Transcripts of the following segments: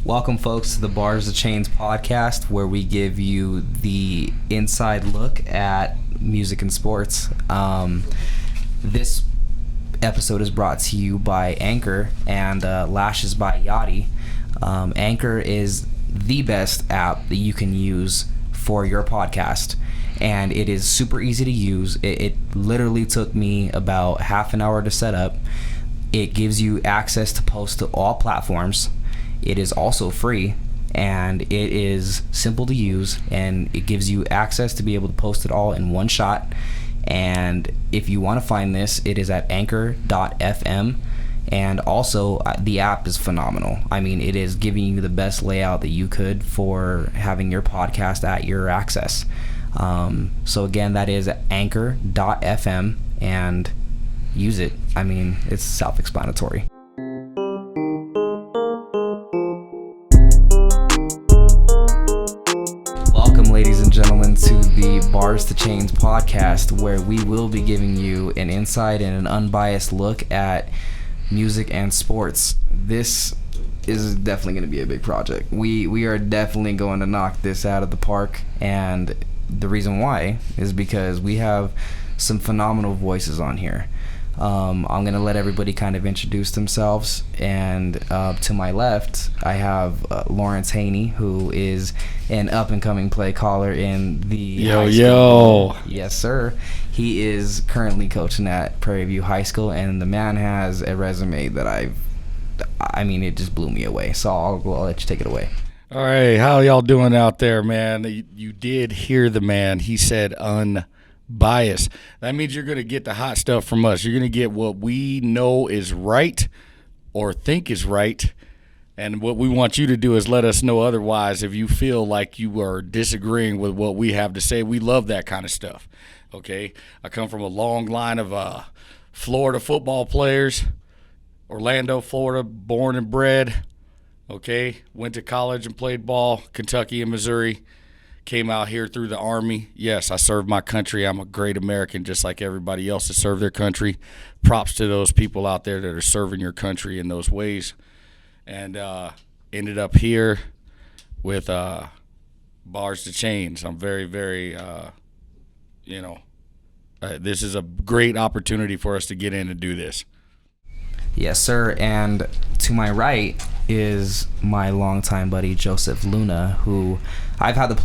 Welcome, folks, to the Bars2Chains Podcast, where we give you the inside look at music and sports. This episode is brought to you by Anchor and Lashesbyyadii. Anchor is the best app that you can use for your podcast, and it is super easy to use. It literally took me about half an hour to set up. It gives you access to post to all platforms. It is also free, and it is simple to use, and it gives you access to be able to post it all in one shot. And if you want to find this, it is at anchor.fm. And also, the app is phenomenal. I mean, it is giving you the best layout that you could for having your podcast at your access. So again, that is anchor.fm, and use it. I mean, it's self-explanatory. Welcome, ladies and gentlemen, to the Bars2Chains Podcast, where we will be giving you an inside and an unbiased look at music and sports. This is definitely going to be a big project. We are definitely going to knock this out of the park, and the reason why is because we have some phenomenal voices on here. I'm going to let everybody kind of introduce themselves, and to my left I have Lawarence Haynie, who is an up-and-coming play caller in the Yo. Yes, sir. He is currently coaching at Prairie View High School, and the man has a resume that I mean, it just blew me away. So I'll let you take it away. All right, how y'all doing out there, man? You did hear the man. He said unbiased. That means you're going to get the hot stuff from us. You're going to get what we know is right or think is right. And what we want you to do is let us know otherwise if you feel like you are disagreeing with what we have to say. We love that kind of stuff, okay? I come from a long line of Florida football players, Orlando, Florida, born and bred, okay? Went to college and played ball, Kentucky and Missouri. Came out here through the Army. Yes, I served my country. I'm a great American just like everybody else that served their country. Props to those people out there that are serving your country in those ways. And ended up here with Bars2Chains. I'm very, very, this is a great opportunity for us to get in and do this. Yes, sir. And to my right is my longtime buddy Joseph Luna, who I've had the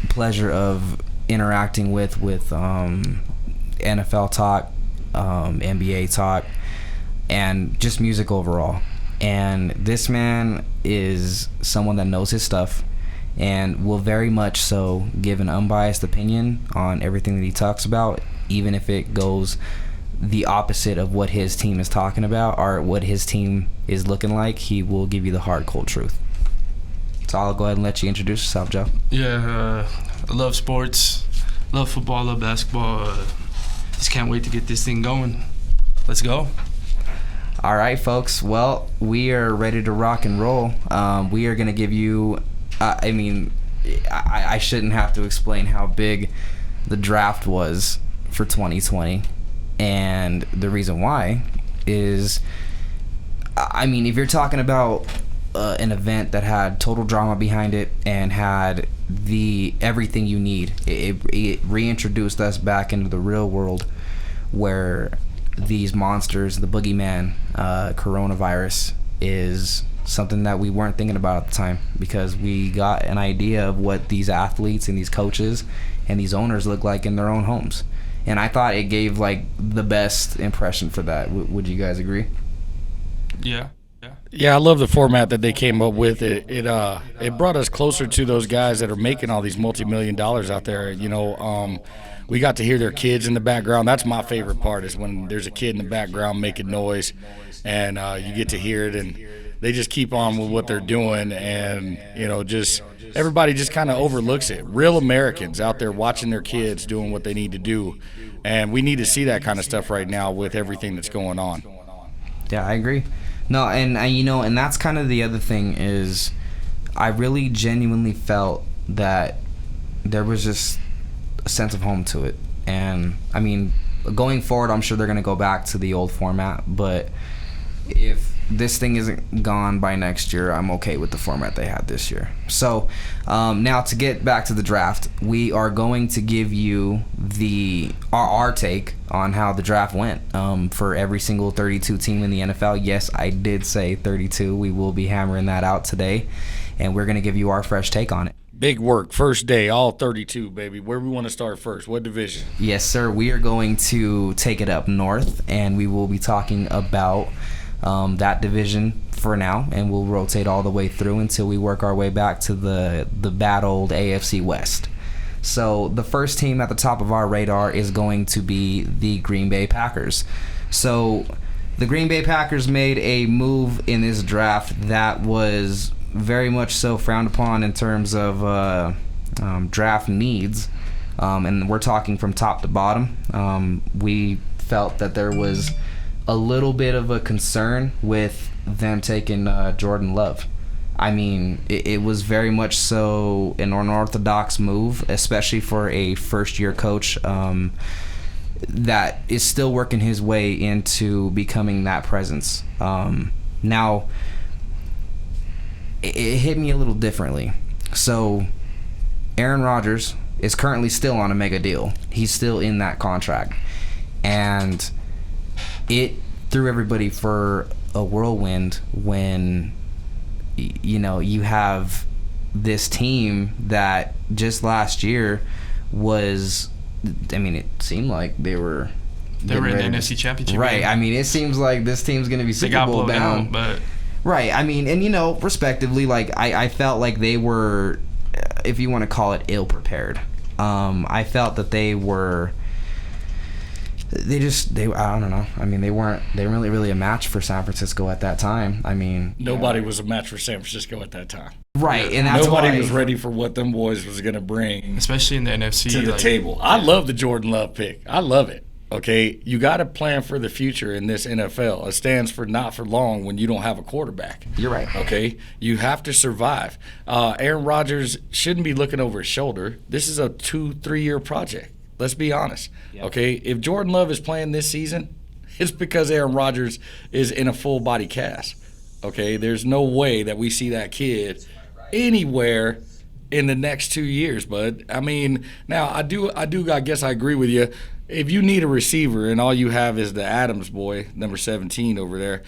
pleasure of interacting with NFL talk, NBA talk, and just music overall. And this man is someone that knows his stuff and will very much so give an unbiased opinion on everything that he talks about, even if it goes the opposite of what his team is talking about or what his team is looking like. He will give you the hard, cold truth. So I'll go ahead and let you introduce yourself, Joe. Yeah, I love sports, love football, love basketball. Just can't wait to get this thing going. Let's go. All right, folks. Well, we are ready to rock and roll. We are going to give you, I shouldn't have to explain how big the draft was for 2020. And the reason why is, if you're talking about an event that had total drama behind it and had everything you need, it reintroduced us back into the real world where these monsters, the boogeyman, coronavirus, is something that we weren't thinking about at the time, because we got an idea of what these athletes and these coaches and these owners look like in their own homes. And I thought it gave the best impression for that. Would you guys agree? Yeah. Yeah, I love the format that they came up with. It brought us closer to those guys that are making all these multi-million dollars out there. We got to hear their kids in the background. That's my favorite part, is when there's a kid in the background making noise, and you get to hear it, and they just keep on with what they're doing, and just everybody just kind of overlooks it. Real Americans out there watching their kids doing what they need to do, and we need to see that kind of stuff right now with everything that's going on. Yeah, I agree. No, and and that's kind of the other thing is, I really genuinely felt that there was just a sense of home to it. And going forward, I'm sure they're going to go back to the old format, but if this thing isn't gone by next year, I'm okay with the format they had this year. So now to get back to the draft, we are going to give you our take on how the draft went for every single 32 team in the NFL. Yes, I did say 32. We will be hammering that out today, and we're going to give you our fresh take on it. Big work. First day, all 32, baby. Where we want to start first? What division? Yes, sir. We are going to take it up north, and we will be talking about that division for now, and we'll rotate all the way through until we work our way back to the bad old AFC West. So the first team at the top of our radar is going to be the Green Bay Packers. So the Green Bay Packers made a move in this draft that was very much so frowned upon in terms of draft needs, and we're talking from top to bottom. We felt that there was a little bit of a concern with them taking Jordan Love. I mean, it was very much so an unorthodox move, especially for a first-year coach that is still working his way into becoming that presence. Now, it hit me a little differently. So Aaron Rodgers is currently still on a mega deal. He's still in that contract. And it threw everybody for a whirlwind when, you know, you have this team that just last year was, I mean, it seemed like they were in the NFC Championship. Right. Game. I mean, it seems like this team's going to be Super Bowl bound. Out, but right. I mean, and, you know, respectively, like, I felt like they were, if you want to call it, ill-prepared. I felt that they were, I don't know. I mean, they weren't really a match for San Francisco at that time. I mean, nobody was a match for San Francisco at that time. Right. And that's nobody was ready for what them boys was going to bring. Especially in the NFC. To the table. I love the Jordan Love pick. I love it. Okay, you got to plan for the future in this NFL. It stands for not for long when you don't have a quarterback. You're right. Okay, you have to survive. Aaron Rodgers shouldn't be looking over his shoulder. This is a 2-3 year project. Let's be honest. Yep. Okay, if Jordan Love is playing this season, it's because Aaron Rodgers is in a full body cast. Okay, there's no way that we see that kid anywhere in the next 2 years, bud. I mean, now I guess I agree with you. If you need a receiver and all you have is the Adams boy, number 17 over there,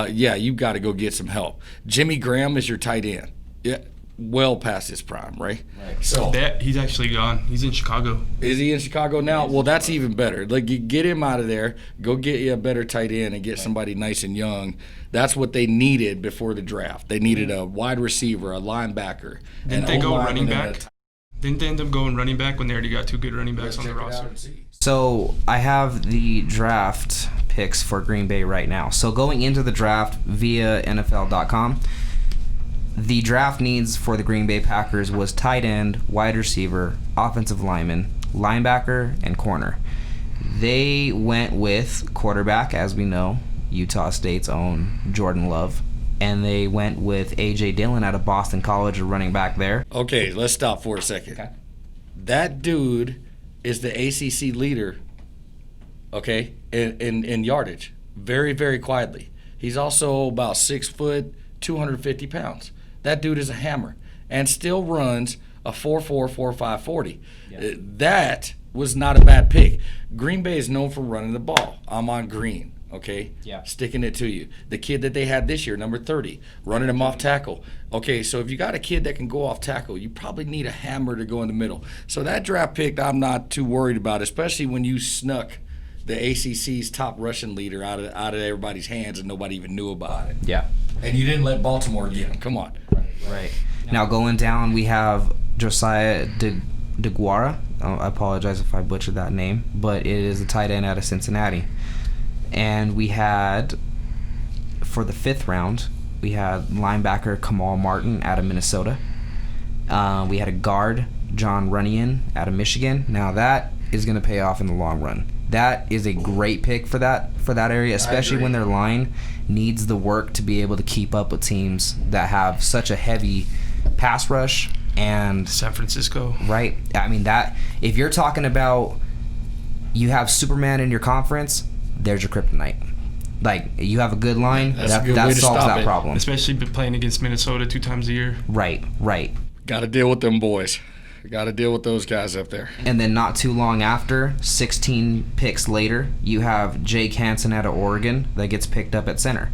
you got to go get some help. Jimmy Graham is your tight end. Yeah, well past his prime, right? So he's actually gone. He's in Chicago. Is he in Chicago now? Well, that's even better. Like, you get him out of there, go get you a better tight end and get somebody nice and young. That's what they needed before the draft. They needed a wide receiver, a linebacker. Didn't they go running back? Didn't they end up going running back when they already got two good running backs on the roster? So I have the draft picks for Green Bay right now. So going into the draft via NFL.com, the draft needs for the Green Bay Packers was tight end, wide receiver, offensive lineman, linebacker, and corner. They went with quarterback, as we know, Utah State's own Jordan Love. And they went with A.J. Dillon out of Boston College, a running back there. Okay, let's stop for a second. Okay. That dude is the ACC leader, okay, in yardage, very, very quietly. He's also about 6 foot, 250 pounds. That dude is a hammer and still runs a 4.4, 4.5 40. Yeah. That was not a bad pick. Green Bay is known for running the ball. I'm on Green. Okay? Yeah. Sticking it to you. The kid that they had this year, number 30, running him off tackle. Okay, so if you got a kid that can go off tackle, you probably need a hammer to go in the middle. So that draft pick I'm not too worried about, especially when you snuck the ACC's top rushing leader out of everybody's hands and nobody even knew about it. Yeah. And you didn't let Baltimore get him. Come on. Right. Now going down, we have Josiah DeGuara. I apologize if I butchered that name, but it is a tight end out of Cincinnati. And we had, for the 5th round, we had linebacker Kamal Martin out of Minnesota. We had a guard, John Runyon, out of Michigan. Now that is going to pay off in the long run. That is a great pick for that area, especially when their line needs the work to be able to keep up with teams that have such a heavy pass rush. And San Francisco. Right. I mean, that if you're talking about you have Superman in your conference, there's your kryptonite. Like, you have a good line, That's a good way that to solves stop that it. problem. Especially playing against Minnesota 2 times a year. Right. Got to deal with them boys. Got to deal with those guys up there. And then not too long after, 16 picks later, you have Jake Hansen out of Oregon that gets picked up at center.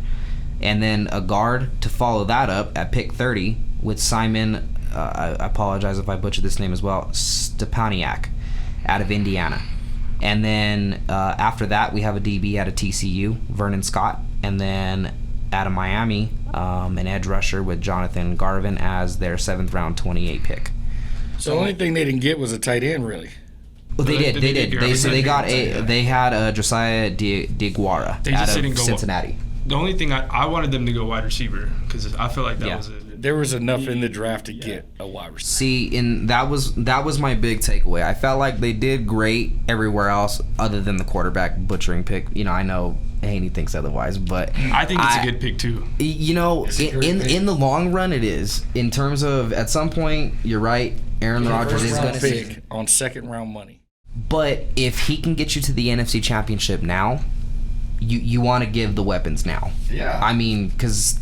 And then a guard to follow that up at pick 30 with Simon, I apologize if I butchered this name as well, Stepaniak out of Indiana. And then after that, we have a DB out of TCU, Vernon Scott. And then out of Miami, an edge rusher with Jonathan Garvin as their 7th round 28 pick. So the only thing they didn't get was a tight end, really. Well, they did. They had Josiah Vigil They out just of didn't go Cincinnati. The only thing I wanted them to go wide receiver because I feel like that was it. There was enough in the draft to get a wide receiver. See, that was my big takeaway. I felt like they did great everywhere else other than the quarterback butchering pick. I know Haynie thinks otherwise, but I think it's a good pick too. In the long run, it is. In terms of, at some point, you're right. Aaron Rodgers is going to pick on 2nd round money. But if he can get you to the NFC Championship now, you want to give the weapons now. Yeah. I mean, because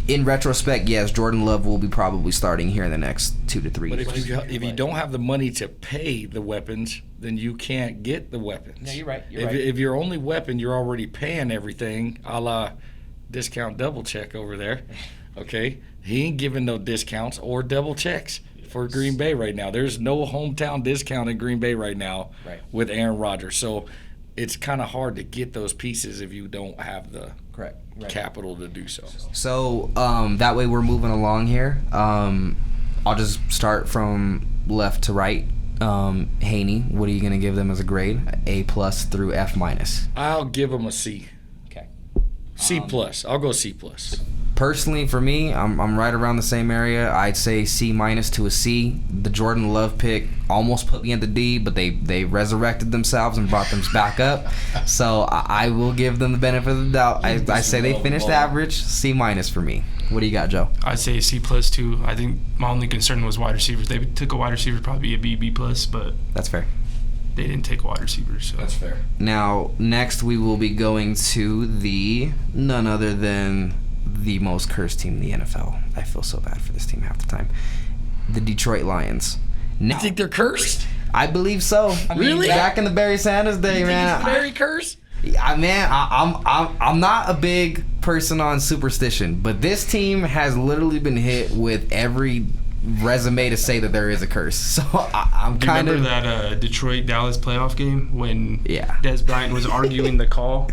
in retrospect, yes, Jordan Love will be probably starting here in the next 2 to 3 years. But if you don't have the money to pay the weapons, then you can't get the weapons. No, you're right. If your only weapon, you're already paying everything, a la discount double check over there. Okay, he ain't giving no discounts or double checks for Green Bay right now. There's no hometown discount in Green Bay right now with Aaron Rodgers. So it's kind of hard to get those pieces if you don't have the capital to do so. So that way we're moving along here. I'll just start from left to right. Haynie, what are you going to give them as a grade? A+ through F-? I'll give them a C. Okay. C+. I'll go C+. Personally, for me, I'm right around the same area. I'd say C- to a C. The Jordan Love pick almost put me in the D, but they resurrected themselves and brought them back up. So I will give them the benefit of the doubt. I say they finished average. C- for me. What do you got, Joe? I'd say C+ too. I think my only concern was wide receivers. They took a wide receiver, probably a B+, but that's fair. They didn't take a wide receiver, so that's fair. Now, next we will be going to the none other than the most cursed team in the NFL. I feel so bad for this team half the time. The Detroit Lions. Now, you think they're cursed? I believe so. Really? Back in the Barry Sanders day, man. Barry cursed? I'm not a big person on superstition, but this team has literally been hit with every resume to say that there is a curse. So I'm kind of. Remember that Detroit-Dallas playoff game when Yeah. Des Bryant was arguing the call,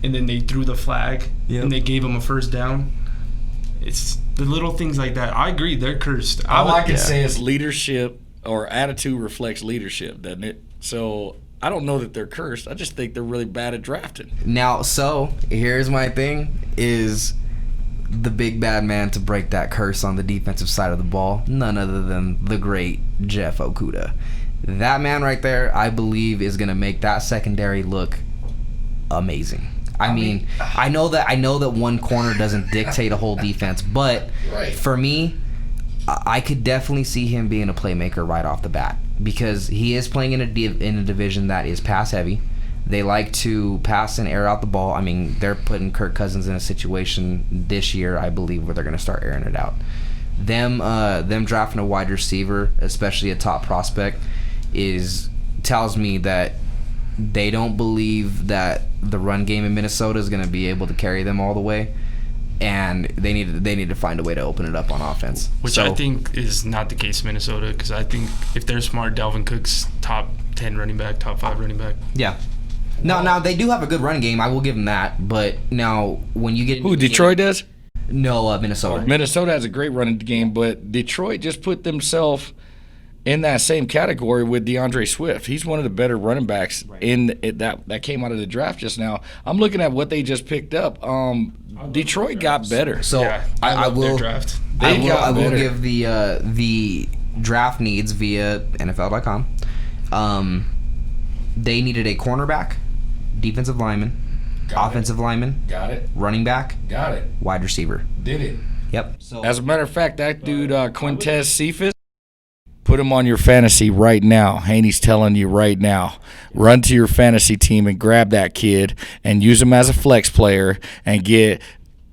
and then they threw the flag, and they gave him a first down? It's the little things like that. I agree, they're cursed. All I can say is leadership or attitude reflects leadership, doesn't it? So I don't know that they're cursed. I just think they're really bad at drafting. Now, so here's my thing: is the big bad man to break that curse on the defensive side of the ball, none other than the great Jeff Okudah. That man right there, I believe, is going to make that secondary look amazing. I mean, I know that one corner doesn't dictate a whole defense, but for me, I could definitely see him being a playmaker right off the bat because he is playing in a division that is pass heavy. They like to pass and air out the ball. I mean, they're putting Kirk Cousins in a situation this year, I believe, where they're going to start airing it out. Them drafting a wide receiver, especially a top prospect, tells me that they don't believe that the run game in Minnesota is going to be able to carry them all the way, and they need to find a way to open it up on offense. Which I think is not the case in Minnesota, because I think if they're smart, Dalvin Cook's top 10 running back, top 5 running back. Yeah. Now they do have a good run game. I will give them that. But now when you get who Detroit does? No, Minnesota. Minnesota has a great running game, but Detroit just put themselves in that same category with DeAndre Swift. He's one of the better running backs that came out of the draft just now. I'm looking at what they just picked up. Detroit got better. So yeah, I will their draft. I will give the draft needs via NFL.com. They needed a cornerback, defensive lineman, offensive lineman, got it, running back, got it, wide receiver. did it. Yep. So as a matter of fact, that dude Quintez Cephas Put him on your fantasy right now. Haynie's telling you right now. Run to your fantasy team and grab that kid and use him as a flex player and get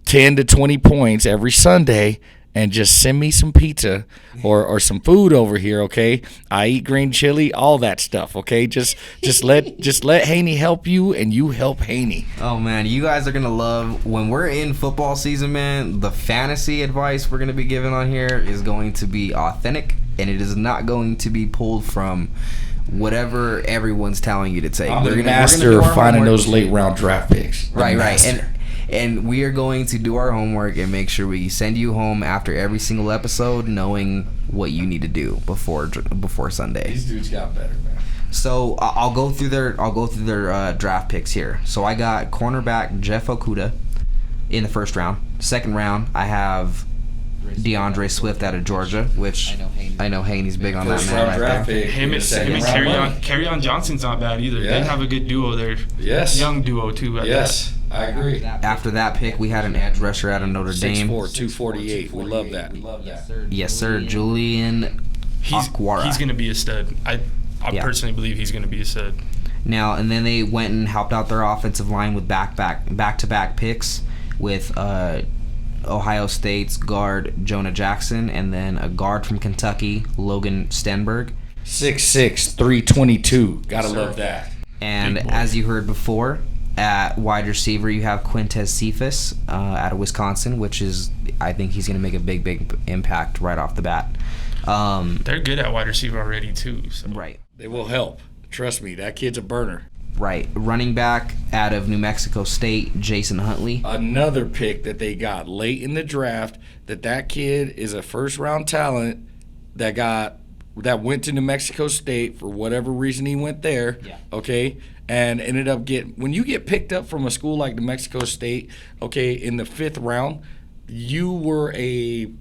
10 to 20 points every Sunday and just send me some pizza or some food over here, okay? I eat green chili, all that stuff, okay? Just let Haynie help you and you help Haynie. Oh man, you guys are gonna love when we're in football season, man. The fantasy advice we're gonna be giving on here is going to be authentic, and it is not going to be pulled from whatever everyone's telling you to take. I'm the master of finding those late round draft picks. Right. And we are going to do our homework and make sure we send you home after every single episode knowing what you need to do before Sunday. These dudes got better, man. So I'll go through their draft picks here. So I got cornerback Jeff Okudah in the first round. Second round, I have DeAndre Swift out of Georgia, which I know Haynie's big on that man right there. Him and Kerryon Johnson's not bad either. Yeah. They have a good duo there. Yes. Young duo too. Yes, I agree. After that pick, we had an edge rusher out of Notre Dame. 6'4", 248. We love that. Yes, sir. Julian Akwara. He's going to be a stud. I personally believe he's going to be a stud. Now, and then they went and helped out their offensive line with back-to-back picks with Ohio State's guard Jonah Jackson, and then a guard from Kentucky, Logan Stenberg. 6'6", 322. Gotta love that. And as you heard before, at wide receiver you have Quintez Cephas out of Wisconsin, which is, I think he's going to make a big impact right off the bat. They're good at wide receiver already too. So. Right. They will help. Trust me, that kid's a burner. Right. Running back out of New Mexico State, Jason Huntley. Another pick that they got late in the draft, that kid is a first-round talent that went to New Mexico State for whatever reason he went there, okay, and ended up when you get picked up from a school like New Mexico State, okay, in the 5th round, you were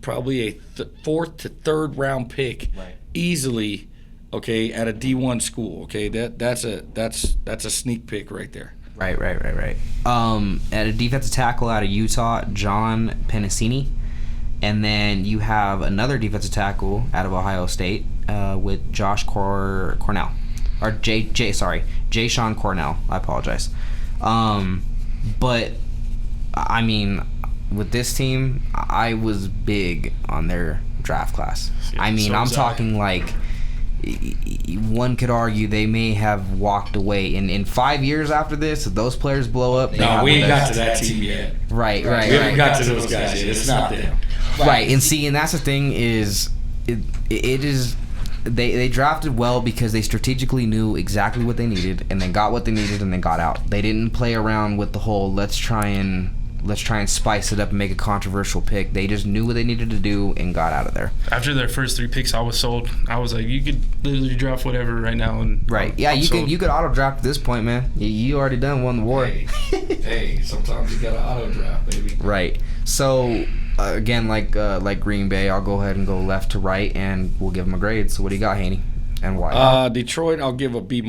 probably a fourth to third round pick, easily. Okay, at a D1 school. Okay, that's a sneak pick right there. Right. At a defensive tackle out of Utah, John Pennicini, and then you have another defensive tackle out of Ohio State with Josh Cornell, or Jay-Sean Cornell. I apologize. But I mean, with this team, I was big on their draft class. Yeah, I mean, I'm talking like. One could argue they may have walked away in 5 years after this. If those players blow up, no, we ain't got to that team yet. Right. We haven't got to those guys yet. It's not them. Right, and that's the thing is, it is they drafted well because they strategically knew exactly what they needed and then got what they needed and then got out. They didn't play around with the whole let's try and spice it up and make a controversial pick. They just knew what they needed to do and got out of there. After their first 3 picks, I was sold. I was like, you could literally draft whatever right now. And you could auto draft at this point, man. You already won the war. Hey, sometimes you gotta auto draft, baby. Right. So again, like Green Bay, I'll go ahead and go left to right, and we'll give them a grade. So what do you got, Haynie, and why? Detroit, I'll give a B-.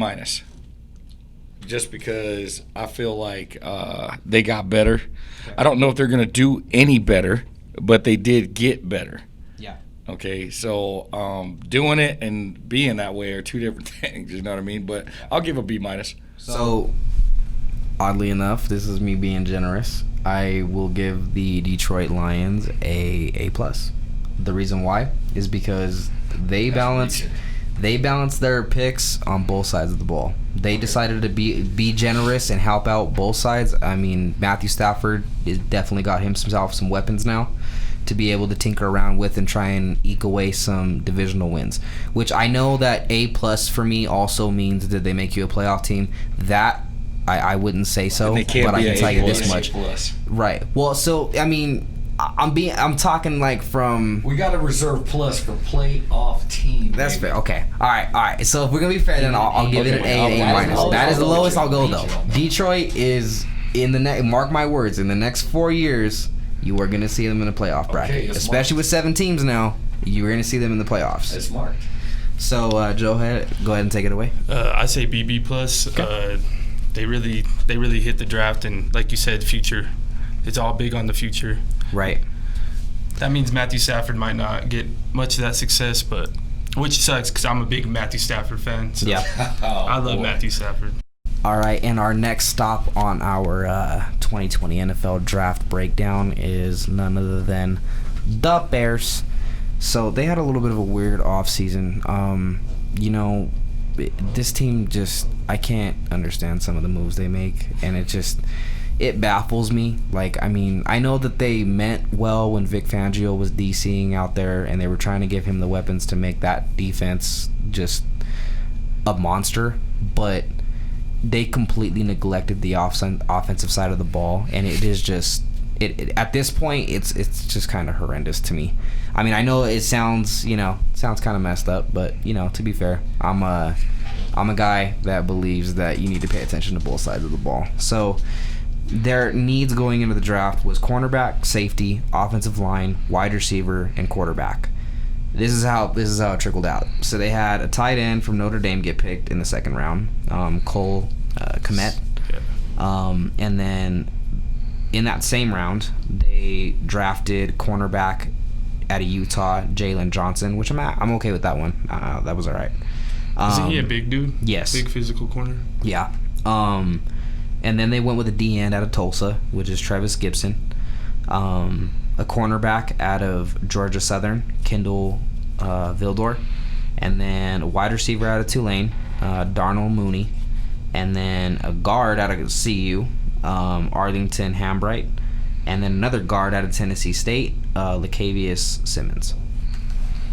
Just because I feel like they got better. I don't know if they're going to do any better, but they did get better. Yeah. Okay, so doing it and being that way are two different things, you know what I mean? But I'll give a B-. So, oddly enough, this is me being generous. I will give the Detroit Lions a A+. The reason why is because they balanced their picks on both sides of the ball. They decided to be generous and help out both sides. I mean, Matthew Stafford has definitely got himself some weapons now to be able to tinker around with and try and eke away some divisional wins, which I know that A+ for me also means that they make you a playoff team. That I wouldn't say so, but I can tell you this much. Right. Well, so I mean, I'm talking like from. We got to reserve plus for playoff team. That's fair. Okay. All right. So if we're gonna be fair, then I'll give it an A and A-. That is the lowest I'll go though. Detroit is in the next. Mark my words. In the next 4 years, you are gonna see them in the playoff bracket. Especially with 7 teams now, you are gonna see them in the playoffs. It's marked. So Joe, go ahead and take it away. I say B+. Okay. They really hit the draft, and like you said, future. It's all big on the future. Right. That means Matthew Stafford might not get much of that success, but Which sucks because I'm a big Matthew Stafford fan. So Yeah. I love Matthew Stafford. All right, and our next stop on our 2020 NFL draft breakdown is none other than the Bears. So they had a little bit of a weird offseason. This team just, I can't understand some of the moves they make, and it baffles me. Like, I mean, I know that they meant well when Vic Fangio was DCing out there, and they were trying to give him the weapons to make that defense just a monster, but they completely neglected the offensive side of the ball, and it is just at this point it's just kind of horrendous to me. I mean, I know it sounds kind of messed up, but to be fair, I'm a guy that believes that you need to pay attention to both sides of the ball. So their needs going into the draft was cornerback, safety, offensive line, wide receiver, and quarterback. This is how it trickled out. So they had a tight end from Notre Dame get picked in the second round, Cole Kmet. And then in that same round, they drafted cornerback out of Utah, Jalen Johnson, which I'm okay with that one. That was all right. Isn't he a big dude? Yes. Big physical corner? Yeah. And then they went with a D-end out of Tulsa, which is Travis Gibson. A cornerback out of Georgia Southern, Kendall Vildor. And then a wide receiver out of Tulane, Darnell Mooney. And then a guard out of CU, Arlington Hambright. And then another guard out of Tennessee State, Lacavius Simmons.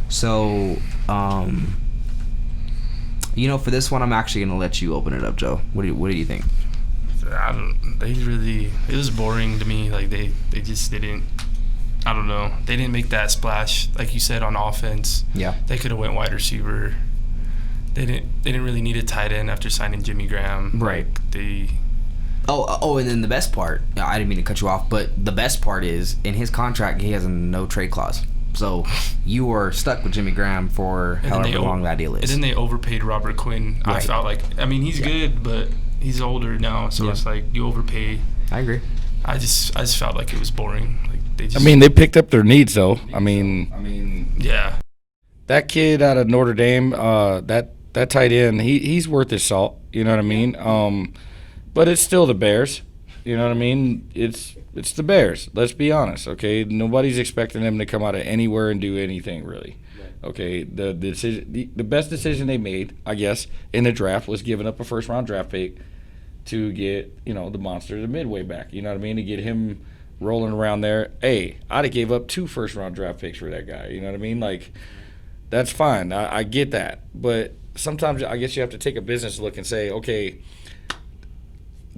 So, for this one, I'm actually going to let you open it up, Joe. What do you think? It was boring to me. Like, they just didn't, I don't know. They didn't make that splash, like you said, on offense. Yeah. They could have went wide receiver. They didn't really need a tight end after signing Jimmy Graham. Right. Like, and then the best part, I didn't mean to cut you off, but the best part is, in his contract, he has a no trade clause. So you are stuck with Jimmy Graham for however long that deal is. And then they overpaid Robert Quinn. Right. I felt like, I mean, he's good, but he's older now, so it's like you overpay. I agree. I just felt like it was boring. Like they picked up their needs though. I mean, yeah. That kid out of Notre Dame, that tight end, he's worth his salt. You know what I mean? But it's still the Bears. You know what I mean? It's the Bears. Let's be honest, okay? Nobody's expecting them to come out of anywhere and do anything really. Okay, the best decision they made, I guess, in the draft was giving up a first-round draft pick to get, the monster, the midway back. You know what I mean? To get him rolling around there. Hey, I'd have gave up 2 first-round draft picks for that guy. You know what I mean? Like, that's fine. I get that. But sometimes I guess you have to take a business look and say, okay,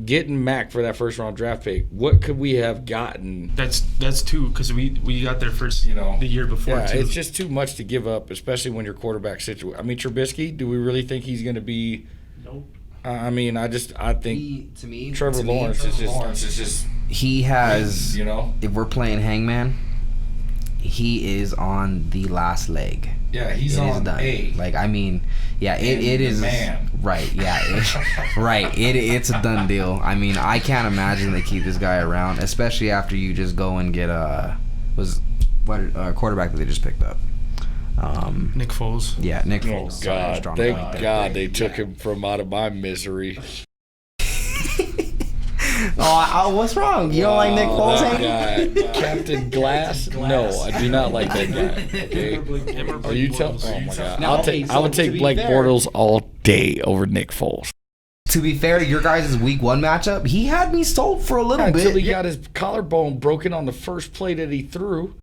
getting Mac for that first-round draft pick, what could we have gotten? That's too, because we got there first, the year before, too. It's just too much to give up, especially when your quarterback situation. I mean, Trubisky, do we really think he's going to be? Nope. I think Trevor Lawrence is just. He has. If we're playing Hangman, he is on the last leg. Yeah, he's on done. A. Like, I mean, yeah, it is. Man. Right, yeah. It's a done deal. I mean, I can't imagine they keep this guy around, especially after you just go and get quarterback that they just picked up. Nick Foles. Yeah, Nick Foles. God, thank God they took him from out of my misery. What's wrong? You don't like Nick Foles? Captain Glass? No, I do not like that guy. Okay? Are you telling? Oh my God! I would take Blake Bortles all day over Nick Foles. To be fair, your guys' week 1 matchup, he had me sold for a little bit. Until he got his collarbone broken on the first play that he threw.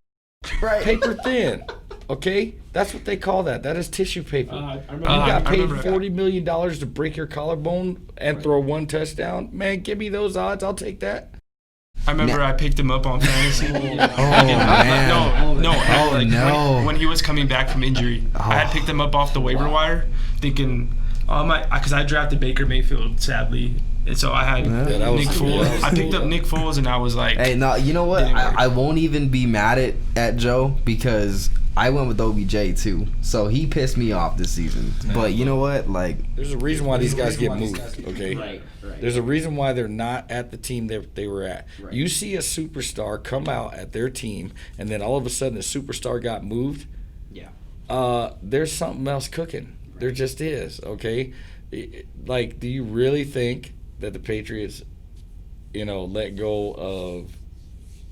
Right. Paper thin. Okay? That's what they call that. That is tissue paper. You got paid $40 million to break your collarbone and throw 1 touchdown? Man, give me those odds. I'll take that. I remember I picked him up on fantasy. Man. No. When he was coming back from injury, I had picked him up off the waiver wire, thinking, because I drafted Baker Mayfield, sadly. And so I had Nick Foles. I picked up Nick Foles, and I was like, hey, no, you know what? I won't even be mad at Joe because I went with OBJ too. So he pissed me off this season. But you know what? Like, there's a reason why these guys get moved, okay? Right. There's a reason why they're not at the team they were at. Right. You see a superstar come out at their team, and then all of a sudden the superstar got moved. Yeah. there's something else cooking. There just is, okay? Like, do you really think that the Patriots, let go of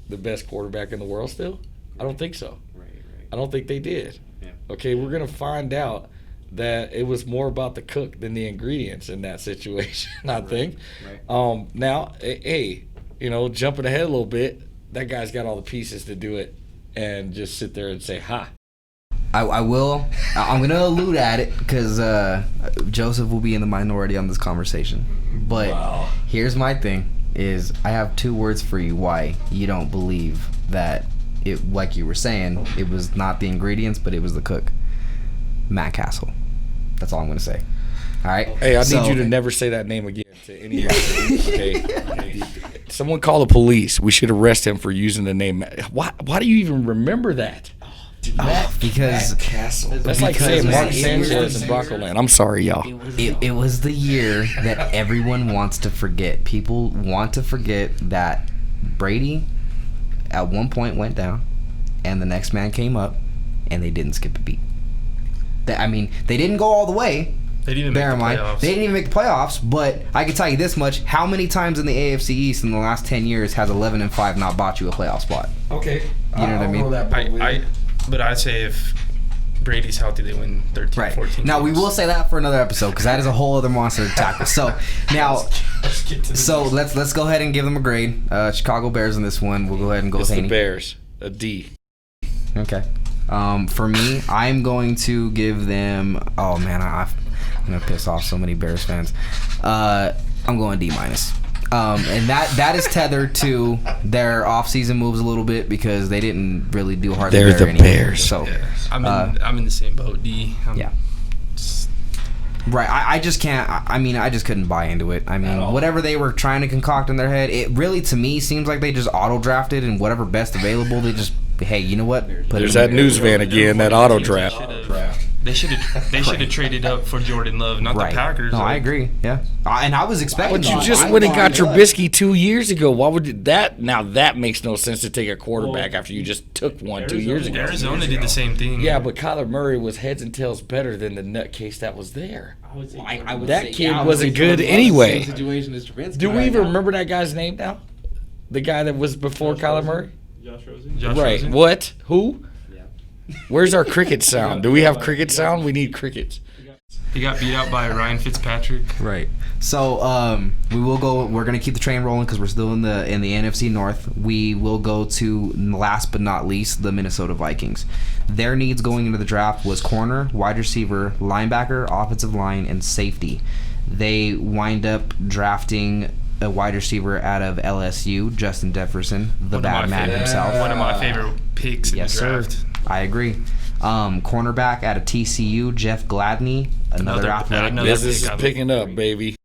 the best quarterback in the world still? I don't think so. Right. I don't think they did. Yeah. Okay, we're going to find out that it was more about the cook than the ingredients in that situation, I think. Right. Now, hey, jumping ahead a little bit, that guy's got all the pieces to do it and just sit there and say, ha. I'm going to allude at it because Joseph will be in the minority on this conversation. But Here's my thing is I have 2 words for you why you don't believe that it, like you were saying, it was not the ingredients, but it was the cook. Matt Castle. That's all I'm going to say. All right? Hey, I need you to never say that name again to anybody. Okay? Someone call the police. We should arrest him for using the name. Why do you even remember that? Because Matt Castle. That's like saying Mark Sanchez and Bronco Land. I'm sorry, y'all. It was the year that everyone wants to forget. People want to forget that Brady at one point went down and the next man came up and they didn't skip a beat. They didn't go all the way. They didn't even make the playoffs. They didn't even make the playoffs, but I can tell you this much. How many times in the AFC East in the last 10 years has 11-5 not bought you a playoff spot? Okay. You know what I mean? But I'd say if Brady's healthy, they win 13, 14 Now, we games. will say that for another episode because that is a whole other monster to tackle. So, now, let's go ahead and give them a grade. Chicago Bears in this one. We'll go ahead and go with It's the Haynie. Bears. A D. Okay. For me, I'm going to give them... Oh, man, I'm going to piss off so many Bears fans. I'm going D-. And that is tethered to their off-season moves a little bit because they didn't really do hardly They're the anything. Bears. So Yeah. I'm in the same boat, D. Yeah. Right. I just can't. I just couldn't buy into it. Whatever they were trying to concoct in their head, it really, to me, seems like they just auto-drafted and whatever best available, they just, hey, you know what? There's that news van again, that auto draft. They should have traded up for Jordan Love, not the Packers. No, I agree. Yeah. And I was expecting. But you just went and got Trubisky 2 years ago. Why would that? Now that makes no sense to take a quarterback after you just took one 2 years ago. Arizona did the same thing. Yeah, but Kyler Murray was heads and tails better than the nutcase that was there. I would That say, kid I would wasn't say good Jordan Love's anyway. the same situation as Trubisky Do we right even now. remember that guy's name now? The guy that was before Kyler Murray? Josh Right. Rosen. What? Who? Where's our cricket sound? Do we have cricket sound? We need crickets. He got beat out by Ryan Fitzpatrick. Right. So we're gonna keep the train rolling because we're still in the NFC North. We will go to last but not least the Minnesota Vikings. Their needs going into the draft was corner, wide receiver, linebacker, offensive line, and safety. They wind up drafting a wide receiver out of LSU, Justin Jefferson, the bad man himself. One of my favorite picks in the draft. Sir. I agree. Cornerback out of TCU, Jeff Gladney, another athletic. Business is picking up, baby.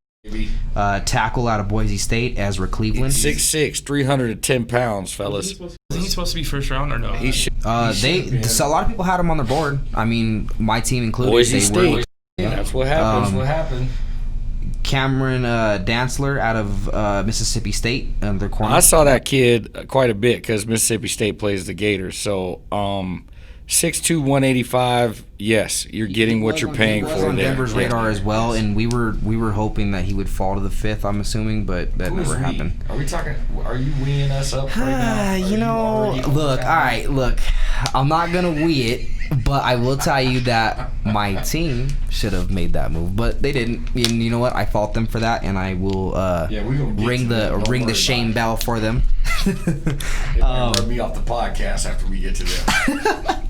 Tackle out of Boise State, Ezra Cleveland. 6'6", 310 pounds, fellas. Isn't he supposed to be first round or no? He should. So a lot of people had him on their board. My team included. Boise they were- State. That's what happened. Cameron Dantzler out of Mississippi State, their corner. I saw that kid quite a bit because Mississippi State plays the Gators. So 6'2", 185. Yes, you're getting what you're paying He was for on there. Denver's radar as well, and we were hoping that he would fall to the 5th. I'm assuming, but that never happened. Are we talking? Are you weeing us up right now? Look. I'm not gonna wee it, but I will tell you that my team should have made that move, but they didn't. And you know what? I fault them for that, and I will ring the shame bell for them. Rub me off the podcast after we get to them.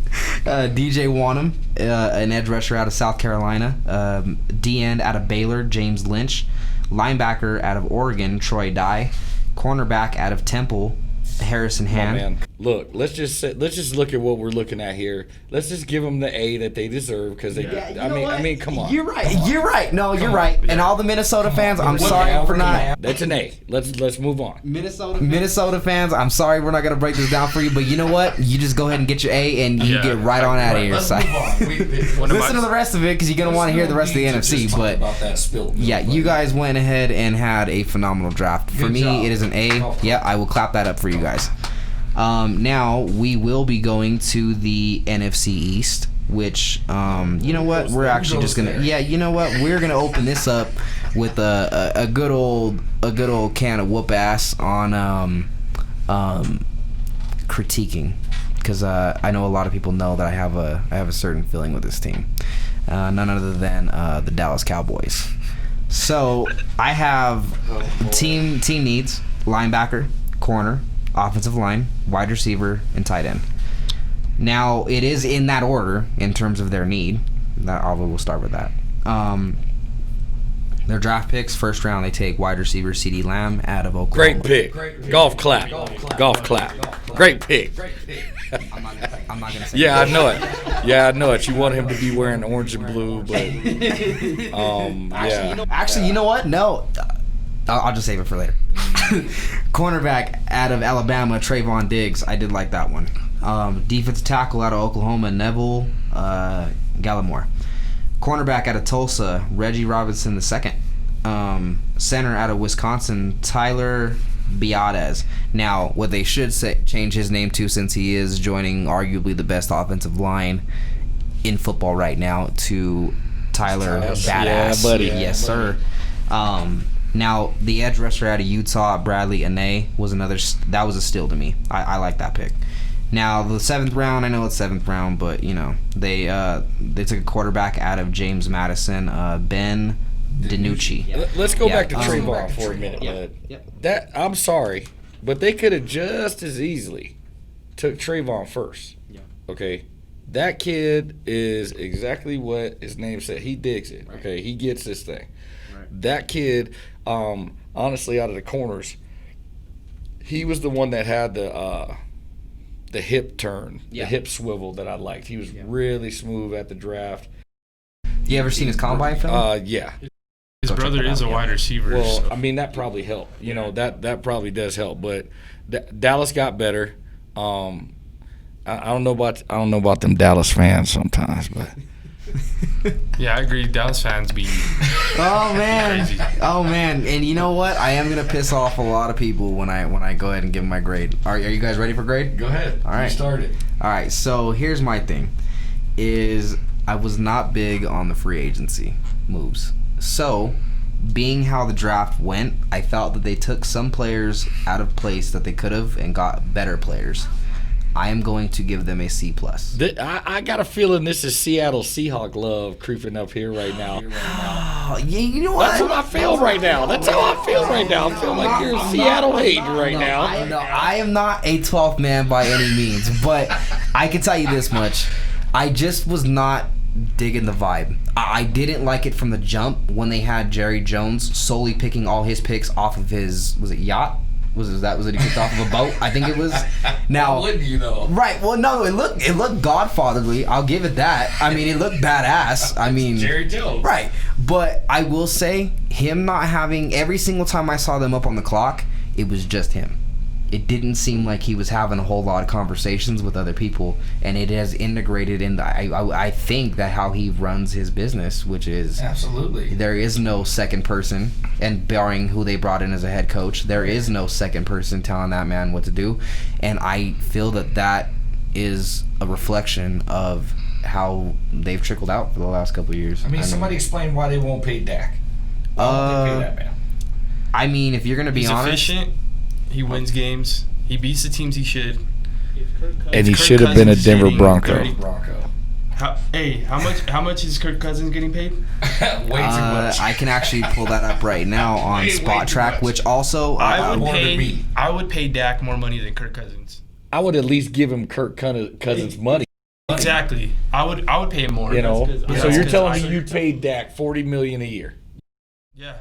DJ Wanham, an edge rusher out of South Carolina. D-end out of Baylor, James Lynch. Linebacker out of Oregon, Troy Dye. Cornerback out of Temple, Harrison Hand. Oh, man. Look, let's just look at what we're looking at here. Let's just give them the A that they deserve because they. I mean, come on. You're right. No, you're right. And all the Minnesota fans, I'm sorry for not. That's an A. Let's move on. Minnesota fans, I'm sorry we're not gonna break this down for you, but you know what? You just go ahead and get your A and you get right on out of here. Listen to the rest of it because you're gonna want to hear the rest of the NFC. But yeah, you guys went ahead and had a phenomenal draft. For me, it is an A. Yeah, I will clap that up for you guys. Now we will be going to the NFC East. which you know what, we're actually just gonna we're gonna open this up with a good old can of whoop ass on critiquing, because I know a lot of people know that I have a certain feeling with this team, none other than the Dallas Cowboys. So I have team needs: linebacker, corner, offensive line, wide receiver, and tight end. Now, it is in that order in terms of their need. We'll start with that. Their draft picks, first round, they take wide receiver CeeDee Lamb out of Oklahoma. Great pick. Golf clap. Golf clap. Great pick. I'm not gonna say. Yeah, I know it. Yeah, I know it. You want him to be wearing orange and blue, but Actually, you know what? No, I'll just save it for later. Cornerback out of Alabama, Trayvon Diggs. I did like that one. Defensive tackle out of Oklahoma, Neville Gallimore. Cornerback out of Tulsa, Reggie Robinson II. Center out of Wisconsin, Tyler Biadasz. Now, what they should change his name to, since he is joining arguably the best offensive line in football right now, to Tyler Badass. Yeah, buddy. Yes, sir. Now, the edge rusher out of Utah, Bradley Anae, was a steal to me. I like that pick. Now, the 7th round, I know it's 7th round, but, they took a quarterback out of James Madison, Ben DiNucci. Yep. Let's go back to Trayvon for a minute. Yep. I'm sorry, but they could have just as easily took Trayvon first. Yeah. Okay? That kid is exactly what his name said. He digs it. Right. Okay? He gets this thing. Right. That kid, honestly, out of the corners, he was the one that had the hip turn, the hip swivel that I liked. He was really smooth at the draft. You ever seen his combine film? Yeah. His brother is a wide receiver. Well, so. I mean, that probably helped. That probably does help. But Dallas got better. I don't know about them Dallas fans sometimes, but. Yeah, I agree. Dallas fans be. Oh man, crazy. Oh man, and you know what? I am gonna piss off a lot of people when I go ahead and give my grade. Are you guys ready for grade? Go ahead. All right. You start it. All right. So here's my thing: is I was not big on the free agency moves. So, being how the draft went, I felt that they took some players out of place that they could have and got better players. I am going to give them a C+. I got a feeling this is Seattle Seahawk love creeping up here right now. Oh, yeah, you know what? That's what I feel right now. That's how I feel right now. I feel like you're Seattle hating right now. I am not a 12th man by any means, but I can tell you this much. I just was not digging the vibe. I didn't like it from the jump when they had Jerry Jones solely picking all his picks off of his, was it yacht? Was it he picked off of a boat? I think it was. Now, wouldn't you know? Right. Well, no, it looked godfatherly. I'll give it that. I mean, it looked badass. I mean, Jerry Jones. Right. But I will say, him not having, every single time I saw them up on the clock, it was just him. It didn't seem like he was having a whole lot of conversations with other people, and it has integrated in I think that how he runs his business, which is absolutely, there is no second person, and barring who they brought in as a head coach, there is no second person telling that man what to do, and I feel that is a reflection of how they've trickled out for the last couple of years. I mean, somebody explain why they won't pay Dak. Why won't they pay that man? I mean, if you're going to be honest, efficient. He wins games. He beats the teams he should. And he should have been a Denver Bronco. How much is Kirk Cousins getting paid? Way too much. I can actually pull that up right now on Spot Track, which also I would pay Dak more money than Kirk Cousins. I would at least give him Kirk Cousins money. Exactly. I would pay him more. So you're telling me you'd pay Dak $40 million a year? Yeah.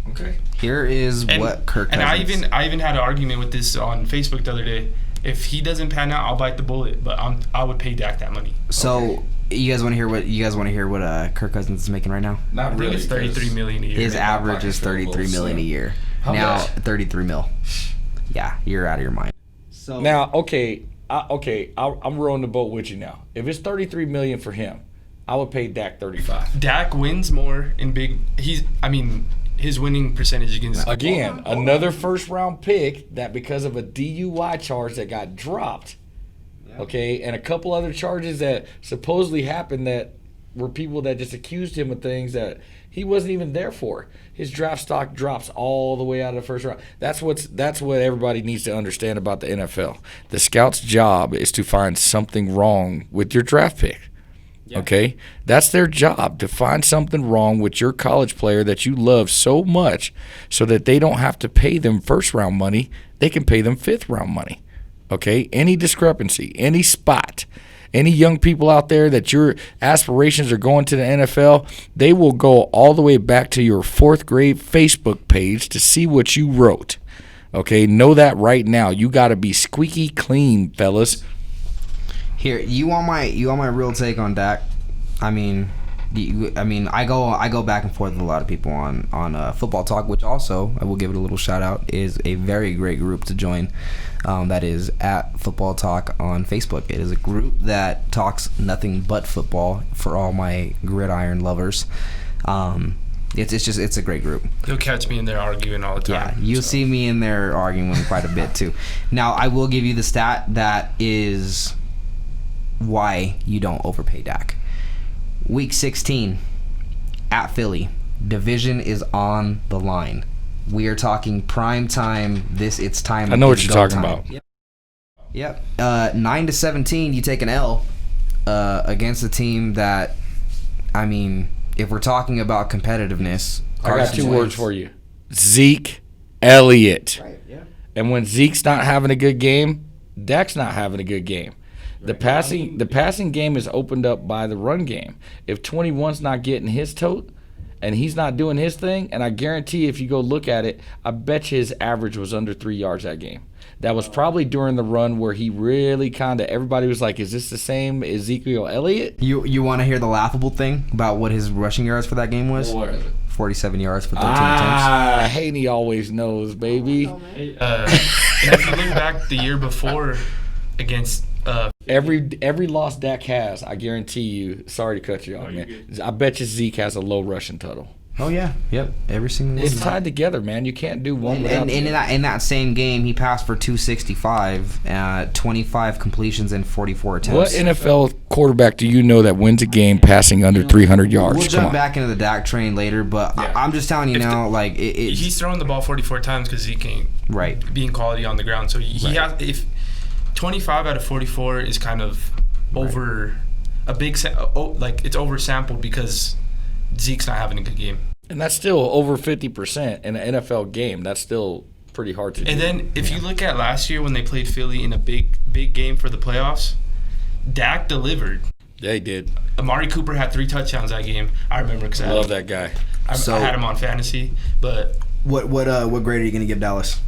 Okay. Here is what Kirk Cousins. And I even had an argument with this on Facebook the other day. If he doesn't pan out, I'll bite the bullet. But I would pay Dak that money. So you guys want to hear what Kirk Cousins is making right now? Not really. I think it's $33 million a year. His average is $33 million a year. How much? 33 mil. Yeah, you're out of your mind. So now, I'm rowing the boat with you now. If it's $33 million for him, I would pay Dak 35. Dak wins more in big. His winning percentage against another first round pick that because of a DUI charge that got dropped okay, and a couple other charges that supposedly happened that were people that just accused him of things that he wasn't even there for. His draft stock drops all the way out of the first round. That's what everybody needs to understand about the NFL. The scout's job is to find something wrong with your draft pick. Yeah. Okay? That's their job, to find something wrong with your college player that you love so much so that they don't have to pay them first-round money. They can pay them fifth-round money. Okay? Any discrepancy, any spot, any young people out there that your aspirations are going to the NFL, they will go all the way back to your fourth grade Facebook page to see what you wrote. Okay? Know that right now. You got to be squeaky clean, fellas. Here, you want my real take on Dak? I mean, I go back and forth with a lot of people on Football Talk, which also, I will give it a little shout out, is a very great group to join. That is at Football Talk on Facebook. It is a group that talks nothing but football for all my gridiron lovers. It's a great group. You'll catch me in there arguing all the time. Yeah, you'll see me in there arguing quite a bit too. Now, I will give you the stat that is why you don't overpay Dak. Week 16 at Philly. Division is on the line. We are talking prime time. It's time. I know what you're talking about. Yep. 9-17. You take an L against a team that, I mean, if we're talking about competitiveness, I got two words for you: Zeke Elliott. Right. Yeah. And when Zeke's not having a good game, Dak's not having a good game. The passing game is opened up by the run game. If 21's not getting his tote and he's not doing his thing, and I guarantee if you go look at it, I bet you his average was under 3 yards that game. That was probably during the run where he really kind of, everybody was like, is this the same Ezekiel Elliott? You want to hear the laughable thing about what his rushing yards for that game was? What is it? 47 yards for 13 attempts. Haynie always knows, baby. And if you look back the year before against every loss Dak has, I guarantee you. Sorry to cut you off, man. I bet you Zeke has a low rushing total. Oh yeah, yep. Every single one. It's tied together, man. You can't do one without. And in that same game, he passed for 265, 25 completions and 44 attempts. What NFL quarterback do you know that wins a game passing under 300 yards? We'll jump back into the Dak train later, but yeah. I'm just telling you now, like he's throwing the ball 44 times because he can't being quality on the ground. So he has, if 25 out of 44 is kind of over a big it's oversampled because Zeke's not having a good game. And that's still over 50% in an NFL game. That's still pretty hard to do. And then if you look at last year when they played Philly in a big game for the playoffs, Dak delivered. Yeah, he did. Amari Cooper had 3 touchdowns that game. I remember because I love that guy. I had him on fantasy. But what grade are you going to give Dallas?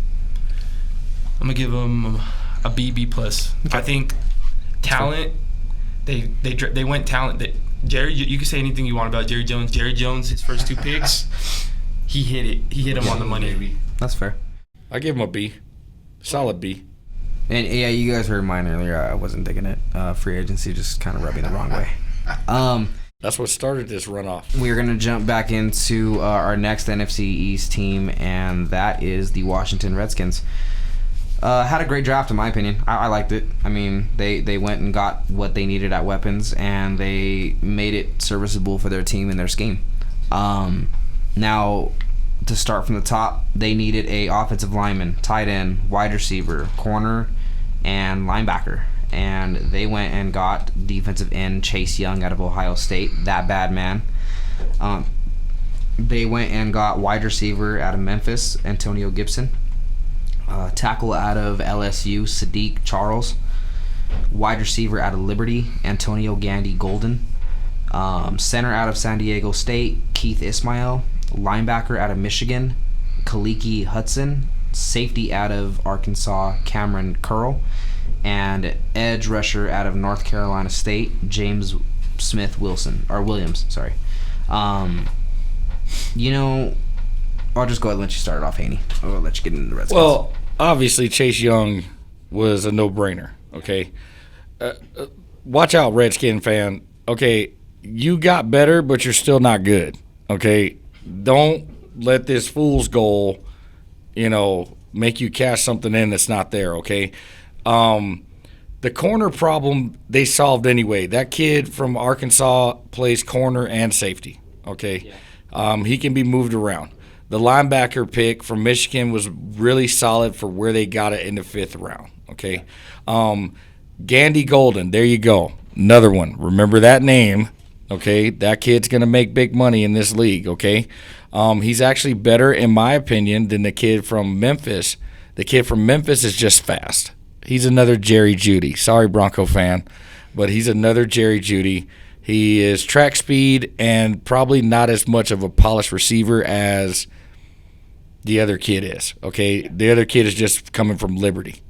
I'm going to give him a B+. Okay. I think talent. They went talent. Jerry, you can say anything you want about Jerry Jones. Jerry Jones, his first 2 picks, he hit it. He hit him on the money. That's fair. I give him a B. Solid B. And yeah, you guys heard mine earlier. I wasn't digging it. Free agency just kind of rubbed me the wrong way. That's what started this runoff. We're going to jump back into our next NFC East team, and that is the Washington Redskins. Had a great draft in my opinion. I liked it. I mean, they went and got what they needed at weapons, and they made it serviceable for their team and their scheme. Now, to start from the top, they needed a offensive lineman, tight end, wide receiver, corner, and linebacker. And they went and got defensive end Chase Young out of Ohio State, that bad man. They went and got wide receiver out of Memphis, Antonio Gibson. Tackle out of LSU, Sadiq Charles. Wide receiver out of Liberty, Antonio Gandy Golden. Center out of San Diego State, Keith Ismail. Linebacker out of Michigan, Kaliki Hudson. Safety out of Arkansas, Cameron Curl. And edge rusher out of North Carolina State, James Smith Williams. Sorry. I'll just go ahead and let you start it off, Haynie. I'll let you get into the Redskins. Well, obviously Chase Young was a no-brainer, okay? Watch out, Redskin fan. Okay, you got better, but you're still not good, okay? Don't let this fool's goal, make you cash something in that's not there, okay? The The corner problem they solved anyway. That kid from Arkansas plays corner and safety. Okay, he can be moved around. The linebacker pick from Michigan was really solid for where they got it in the 5th round. Okay, Gandy Golden. There you go. Another one. Remember that name. Okay, that kid's gonna make big money in this league. Okay, he's actually better in my opinion than the kid from Memphis. The kid from Memphis is just fast. He's another Jerry Jeudy. Sorry, Bronco fan, but he's another Jerry Jeudy. He is track speed and probably not as much of a polished receiver as the other kid is. Okay, the other kid is just coming from Liberty.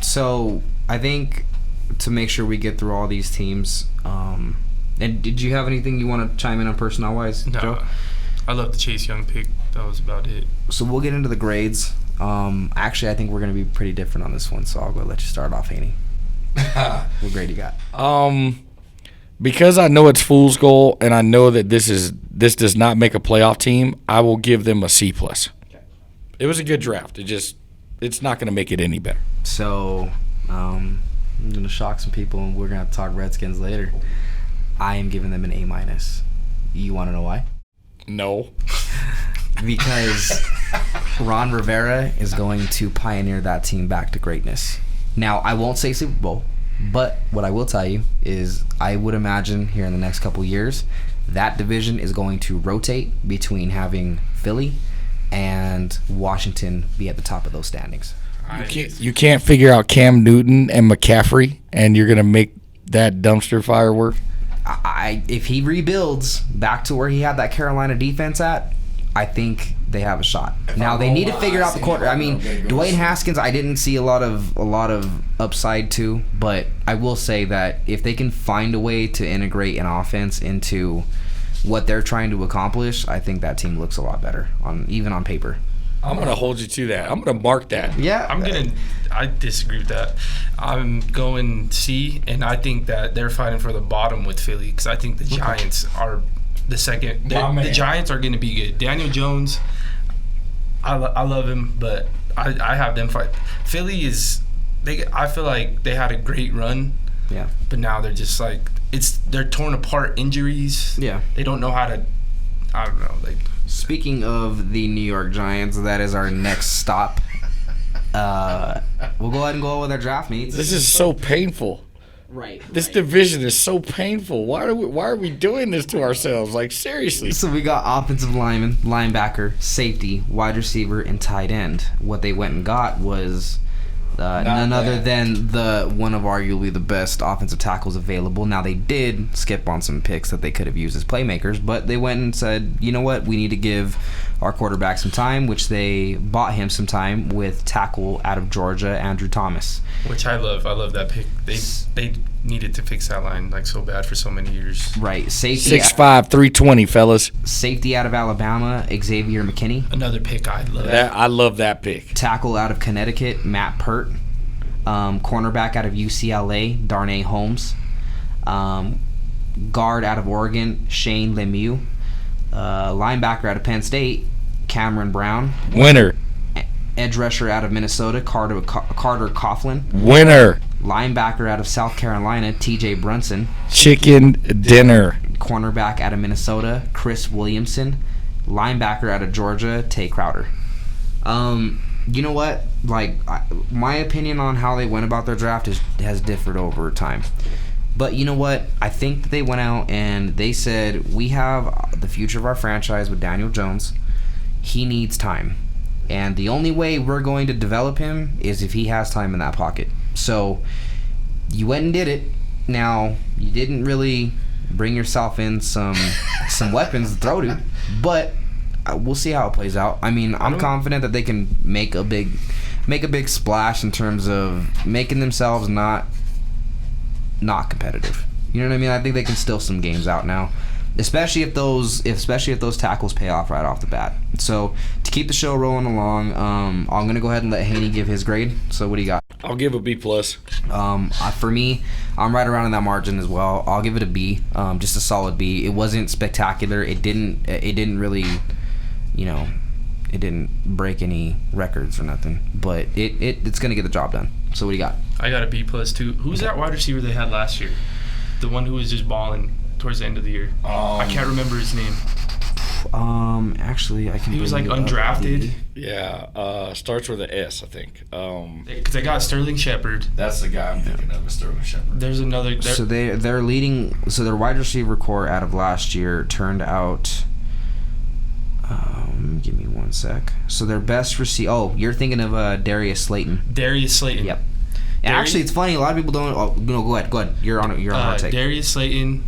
So I think to make sure we get through all these teams, and did you have anything you want to chime in on personnel-wise, No, Joe? I love the Chase Young pick. That was about it. So we'll get into the grades. Actually, I think we're going to be pretty different on this one, so I'll go let you start off, Haynie. What grade you got? Because I know it's fool's goal and I know that this does not make a playoff team, I will give them a C+. Okay. It was a good draft. It's not going to make it any better. So I'm going to shock some people, and we're going to have to talk Redskins later. I am giving them an A-. You want to know why? No. Because Ron Rivera is going to pioneer that team back to greatness. Now, I won't say Super Bowl, but what I will tell you is I would imagine here in the next couple years that division is going to rotate between having Philly and Washington be at the top of those standings. You can't figure out Cam Newton and McCaffrey, and you're going to make that dumpster fire work? If he rebuilds back to where he had that Carolina defense at, I think they have a shot. Now they need to figure out the quarter. I mean, Dwayne Haskins, I didn't see a lot of upside to, but I will say that if they can find a way to integrate an offense into what they're trying to accomplish, I think that team looks a lot better even on paper. I'm going to hold you to that. I'm going to mark that. Yeah. I disagree with that. I'm going C, and I think that they're fighting for the bottom with Philly because I think the Giants are the second. The Giants are going to be good. Daniel Jones, I love him, but I have them fight. Philly is I feel like they had a great run. Yeah. But now they're just like they're torn apart, injuries. Yeah. They don't know how to. I don't know. Speaking of the New York Giants, that is our next stop. We'll go ahead and go with our draft meets. This is so painful. Right. This division is so painful. Why are we doing this to ourselves? Like, seriously. So we got offensive lineman, linebacker, safety, wide receiver, and tight end. What they went and got was none other than one of arguably the best offensive tackles available. Now, they did skip on some picks that they could have used as playmakers, but they went and said, you know what, we need to give our quarterback some time, which they bought him some time with tackle out of Georgia, Andrew Thomas. Which I love. I love that pick. They needed to fix that line so bad for so many years. Right. Safety 6'5", 320, fellas. Safety out of Alabama, Xavier McKinney. Another pick I love. I love that pick. Tackle out of Connecticut, Matt Pert. Cornerback out of UCLA, Darnay Holmes. Guard out of Oregon, Shane Lemieux. Linebacker out of Penn State, Cameron Brown. Winner. Edge rusher out of Minnesota, Carter Coughlin. Winner. Linebacker out of South Carolina, T.J. Brunson. Chicken dinner. Cornerback out of Minnesota, Chris Williamson. Linebacker out of Georgia, Tay Crowder. You know what? My opinion on how they went about their draft has differed over time. But you know what? I think that they went out and they said, we have the future of our franchise with Daniel Jones. He needs time. And the only way we're going to develop him is if he has time in that pocket. So you went and did it. Now, you didn't really bring yourself in some weapons to throw to, but we'll see how it plays out. I mean, I'm confident that they can make a big splash in terms of making themselves not competitive. You know what I mean? I think they can steal some games out now, especially if those tackles pay off right off the bat. So to keep the show rolling along, I'm gonna go ahead and let Haynie give his grade. So what do you got? I'll give a B+. For me, I'm right around in that margin as well. I'll give it a B, just a solid B. It wasn't spectacular. It didn't really, it didn't break any records or nothing. But it's gonna get the job done. So what do you got? I got a B+ too. Who's that wide receiver they had last year? The one who was just balling towards the end of the year. I can't remember his name. Actually, I can. He was like undrafted. Yeah, starts with an S, I think. Because they got Sterling Shepard. That's the guy I'm thinking of, Sterling Shepard. There's another. So they're leading. So their wide receiver core out of last year turned out. Give me one sec. So their best receiver. Oh, you're thinking of Darius Slayton. Darius Slayton. Yep. And actually, it's funny. A lot of people don't. Oh, no, go ahead. You're on our take. Darius Slayton,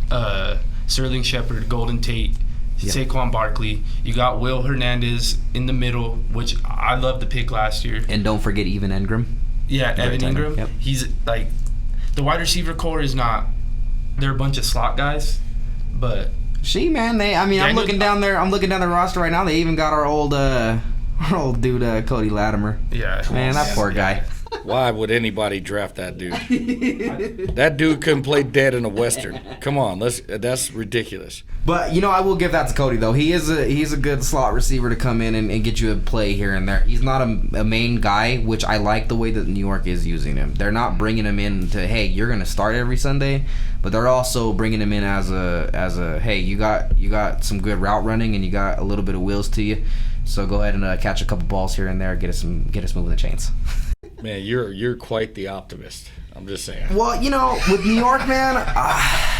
Sterling Shepard, Golden Tate. Yep. Saquon Barkley. You got Will Hernandez in the middle, which I loved the pick last year. And don't forget Evan Engram. Yeah, Evan Engram. Yep. He's like, the wide receiver core is not. They're a bunch of slot guys, but. See, man, I'm looking down there. I'm looking down the roster right now. They even got our old dude, Cody Latimer. Yeah. Man, that poor guy. Why would anybody draft that dude? That dude couldn't play dead in a Western. Come on, that's ridiculous. But I will give that to Cody though. He's a good slot receiver to come in and get you a play here and there. He's not a main guy, which I like the way that New York is using him. They're not bringing him in to, hey, you're gonna start every Sunday, but they're also bringing him in as a hey, you got some good route running and you got a little bit of wheels to you. So go ahead and catch a couple balls here and there, get us moving the chains. Man, you're quite the optimist. I'm just saying. Well, with New York, man,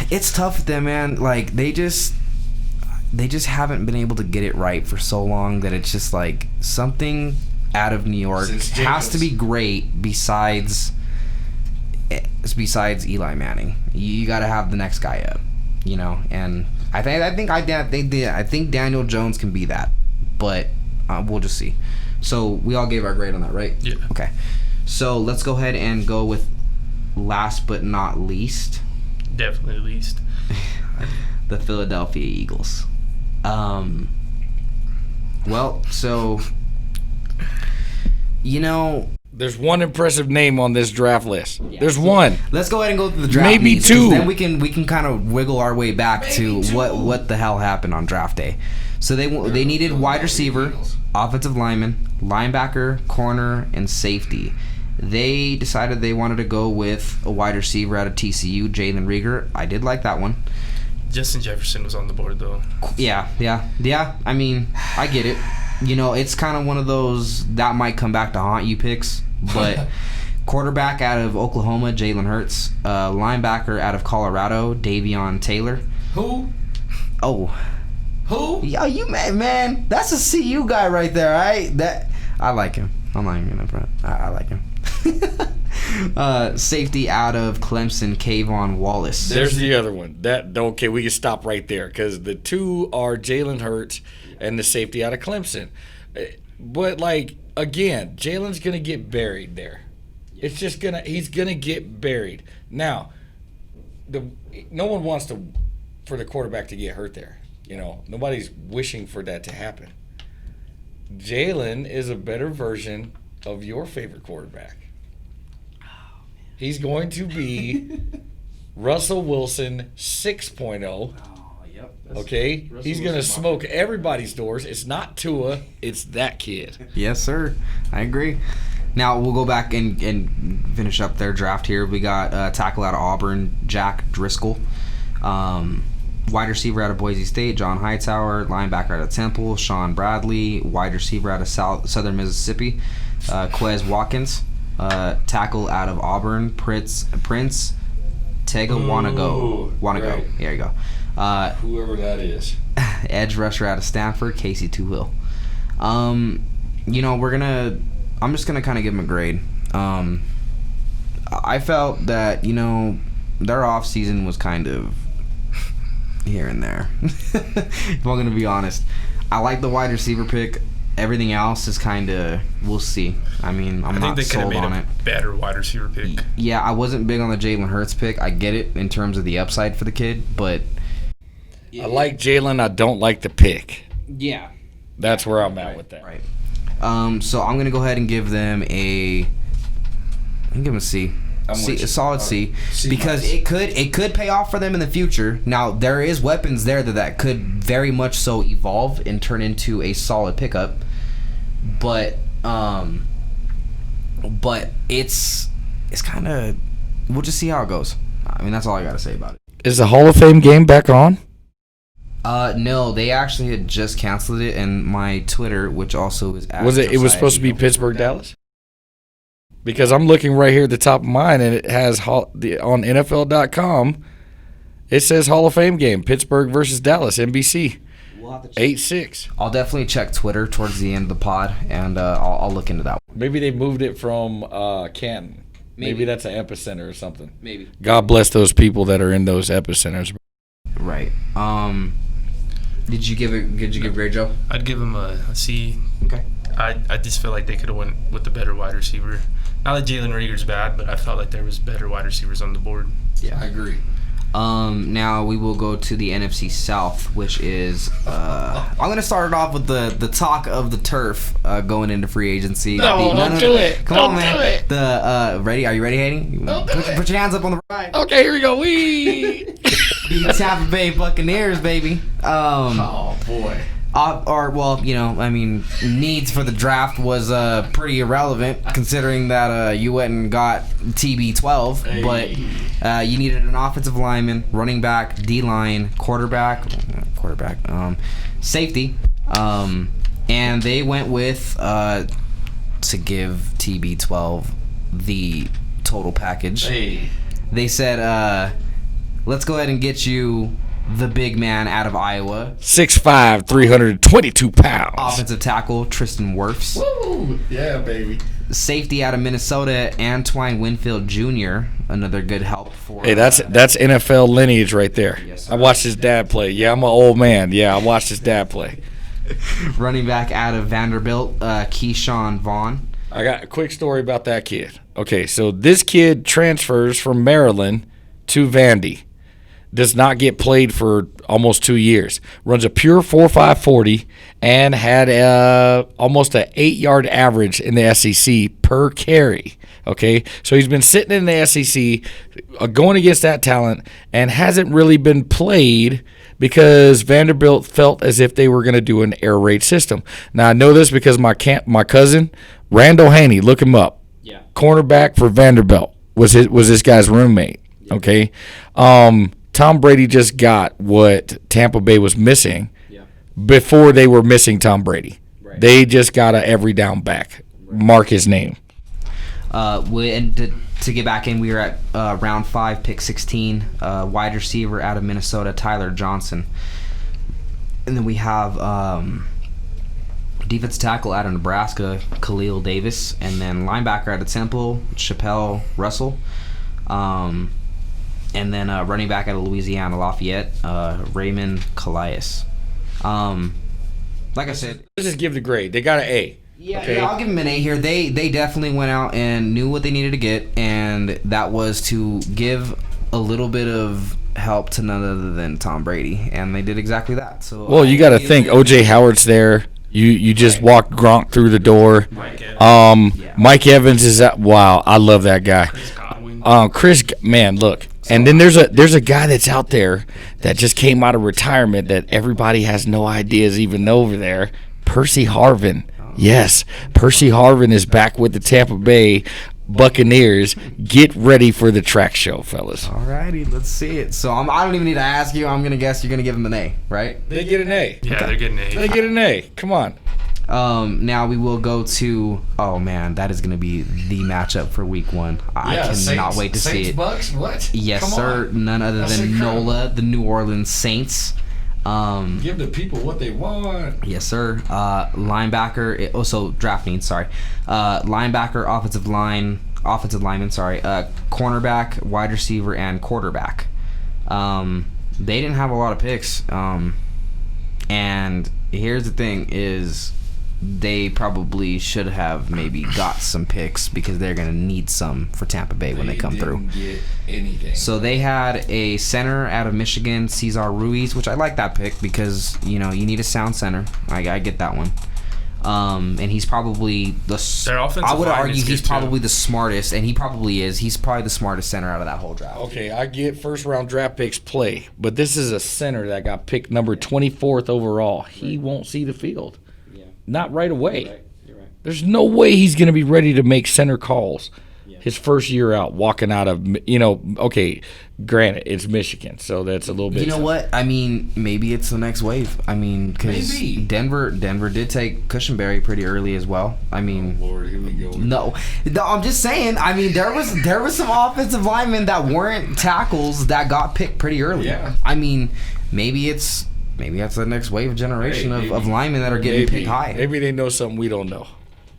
it's tough with them, man. Like they just haven't been able to get it right for so long that it's just like something out of New York has to be great besides Eli Manning. You got to have the next guy up, And I think Daniel Jones can be that, but we'll just see. So we all gave our grade on that, right? Yeah. Okay. So let's go ahead and go with last but not least. Definitely least. The Philadelphia Eagles. Well, so there's one impressive name on this draft list. Yeah. There's one. Let's go ahead and go through the draft. Maybe needs, two. Then we can kind of wiggle our way back to what the hell happened on draft day. So they needed wide receiver, offensive lineman, linebacker, corner, and safety. They decided they wanted to go with a wide receiver out of TCU, Jalen Reagor. I did like that one. Justin Jefferson was on the board, though. Yeah. I mean, I get it. It's kind of one of those that might come back to haunt you picks. But quarterback out of Oklahoma, Jalen Hurts. Linebacker out of Colorado, Davion Taylor. Who? Oh. Who? Yeah, man. That's a CU guy right there, right? I like him. I'm not even gonna front. I like him. Safety out of Clemson, Kayvon Wallace. There's the other one. Okay, we can stop right there because the two are Jalen Hurts and the safety out of Clemson. But again, Jalen's gonna get buried there. It's just he's gonna get buried. Now, no one wants for the quarterback to get hurt there. Nobody's wishing for that to happen. Jalen is a better version of your favorite quarterback. He's going to be Russell Wilson 6.0. Yep. Okay? He's going to smoke everybody's doors. It's not Tua. It's that kid. Yes, sir. I agree. Now, we'll go back and finish up their draft here. We got tackle out of Auburn, Jack Driscoll. Wide receiver out of Boise State, John Hightower. Linebacker out of Temple, Sean Bradley. Wide receiver out of Southern Mississippi, Quez Watkins. Tackle out of Auburn, Prince Tega Wanago. Right. There you go. Whoever that is. Edge rusher out of Stanford, Casey Tuhill. I'm just gonna kind of give him a grade. I felt that their off season was kind of here and there. If I'm gonna be honest, I like the wide receiver pick. Everything else is kind of, we'll see. I mean, I think they could have made a better wide receiver pick. Yeah, I wasn't big on the Jalen Hurts pick. I get it in terms of the upside for the kid, but I like Jalen. I don't like the pick. Yeah, that's where I'm at with that. Right. So I'm gonna go ahead and give them a C. A solid C, because it could pay off for them in the future. Now there is weapons there that could very much so evolve and turn into a solid pickup, but it's it's kind of, we'll just see how it goes. I mean, that's all I got to say about it. Is the Hall of Fame game back on? No, they actually had just canceled it, and my Twitter, which also is at It was supposed to be Pittsburgh, Dallas? Because I'm looking right here at the top of mine, and it has on NFL.com. It says Hall of Fame game, Pittsburgh versus Dallas, NBC, 8-6. I'll definitely check Twitter towards the end of the pod, and I'll look into that. Maybe they moved it from Canton. Maybe that's an epicenter or something. Maybe. God bless those people that are in those epicenters. Right. Did you give a grade, Joe? I'd give him a C. Okay. I just feel like they could have went with the better wide receiver. Not that Jalen Reagor's bad, but I felt like there was better wide receivers on the board. Yeah, I agree. Now we will go to the NFC South, which is I'm gonna start it off with the talk of the turf going into free agency. Don't do it. Come on, man. Ready? Are you ready, Haynie? Put your hands up on the right. Okay, here we go. The Tampa Bay Buccaneers, baby. Oh boy. Needs for the draft was pretty irrelevant considering that you went and got TB12, Hey. but you needed an offensive lineman, running back, D-line, quarterback, safety, and they went with to give TB12 the total package. Hey. They said, let's go ahead and get you the big man out of Iowa. 6'5", 322 pounds. Offensive tackle, Tristan Wirfs. Woo! Yeah, baby. Safety out of Minnesota, Antoine Winfield Jr., another good help for... Hey, that's NFL lineage right there. Yes, sir. I watched his dad play. Yeah, I'm an old man. Yeah, I watched his dad play. Running back out of Vanderbilt, Keyshawn Vaughn. I got a quick story about that kid. Okay, so this kid transfers from Maryland to Vandy. Does not get played for almost 2 years. Runs a pure 4.5 40 and had almost an 8-yard average in the SEC per carry. Okay, so he's been sitting in the SEC going against that talent and hasn't really been played because Vanderbilt felt as if they were going to do an air raid system. Now I know this because my cousin Randall Haynie, look him up. Yeah. Cornerback for Vanderbilt was this guy's roommate. Yeah. Okay. Tom Brady just got what Tampa Bay was missing before they were missing Tom Brady. Right. They just got a every down back. Right. Mark his name. And to get back in, we were at round 5, pick 16, wide receiver out of Minnesota, Tyler Johnson. And then we have defensive tackle out of Nebraska, Khalil Davis. And then linebacker out of Temple, Chappelle Russell. And then running back out of Louisiana Lafayette, Raymond Calais. Like I said, let's just give the grade. They got an A. Yeah, okay? Yeah, I'll give them an A here. They definitely went out and knew what they needed to get, and that was to give a little bit of help to none other than Tom Brady, and they did exactly that. So well, you got to think O.J. Howard's there. You just walked Gronk through the door. Mike Evans is that. Wow, I love that guy. Chris, man, look. And then there's a guy that's out there that just came out of retirement that everybody has no idea is even over there. Percy Harvin. Yes, Percy Harvin is back with the Tampa Bay Buccaneers. Get ready for the track show, fellas. All righty, let's see it. So I don't even need to ask you. I'm going to guess you're going to give them an A, right? They get an A. Yeah, they're getting an A. They get an A. Come on. Now we will go to, oh man, that is going to be the matchup for week 1. I cannot wait to see it. Bucks, what? Yes, come sir. On. None other than NOLA, the New Orleans Saints. Give the people what they want. Yes, sir. Linebacker, also draft needs, sorry. Linebacker, offensive lineman, cornerback, wide receiver, and quarterback. They didn't have a lot of picks. And here's the thing is they probably should have maybe got some picks because they're going to need some for Tampa Bay when they come through. Get anything. So they had a center out of Michigan, Cesar Ruiz, which I like that pick because, you need a sound center. I get that one. And he's probably I would argue he's probably the smartest, and he probably is. He's probably the smartest center out of that whole draft. Okay, I get first round draft picks play, but this is a center that got picked number 24th overall. He won't see the field. Yeah. Not right away. You're right. There's no way he's going to be ready to make center calls. Yeah. His first year out, walking out of, okay, granted, it's Michigan, so that's a little bit. You know what? I mean, maybe it's the next wave. I mean, because Denver did take Cushenberry pretty early as well. I mean, oh Lord, here we go. No, I'm just saying. I mean, there was some offensive linemen that weren't tackles that got picked pretty early. Yeah. I mean, maybe that's the next wave generation of linemen that are getting picked high. Maybe they know something we don't know.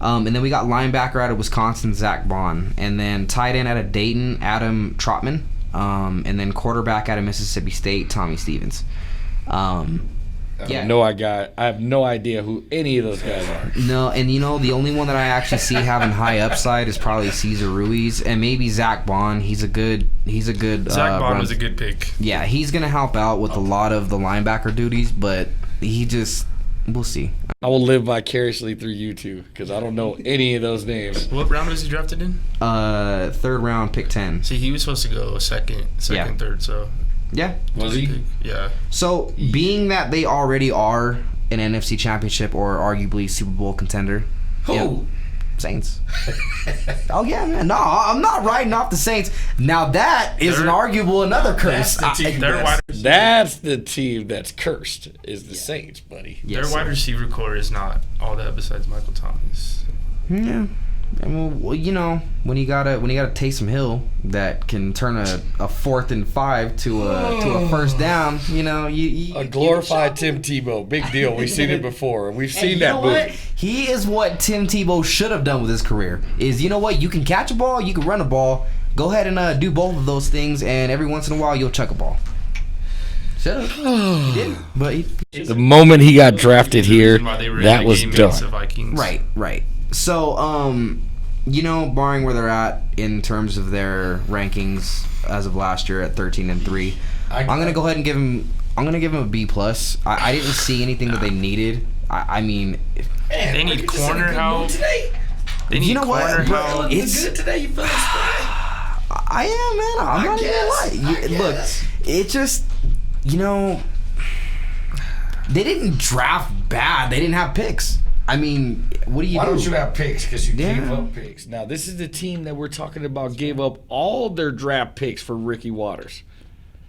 And then we got linebacker out of Wisconsin, Zach Bond. And then tight end out of Dayton, Adam Trotman. And then quarterback out of Mississippi State, Tommy Stevens. I have no idea who any of those guys are. No, and the only one that I actually see having high upside is probably Cesar Ruiz and maybe Zach Bond. He's a good. Zach Bond was a good pick. Yeah, he's gonna help out with a lot of the linebacker duties, but we'll see. I will live vicariously through you two because I don't know any of those names. What round was he drafted in? Third round, pick 10. See, he was supposed to go second, third. So yeah, was he? Yeah. So being that they already are an NFC Championship or arguably Super Bowl contender, Saints. Oh yeah, man. No, I'm not writing off the Saints. Now that is another curse. That's the team that's cursed. Is the Saints, buddy? Yes, their wide receiver core is not all that besides Michael Thomas. Yeah. I mean, well, when you got a Taysom Hill that can turn a 4th and 5 to a first down, a glorified Tim Tebow, big deal. We've seen it before. We've seen that movie. He is what Tim Tebow should have done with his career. Is you can catch a ball, you can run a ball. Go ahead and do both of those things, and every once in a while you'll chuck a ball. Should have. He didn't, but the moment he got drafted here, that was done. Right. So, barring where they're at in terms of their rankings as of last year at 13-3, I'm gonna go ahead and give him. I'm gonna give him a B+. I didn't see anything that they needed. I mean, they need corner help. They need corner help. It's good today. You feel inspired? I am, man. I'm not even gonna lie. Look, it just, they didn't draft bad. They didn't have picks. I mean, what do you do? Why don't you have picks? Because you gave up picks. Now, this is the team that we're talking about gave up all their draft picks for Ricky Waters.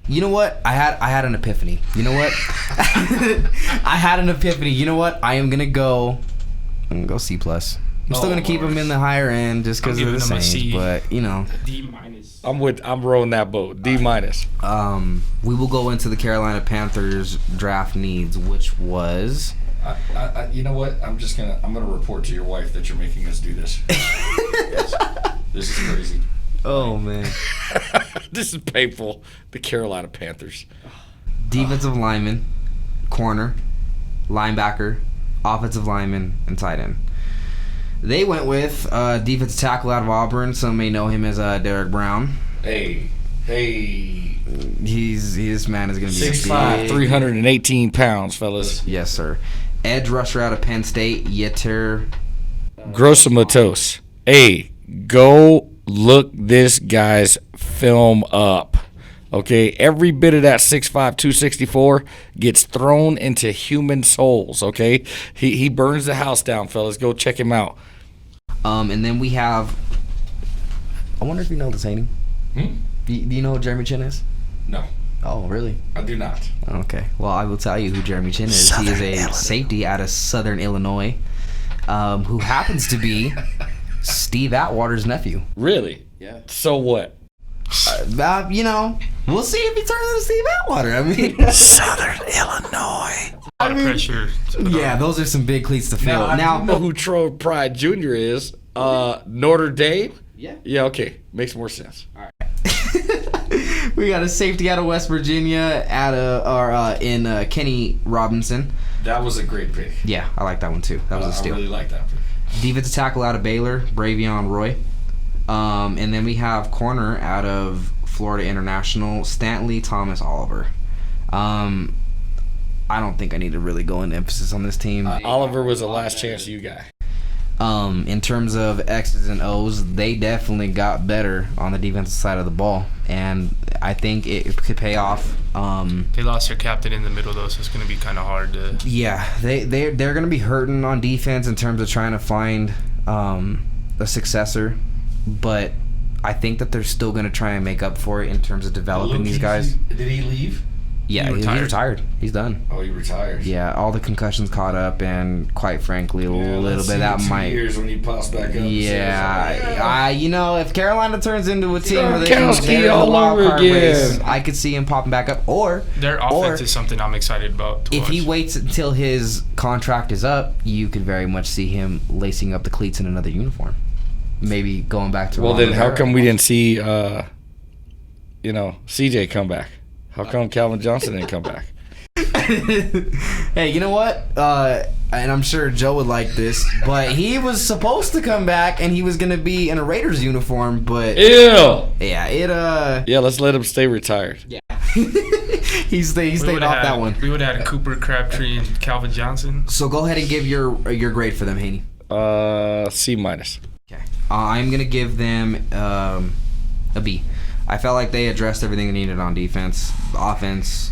You know what? I had an epiphany. You know what? I had an epiphany. You know what? I'm gonna go C+. I'm still gonna keep him in the higher end just because of the Saints, but D-. I'm rowing that boat. D-. We will go into the Carolina Panthers draft needs, which was. You know what? I'm gonna report to your wife that you're making us do this. Yes. This is crazy. Oh man, this is painful. The Carolina Panthers. Defensive lineman, corner, linebacker, offensive lineman, and tight end. They went with defensive tackle out of Auburn. Some may know him as Derek Brown. Hey. This man is going to be 6'5", 318 pounds, fellas. Yes, sir. Edge rusher out of Penn State, Yetur Grossamatos. Hey, go look this guy's film up. Okay, every bit of that 6'5", 264 gets thrown into human souls. Okay, he burns the house down, fellas. Go check him out. And then we have. I wonder if you know this, Haynie. Do you know who Jeremy Chin is? No. Oh, really? I do not. Okay. Well, I will tell you who Jeremy Chin is. He is a safety out of Southern Illinois, who happens to be Steve Atwater's nephew. Really? Yeah. So what? We'll see if he turns into Steve Atwater. I mean, Southern Illinois. A lot of pressure. Yeah, those are some big cleats to fill. Now, I know who Troy Pride Jr. is. Notre Dame. Yeah. Yeah. Okay. Makes more sense. All right. We got a safety out of West Virginia in Kenny Robinson. That was a great pick. Yeah, I like that one too. That was a steal. I really like that pick. Defensive tackle out of Baylor, Bravion Roy. And then we have corner out of Florida International, Stanley Thomas Oliver. I don't think I need to really go into emphasis on this team. Oliver was a last chance you guy. In terms of X's and O's, they definitely got better on the defensive side of the ball, and I think it could pay off. They lost their captain in the middle, though, so it's going to be kind of hard to. Yeah, they're going to be hurting on defense in terms of trying to find a successor, but I think that they're still going to try and make up for it in terms of developing these guys. Did he leave? Yeah, he's retired. He's done. Oh, he retired. Yeah, all the concussions caught up, and quite frankly, a little bit that might. Years when he pops back up. Yeah, if Carolina turns into a team where they can Ghxztkid all over again, I could see him popping back up. Or their offense is something I'm excited about. If he waits until his contract is up, you could very much see him lacing up the cleats in another uniform. Maybe going back to. Well, then how come we didn't see, CJ come back? How come Calvin Johnson didn't come back? Hey, you know what? And I'm sure Joe would like this, but he was supposed to come back, and he was going to be in a Raiders uniform, but... Ew! Yeah, Yeah, let's let him stay retired. Yeah. he stayed off that one. We would have had Cooper, Crabtree, and Calvin Johnson. So go ahead and give your grade for them, Haynie. C-. Okay. I'm going to give them a B. I felt like they addressed everything they needed on defense. Offense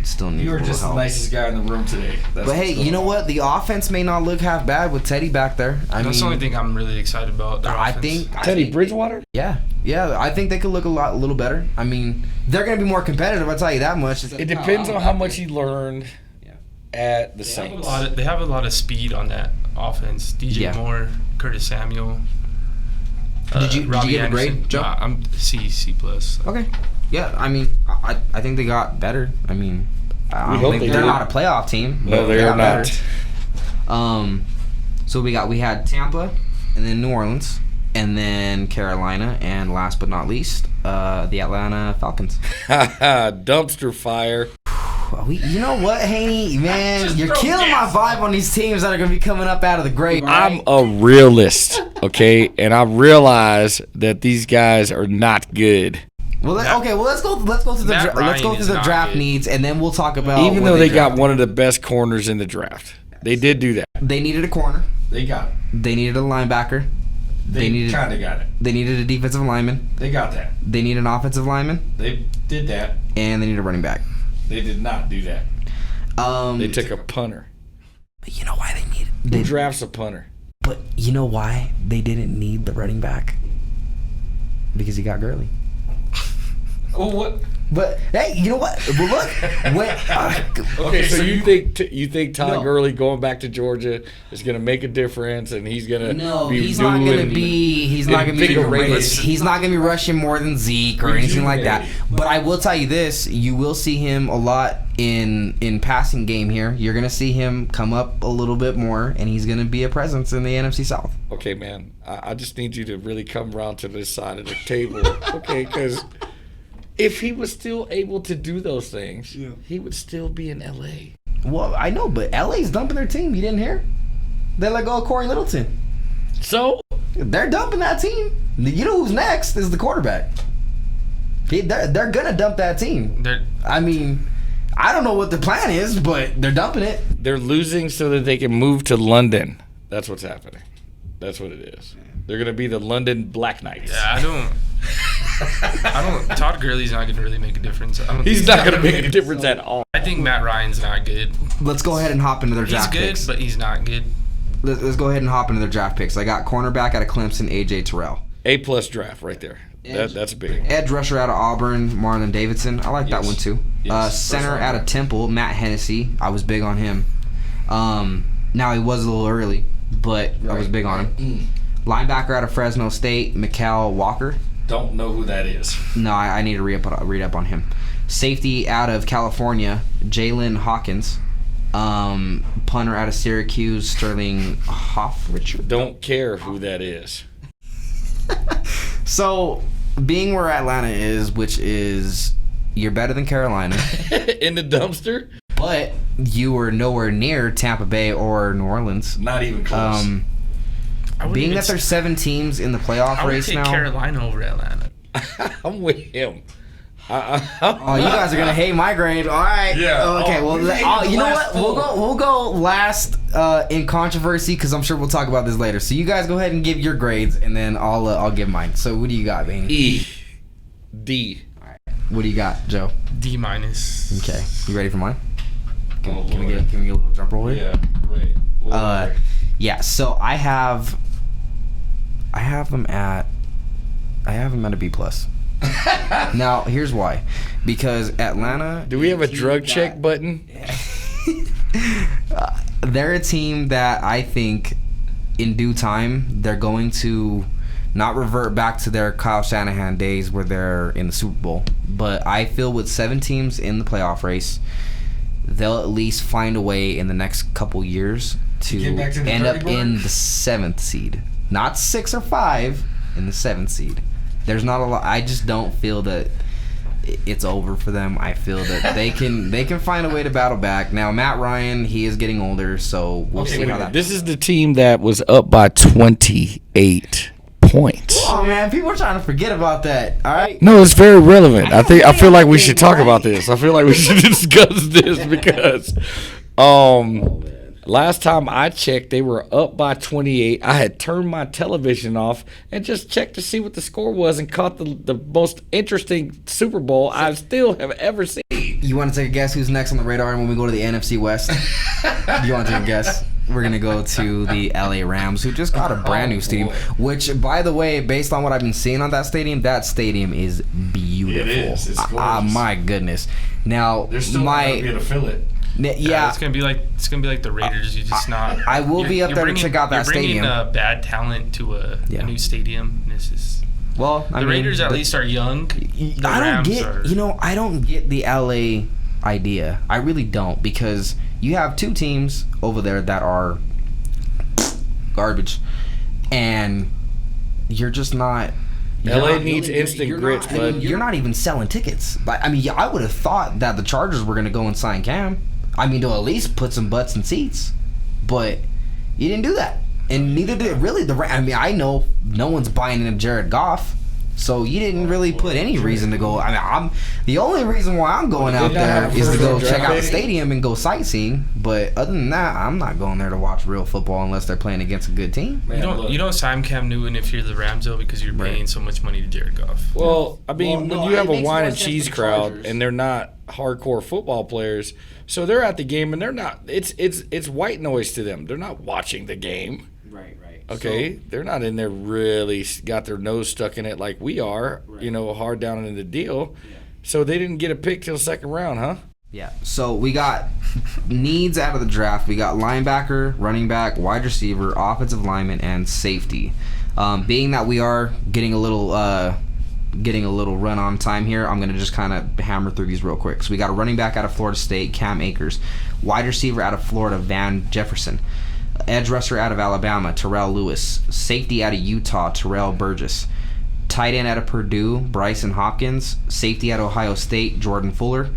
still needs a little help. You were just the nicest guy in the room today. But hey, you know what? The offense may not look half bad with Teddy back there. That's the only thing I'm really excited about. I think Teddy Bridgewater? Yeah. I think they could look a little better. I mean, they're going to be more competitive, I'll tell you that much. It depends on how much he learned at the Saints. They have a lot of speed on that offense. DJ Moore, Curtis Samuel. Did you give a grade, Joe? I'm C+. Okay. Yeah, I mean, I think they got better. I mean, I don't think they're not a playoff team. No, they are not. So we had Tampa, and then New Orleans, and then Carolina, and last but not least, the Atlanta Falcons. Dumpster fire. You know what, Haynie? Man, you're killing my vibe on these teams that are going to be coming up out of the grave. I'm a realist, okay? And I realize that these guys are not good. Well, let's go through the draft needs, and then we'll talk about. Even though they got one of the best corners in the draft, they did do that. They needed a corner. They got it. They needed a linebacker. They kind of got it. They needed a defensive lineman. They got that. They need an offensive lineman. They did that. And they need a running back. They did not do that. They took a punter. But you know why they needed? Who drafts a punter? But you know why they didn't need the running back? Because he got Gurley. Oh, what? But hey, you know what? Well, look. Okay, so you think Todd Gurley going back to Georgia is going to make a difference, and he's going to he's not going to be rushing more than Zeke or anything like that. But I will tell you this: you will see him a lot in passing game here. You're going to see him come up a little bit more, and he's going to be a presence in the NFC South. Okay, man. I just need you to really come around to this side of the table, okay? Because if he was still able to do those things, he would still be in L.A. Well, I know, but L.A.'s dumping their team. You didn't hear? They let go of Corey Littleton. So? They're dumping that team. You know who's next is the quarterback. They're going to dump that team. I mean, I don't know what the plan is, but they're dumping it. They're losing so that they can move to London. That's what's happening. That's what it is. They're going to be the London Black Knights. Yeah, I don't. Todd Gurley's not going to really make a difference. He's not going to make a difference at all. I think Matt Ryan's not good. Let's go ahead and hop into their draft picks. He's good, but he's not good. Let's go ahead and hop into their draft picks. I got cornerback out of Clemson, A.J. Terrell. A+ draft right there. That's big. Edge rusher out of Auburn, Marlon Davidson. I like that one too. Yes. Center out of Temple, Matt Hennessy. I was big on him. Now he was a little early, but I was big on him. Linebacker out of Fresno State, Mykal Walker. Don't know who that is. No, I need to read up on him. Safety out of California, Jalen Hawkins. Punter out of Syracuse, Sterling Hoffrichter. Don't care who that is. So, being where Atlanta is, which is you're better than Carolina. In the dumpster? But you were nowhere near Tampa Bay or New Orleans. Not even close. Being that there's 7 teams in the playoff race now. I would take Carolina over Atlanta. I'm with him. You guys are gonna hate my grade. All right. Yeah. Okay. You know what? We'll go last in controversy because I'm sure we'll talk about this later. So you guys go ahead and give your grades, and then I'll give mine. So what do you got, Vaney? E. D. All right. What do you got, Joe? D-. Okay. You ready for mine? Can we get a little drum roll here? Yeah. Right. Yeah. So I have them at. I have him at a B+. Now, here's why. Because Atlanta... Do we have a drug check button? They're a team that I think in due time they're going to not revert back to their Kyle Shanahan days where they're in the Super Bowl. But I feel with 7 teams in the playoff race, they'll at least find a way in the next couple years to end up in the 7th seed. Not 6 or 5, in the 7th seed. There's not a lot. I just don't feel that it's over for them. I feel that they can find a way to battle back. Now, Matt Ryan, he is getting older, so we'll see how that. This is the team that was up by 28 points. Oh man, people are trying to forget about that. All right. No, it's very relevant. I feel like we should talk about this. I feel like we should discuss this because last time I checked, they were up by 28. I had turned my television off and just checked to see what the score was and caught the most interesting Super Bowl I still have ever seen. You want to take a guess who's next on the radar when we go to the NFC West? Do you want to take a guess? We're going to go to the LA Rams, who just got a brand new stadium, which, by the way, based on what I've been seeing on that stadium is beautiful. It is. It's gorgeous. My goodness. Now, They're still not going to be able to fill it. Yeah, it's gonna be like the Raiders. You just not. I will be up there to check out that stadium. You're bringing bad talent to a new stadium. This is the Raiders at least are young. I don't get the LA idea. I really don't, because you have 2 teams over there that are garbage, and you're just not. LA needs instant grits, bud. You're not even selling tickets. I mean, I would have thought that the Chargers were gonna go and sign Cam. I mean, to at least put some butts in seats, but you didn't do that, and neither did really the. I mean, I know no one's buying into Jared Goff, so you didn't really put any reason to go. I mean, the only reason why I'm going out there is to go check out the stadium and go sightseeing. But other than that, I'm not going there to watch real football unless they're playing against a good team. Man, you don't sign Cam Newton if you're the Rams, though, because you're paying so much money to Jared Goff. Well, I mean, when you have a wine and cheese crowd and they're not hardcore football players, so they're at the game and they're not. It's white noise to them. They're not watching the game. Right. Okay, so, they're not in there really got their nose stuck in it like we are, hard down in the deal. Yeah. So they didn't get a pick till second round, huh? Yeah. So we got needs out of the draft. We got linebacker, running back, wide receiver, offensive lineman, and safety. Being that we are getting a little run on time here, I'm going to just kind of hammer through these real quick. So we got a running back out of Florida State, Cam Akers. Wide receiver out of Florida, Van Jefferson. Edge rusher out of Alabama, Terrell Lewis. Safety out of Utah, Terrell Burgess. Tight end out of Purdue, Bryson Hopkins. Safety out of Ohio State, Jordan Fuller.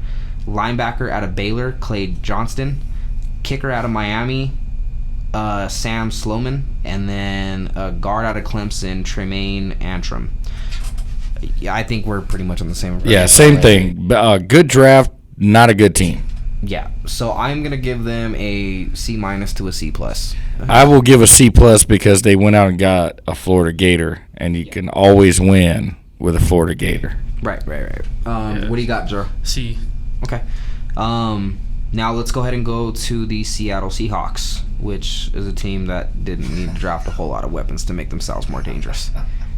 Linebacker out of Baylor, Clay Johnston. Kicker out of Miami, Sam Sloman. And then a guard out of Clemson, Tremaine Antrim. Yeah, I think we're pretty much on the same. Yeah, same thing. Good draft, not a good team. Yeah, so I'm gonna give them a C- to a C+. I will give a C+ because they went out and got a Florida Gator, and you can always win with a Florida Gator. Right. What do you got, Joe? C. Okay. Now let's go ahead and go to the Seattle Seahawks, which is a team that didn't need to draft a whole lot of weapons to make themselves more dangerous.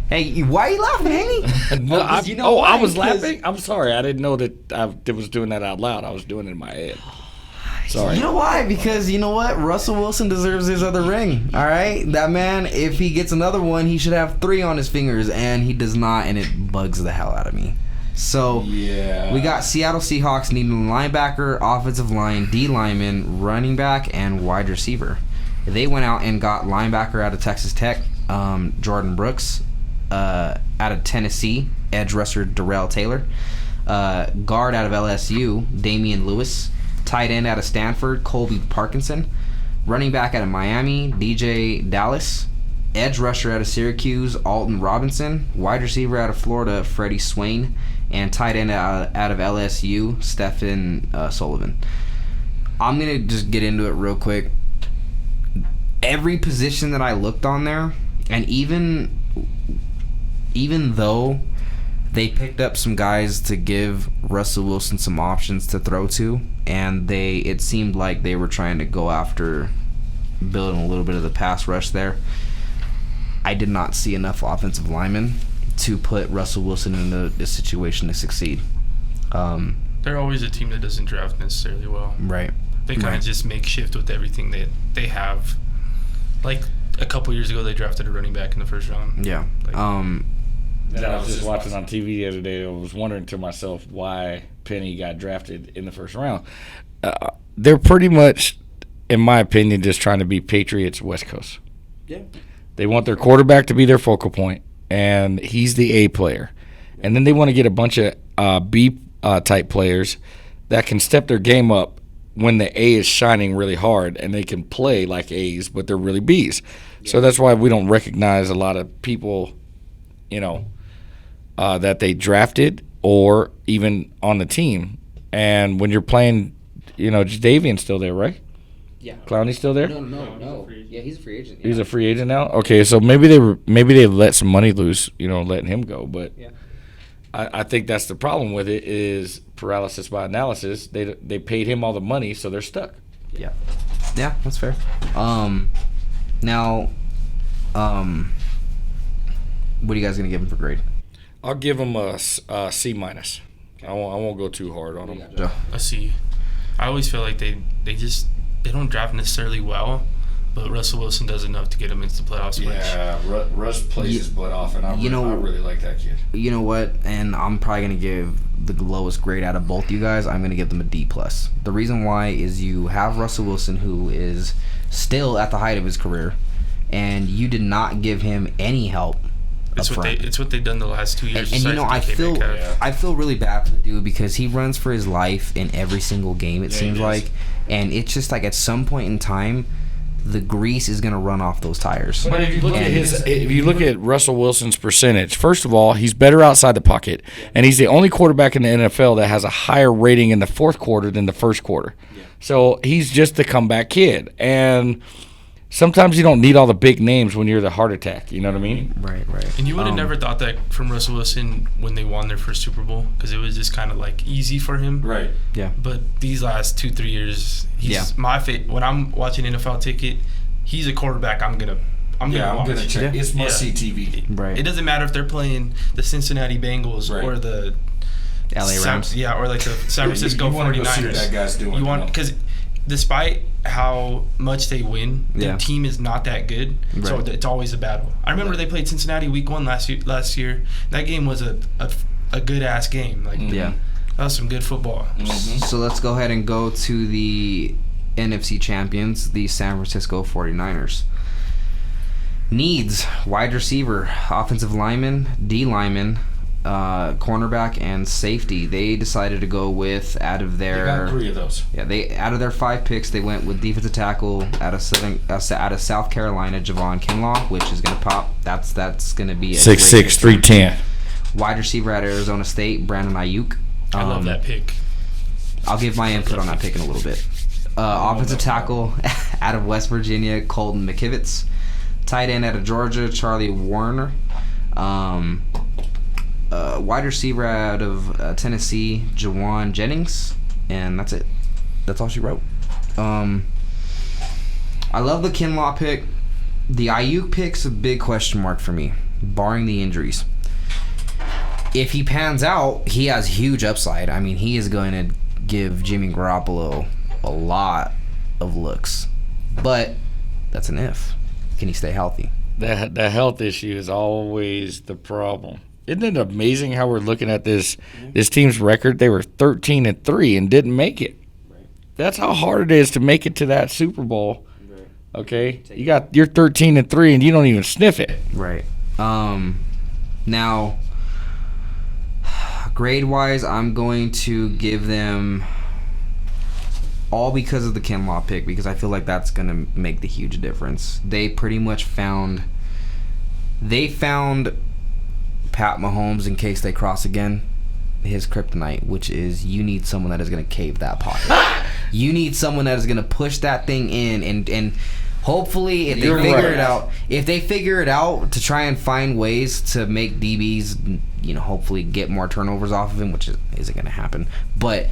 Hey, why are you laughing, Haynie? I was laughing? I'm sorry. I didn't know that I was doing that out loud. I was doing it in my head. Sorry. You know why? Because you know what? Russell Wilson deserves his other ring, all right? That man, if he gets another one, he should have 3 on his fingers, and he does not, and it bugs the hell out of me. So, we got Seattle Seahawks needing linebacker, offensive line, D lineman, running back, and wide receiver. They went out and got linebacker out of Texas Tech, Jordan Brooks. Out of Tennessee, edge rusher Darrell Taylor. Guard out of LSU, Damian Lewis. Tight end out of Stanford, Colby Parkinson. Running back out of Miami, DJ Dallas. Edge rusher out of Syracuse, Alton Robinson. Wide receiver out of Florida, Freddie Swain. And tight end out of LSU, Stephen Sullivan. I'm going to just get into it real quick. Every position that I looked on there, and even though they picked up some guys to give Russell Wilson some options to throw to, and it seemed like they were trying to go after building a little bit of the pass rush there, I did not see enough offensive linemen to put Russell Wilson in a situation to succeed. They're always a team that doesn't draft necessarily well. Right. They kind of just make shift with everything that they have. Like a couple years ago, they drafted a running back in the first round. Yeah. Like, And I was just watching on TV the other day. I was wondering to myself why Penny got drafted in the first round. They're pretty much, in my opinion, just trying to be Patriots West Coast. Yeah. They want their quarterback to be their focal point, and he's the A player. And then they want to get a bunch of B type players that can step their game up when the A is shining really hard, and they can play like A's, but they're really B's. Yeah. So that's why we don't recognize a lot of people, that they drafted or even on the team. And when you're playing, Jadavian's still there, right? Yeah. Clowney's still there? No. Yeah, he's a free agent. Yeah. He's a free agent now? Okay, so maybe they let some money loose, letting him go. But yeah. I think that's the problem with it is paralysis by analysis. They paid him all the money, so they're stuck. Yeah. Yeah, that's fair. Now, what are you guys going to give him for grade? I'll give him a C minus. I won't go too hard on him. A C. I always feel like they don't draft necessarily well, but Russell Wilson does enough to get him into the playoffs. Yeah, Russ plays his butt off, and I really like that kid. You know what? And I'm probably going to give the lowest grade out of both you guys. I'm going to give them a D+. The reason why is you have Russell Wilson, who is still at the height of his career, and you did not give him any help. It's what they've done the last 2 years. And I feel really bad for the dude because he runs for his life in every single game. It seems like, and it's just like at some point in time, the grease is gonna run off those tires. But if you look at Russell Wilson's percentage, first of all, he's better outside the pocket, and he's the only quarterback in the NFL that has a higher rating in the fourth quarter than the first quarter. Yeah. So he's just the comeback kid, and sometimes you don't need all the big names when you're the heart attack. You know what I mean? Right. And you would have never thought that from Russell Wilson when they won their first Super Bowl because it was just kind of like easy for him. Right. Yeah. But these last 2-3 years, he's my favorite. When I'm watching NFL Ticket, he's a quarterback I'm gonna watch. Check. It's must-see TV. Right. It doesn't matter if they're playing the Cincinnati Bengals or the LA Rams. Or like the San Francisco 49ers. You want to see what that guy's doing. Because despite how much they win, their team is not that good, so it's always a battle. I remember they played Cincinnati Week 1 last year. That game was a good ass game. That was some good football. Mm-hmm. So let's go ahead and go to the NFC champions, the San Francisco 49ers. Needs: wide receiver, offensive lineman, D lineman, cornerback, and safety. They decided to go with they got 3 of those. Yeah, out of their 5 picks, they went with defensive tackle out of South Carolina, Javon Kinlaw, which is going to pop. That's going to be 6'6", 310. Wide receiver at Arizona State, Brandon Ayuk. I love that pick. I'll give my input on that pick in a little bit. Offensive tackle out of West Virginia, Colton McKivitz. Tight end out of Georgia, Charlie Warner. Wide receiver out of Tennessee, Jawan Jennings, and that's it. That's all she wrote. I love the Kinlaw pick. The Ayuk pick's a big question mark for me, barring the injuries. If he pans out, he has huge upside. I mean, he is going to give Jimmy Garoppolo a lot of looks, but that's an if. Can he stay healthy? The health issue is always the problem. Isn't it amazing how we're looking at this team's record? They were 13-3 and didn't make it. Right. That's how hard it is to make it to that Super Bowl. Right. Okay, you're 13-3 and you don't even sniff it. Right. Now, grade wise, I'm going to give them all because of the Kinlaw pick, because I feel like that's going to make the huge difference. They pretty much found Pat Mahomes, in case they cross again, his kryptonite, which is you need someone that is going to cave that pocket. You need someone that is going to push that thing in, and hopefully if they figure it out to try and find ways to make DBs, hopefully get more turnovers off of him, which isn't going to happen. But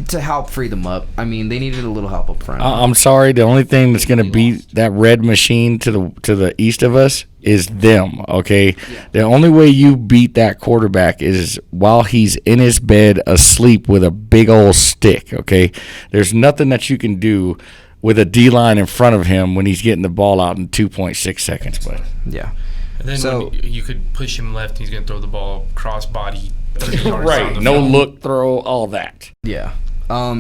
to help free them up. I mean, they needed a little help up front. I'm sorry. The only thing that's going to beat that red machine to the east of us is them, okay? Yeah. The only way you beat that quarterback is while he's in his bed asleep with a big old stick, okay? There's nothing that you can do with a D-line in front of him when he's getting the ball out in 2.6 seconds. But yeah. And then you could push him left, and he's going to throw the ball cross body. Right, no look throw, all that. Yeah.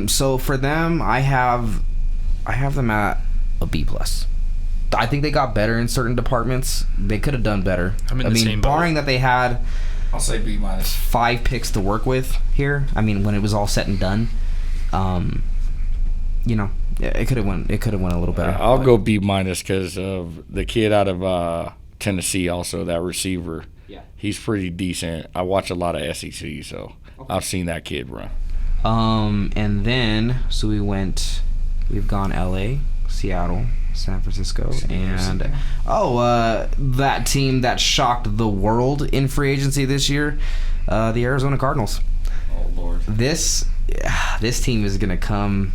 So for them, I have them at a B+. I think they got better in certain departments. They could have done better. I mean, barring that they had, I'll say B-. 5 picks to work with here. I mean, when it was all said and done, it could have went a little better. I'll go B- because of the kid out of Tennessee, also that receiver. Yeah, he's pretty decent. I watch a lot of SEC, so I've seen that kid run. And then we've gone LA, Seattle, San Francisco, and that team that shocked the world in free agency this year, the Arizona Cardinals. Oh Lord. This team is gonna come.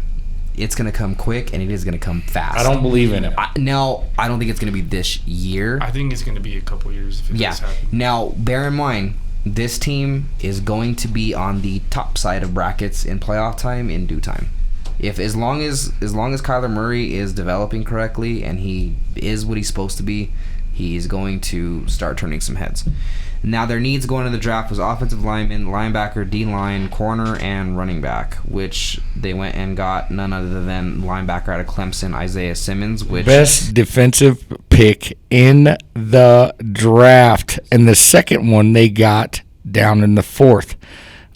It's going to come quick, and it is going to come fast. I don't believe in it. I don't think it's going to be this year. I think it's going to be a couple years if it does happen. Now, bear in mind, this team is going to be on the top side of brackets in playoff time in due time. As long as Kyler Murray is developing correctly and he is what he's supposed to be, he's going to start turning some heads. Now, their needs going into the draft was offensive lineman, linebacker, D-line, corner, and running back, which they went and got none other than linebacker out of Clemson, Isaiah Simmons. Which best defensive pick in the draft. And the second one they got down in the 4th.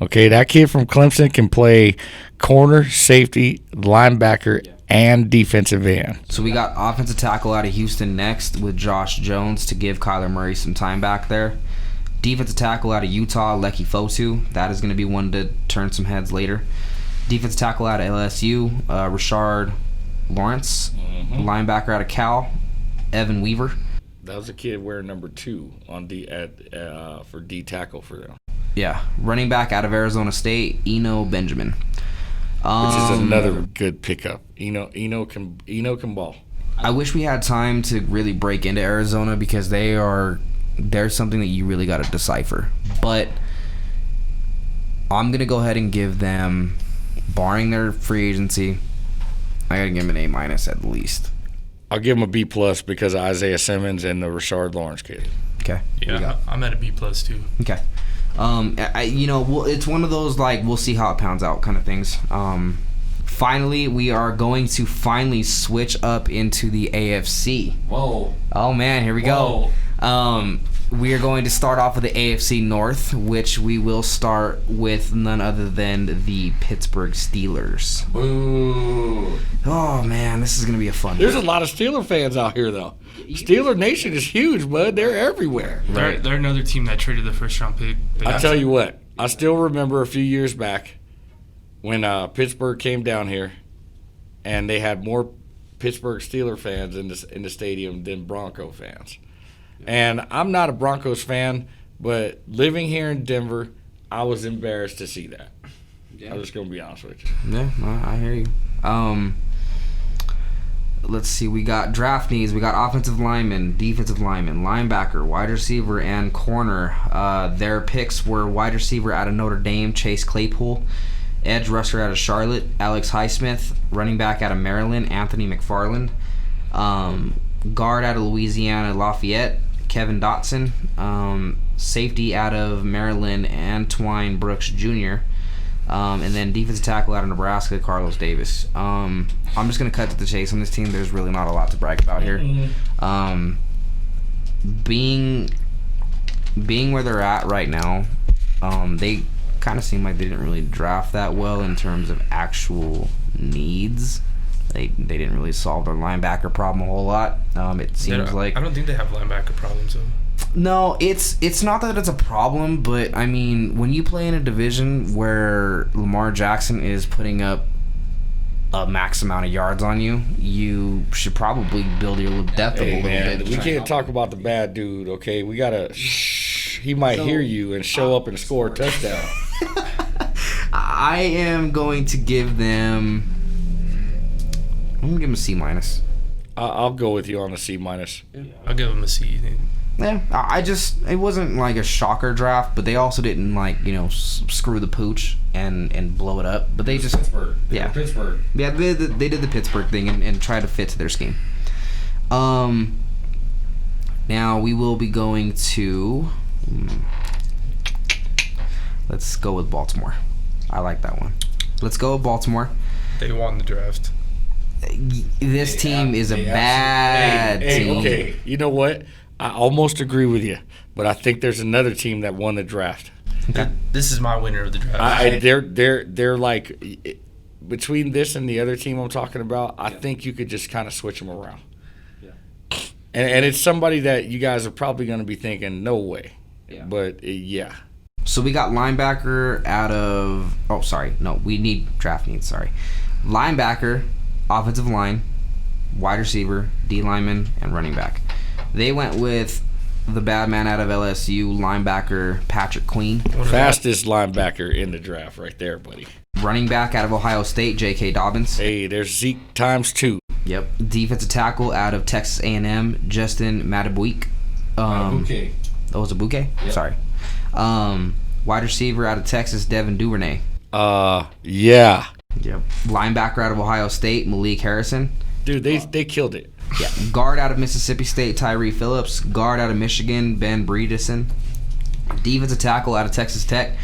Okay, that kid from Clemson can play corner, safety, linebacker, and defensive end. So we got offensive tackle out of Houston next with Josh Jones to give Kyler Murray some time back there. Defensive tackle out of Utah, Leki Fotu. That is going to be one to turn some heads later. Defensive tackle out of LSU, Rashard Lawrence. Mm-hmm. Linebacker out of Cal, Evan Weaver. That was a kid wearing number 2 on for D tackle for them. Yeah. Running back out of Arizona State, Eno Benjamin. Which is another good pickup. Eno can ball. I wish we had time to really break into Arizona because there's something that you really got to decipher. But I'm going to go ahead and give them, barring their free agency, I got to give them an A- at least. I'll give them a B+ because of Isaiah Simmons and the Rashard Lawrence kid. Okay. Yeah, I'm at a B+ too. Okay. It's one of those, we'll see how it pounds out kind of things. Finally, we are going to switch up into the AFC. Whoa. Oh, man, here we go. We are going to start off with the AFC North, which we will start with none other than the Pittsburgh Steelers. Boo. Oh, man, this is going to be a fun There's a lot of Steeler fans out here, though. Steeler Nation is huge, bud. They're everywhere. Right. They're another team that traded the first-round pick. I tell you what, I still remember a few years back when Pittsburgh came down here, and they had more Pittsburgh Steeler fans in the stadium than Bronco fans. And I'm not a Broncos fan, but living here in Denver, I was embarrassed to see that. Yeah. I'm just going to be honest with you. Yeah, I hear you. Let's see. We got draft needs. We got offensive lineman, defensive lineman, linebacker, wide receiver, and corner. Their picks were wide receiver out of Notre Dame, Chase Claypool. Edge rusher out of Charlotte, Alex Highsmith. Running back out of Maryland, Anthony McFarland. Guard out of Louisiana, Lafayette, Kevin Dotson. Safety out of Maryland, Antoine Brooks Jr. And then defensive tackle out of Nebraska, Carlos Davis. I'm just going to cut to the chase on this team. There's really not a lot to brag about here. Being where they're at right now, they kind of seem like they didn't really draft that well in terms of actual needs. They didn't really solve their linebacker problem a whole lot. It seems like I don't think they have linebacker problems though. No, it's not that it's a problem, but I mean, when you play in a division where Lamar Jackson is putting up a max amount of yards on you, you should probably build your depth a little bit. We can't talk about the bad dude, okay? We gotta. He might hear you and show up and score a touchdown. I am going to give them. I'm gonna give them a C minus. I'll go with you on a C minus. I'll give them a C. Yeah, it wasn't like a shocker draft, but they also didn't screw the pooch and blow it up. But they just Pittsburgh. Pittsburgh. Yeah, they did the Pittsburgh thing and tried to fit to their scheme. Now we will be going to. Let's go with Baltimore. I like that one. Let's go with Baltimore. They won the draft. This team is a bad team. Okay, you know what? I almost agree with you, but I think there's another team that won the draft. Okay. This is my winner of the draft. They're like between this and the other team I'm talking about. I think you could just kind of switch them around. Yeah. And it's somebody that you guys are probably going to be thinking, no way. Yeah. But yeah. So we got linebacker out of. Oh, sorry. No, we need draft needs. Sorry. Linebacker, offensive line, wide receiver, D lineman, and running back. They went with the bad man out of LSU, linebacker Patrick Queen. Fastest linebacker in the draft right there, buddy. Running back out of Ohio State, J.K. Dobbins. Hey, there's Zeke times 2. Yep. Defensive tackle out of Texas A&M, Justin Matabuike. Okay. That was a bouquet? Yep. Sorry. Wide receiver out of Texas, Devin Duvernay. Yeah. Yep. Linebacker out of Ohio State, Malik Harrison. Dude, they killed it. Yeah. Guard out of Mississippi State, Tyree Phillips. Guard out of Michigan, Ben Bredeson. Defensive tackle out of Texas Tech,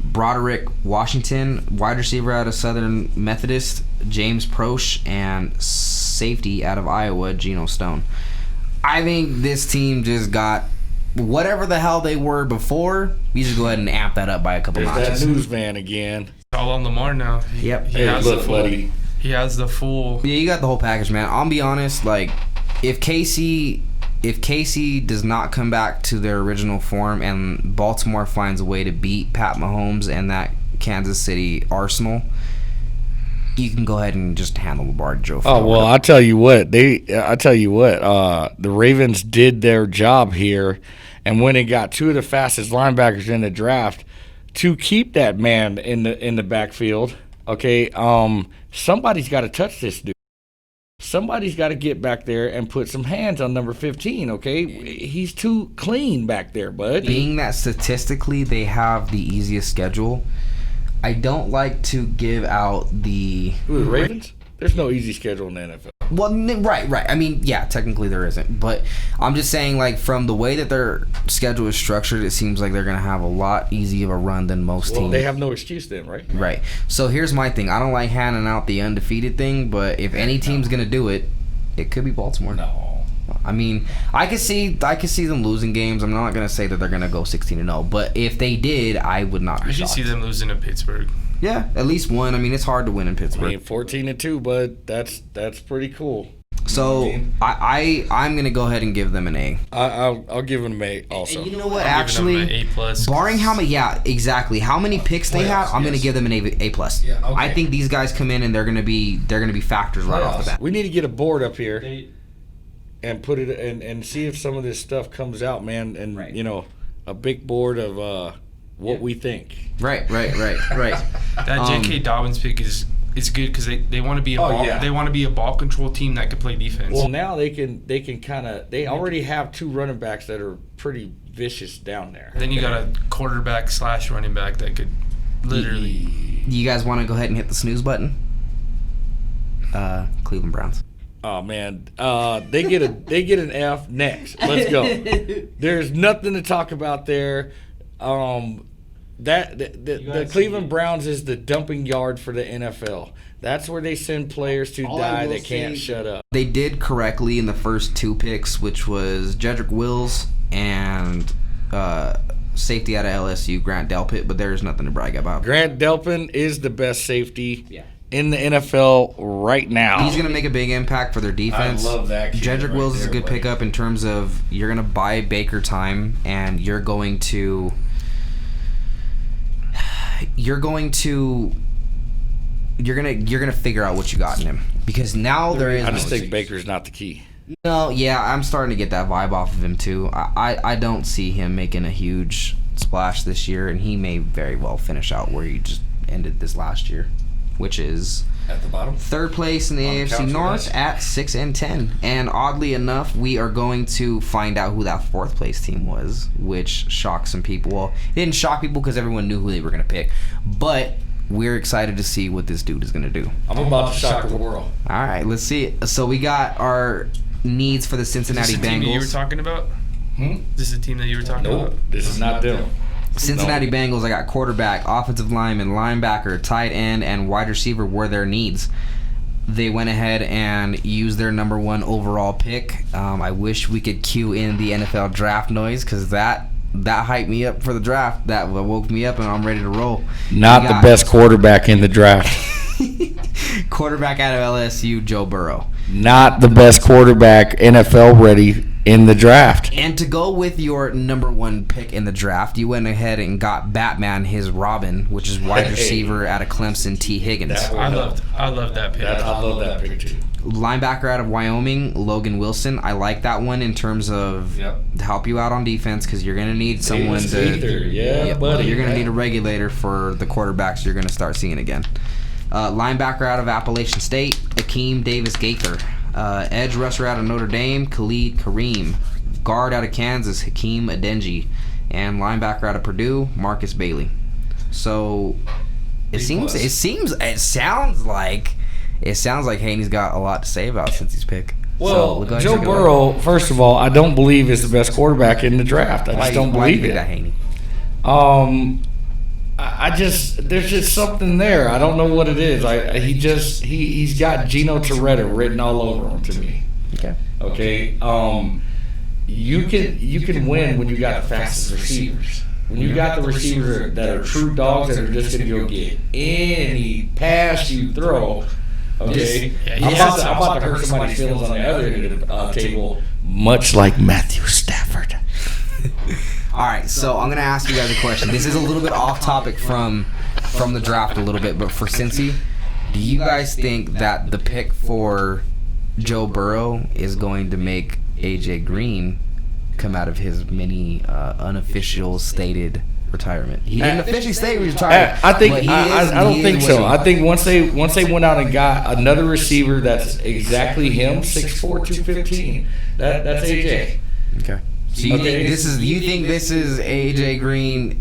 Broderick Washington. Wide receiver out of Southern Methodist, James Proche. And safety out of Iowa, Geno Stone. I think this team just got whatever the hell they were before. We just go ahead and amp that up by a couple notches. That news van again. It's all on Lamar now. Yep. Buddy. He has the full. Yeah, you got the whole package, man. I'll be honest. Like, if KC does not come back to their original form and Baltimore finds a way to beat Pat Mahomes and that Kansas City Arsenal, you can go ahead and just handle Joe. Oh well, I tell you what, the Ravens did their job here, and when they got 2 of the fastest linebackers in the draft to keep that man in the backfield. Okay, somebody's got to touch this dude. Somebody's got to get back there and put some hands on number 15, okay? He's too clean back there, bud. Being that statistically they have the easiest schedule, I don't like to give out the... Who, the Ravens? There's no easy schedule in the NFL. Well, right. I mean, yeah, technically there isn't. But I'm just saying, like, from the way that their schedule is structured, it seems like they're going to have a lot easier of a run than most teams. They have no excuse then, right? Right. So here's my thing. I don't like handing out the undefeated thing, but if any team's going to do it, it could be Baltimore. No. I mean, I could see them losing games. I'm not going to say that they're going to go 16-0, but if they did, I would not be shocked. I could see them losing to Pittsburgh. Yeah, at least one. I mean, it's hard to win in Pittsburgh. I mean, 14-2, bud. That's pretty cool. So I'm gonna go ahead and give them an A. I'll give them an A also. And you know what? Actually, A+. Barring how many, exactly how many picks they have, I'm gonna give them an A+. Yeah, okay. I think these guys come in and they're gonna be factors right off the bat. We need to get a board up here and put it and see if some of this stuff comes out, man. And a big board of what we think. Right. That J.K. Dobbins pick is good because they want to be they want to be a ball control team that can play defense. Well, now they can kind of they already have 2 running backs that are pretty vicious down there. Then you got a quarterback / running back that could literally. You guys want to go ahead and hit the snooze button? Cleveland Browns. Oh man, they get an F next. Let's go. There's nothing to talk about there. The Cleveland Browns is the dumping yard for the NFL. That's where they send players to die that can't shut up. They did correctly in the first 2 picks, which was Jedrick Wills and safety out of LSU, Grant Delpit, but there's nothing to brag about. Grant Delpit is the best safety in the NFL right now. He's going to make a big impact for their defense. I love that kid. Jedrick Wills is a good pickup in terms of you're going to buy Baker time and you're going to figure out what you got in him, because now there is. I just think Baker's not the key. No, yeah, I'm starting to get that vibe off of him too. I don't see him making a huge splash this year, and he may very well finish out where he just ended this last year, which is at the bottom, third place in the AFC North at 6-10. And oddly enough, we are going to find out who that fourth place team was, which shocked some people. Well, it didn't shock people because everyone knew who they were going to pick, but we're excited to see what this dude is going to do. I'm about to shock the world. All right, let's see it. So we got our needs for the Cincinnati Bengals. Is this the team that you were talking about? This is the team that you were talking about? Nope, this is not them. Cincinnati Bengals, I got quarterback, offensive lineman, linebacker, tight end, and wide receiver were their needs. They went ahead and used their number 1 overall pick. I wish we could cue in the NFL draft noise because that hyped me up for the draft. That woke me up and I'm ready to roll. Not the best quarterback in the draft. Quarterback out of LSU, Joe Burrow. Not the best quarterback NFL ready in the draft. And to go with your number 1 pick in the draft, you went ahead and got Batman, his Robin, which is wide receiver out of Clemson, T. Higgins. I love that pick. I love that pick too. Linebacker out of Wyoming, Logan Wilson. I like that one in terms of help you out on defense because you're going to need someone to. Buddy. You're going to need a regulator for the quarterbacks you're going to start seeing again. Linebacker out of Appalachian State, Akeem Davis Gaither. Edge rusher out of Notre Dame, Khalid Kareem. Guard out of Kansas, Hakeem Adeniji. And linebacker out of Purdue, Marcus Bailey. So it sounds like Haynie's got a lot to say about Cincy's pick. Well, so Joe Burrow, first of all, I don't believe is the best quarterback in the draft. I just don't believe it. That, Haynie? There's just something there. I don't know what it is. He's got Gino Toretta written all over him to me. Okay. You can win when you got the fastest receivers. When you got the receivers that are true dogs that are just going to go get any pass you throw. Okay. I'm about to hurt somebody's feelings on the other end of the table, much like Matthew Stafford. All right, so I'm going to ask you guys a question. This is a little bit off topic from the draft a little bit, but for Cincy, do you guys think that the pick for Joe Burrow is going to make A.J. Green come out of his mini unofficial stated retirement? He didn't officially say he retired. I don't think so. I think once they went out and got another receiver that's exactly him, 6'4", 215, that's A.J. Okay. So you think this is A.J. Green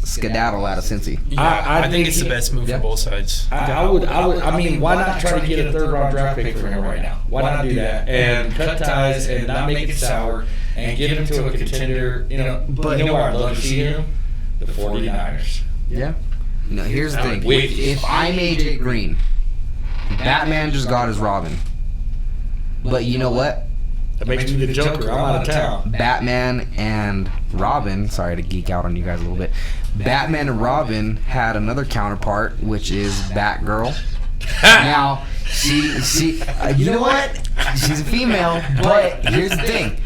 skedaddle out of Cincy? Yeah, I think it's the best move for both sides. I mean, why not try to get a third-round draft pick for him right now? Why not do that and cut ties and not make it sour and get him to a contender? But where I'd love to see him? The 49ers. Yeah. No, here's the thing. If I'm A.J. Green, Batman just got his Robin. But you know what? That makes me the Joker. I'm out of town. Batman and Robin, sorry to geek out on you guys a little bit. Batman and Robin had another counterpart, which is Batgirl. Now, she you know what? She's a female, but here's the thing,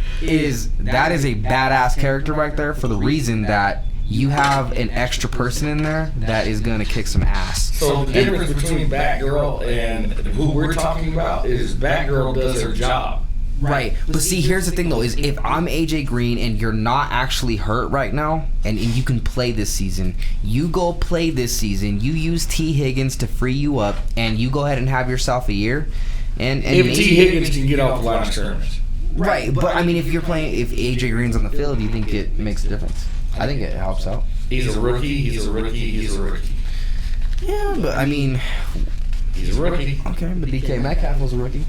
that is a badass character right there for the reason that you have an extra person in there that is going to kick some ass. So the difference between Batgirl and who we're talking about is Batgirl does her job. Right. But see, here's the thing, though, is if I'm A.J. Green and you're not actually hurt right now and you can play this season, you go play this season, you use T. Higgins to free you up, and you go ahead and have yourself a year. And if T. Higgins can get off the line of scrimmage. Right. But, I mean, if A.J. Green's on the field, do you think it makes a difference? I think it helps out. He's a rookie. Yeah, but, I mean... He's a rookie. Okay, but DK Metcalf was a rookie.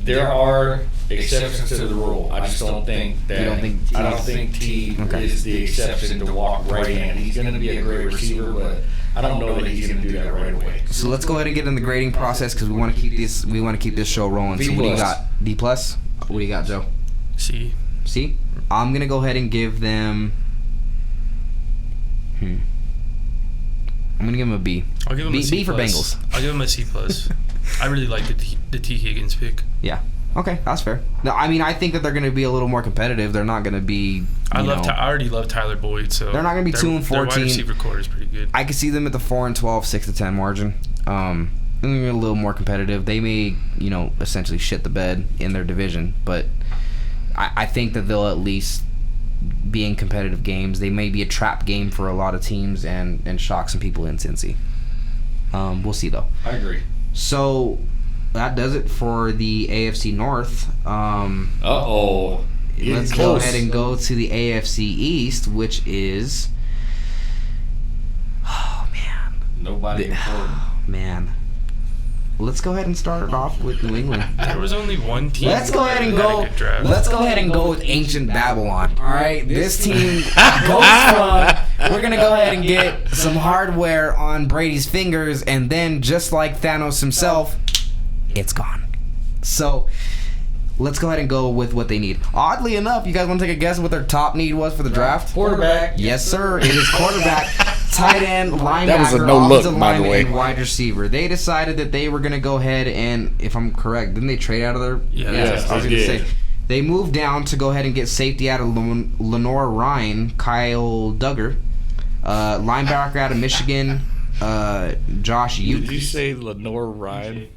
There are exceptions to the rule. I just don't think that. I don't think T is the exception to walk right in. He's going to be a great receiver, but I don't know that he's going to do that right away. So let's go ahead and get in the grading process because we want to keep this. We want to keep this show rolling. B+. So what do you got? D+. What do you got, Joe? C. I'm going to go ahead and give them. I'm going to give them a B. I'll give them a C+. B for Bengals. I'll give them a C+. I really like the T. Higgins pick. Yeah. Okay, that's fair. No, I mean, I think that they're going to be a little more competitive. They're not going to be. I already love Tyler Boyd, so they're not going to be 2-14. Their wide receiver core is pretty good. I could see them at the 4-12, 6-10 margin. They're a little more competitive. They may, essentially shit the bed in their division, but I think that they'll at least be in competitive games. They may be a trap game for a lot of teams and shock some people in Cincy. We'll see though. I agree. So that does it for the AFC North. Let's go ahead and go to the AFC East, which is Nobody important. Man. Let's go ahead and start it off with New England. There was only one team. Let's go ahead and go. Let's go ahead and go with Ancient Babylon. All right, this team goes from. We're gonna go ahead and get some hardware on Brady's fingers, and then just like Thanos himself, it's gone. So let's go ahead and go with what they need. Oddly enough, you guys want to take a guess what their top need was for the draft? Quarterback. Yes, sir. It is quarterback, tight end, linebacker, That was a no look, by the way. and wide receiver. They decided that they were going to go ahead and, if I'm correct, didn't they trade out of their? Yes, I was going to say. They moved down to go ahead and get safety out of Lenore Ryan, Kyle Duggar, linebacker out of Michigan, Josh Uke. Did you say Lenore Ryan?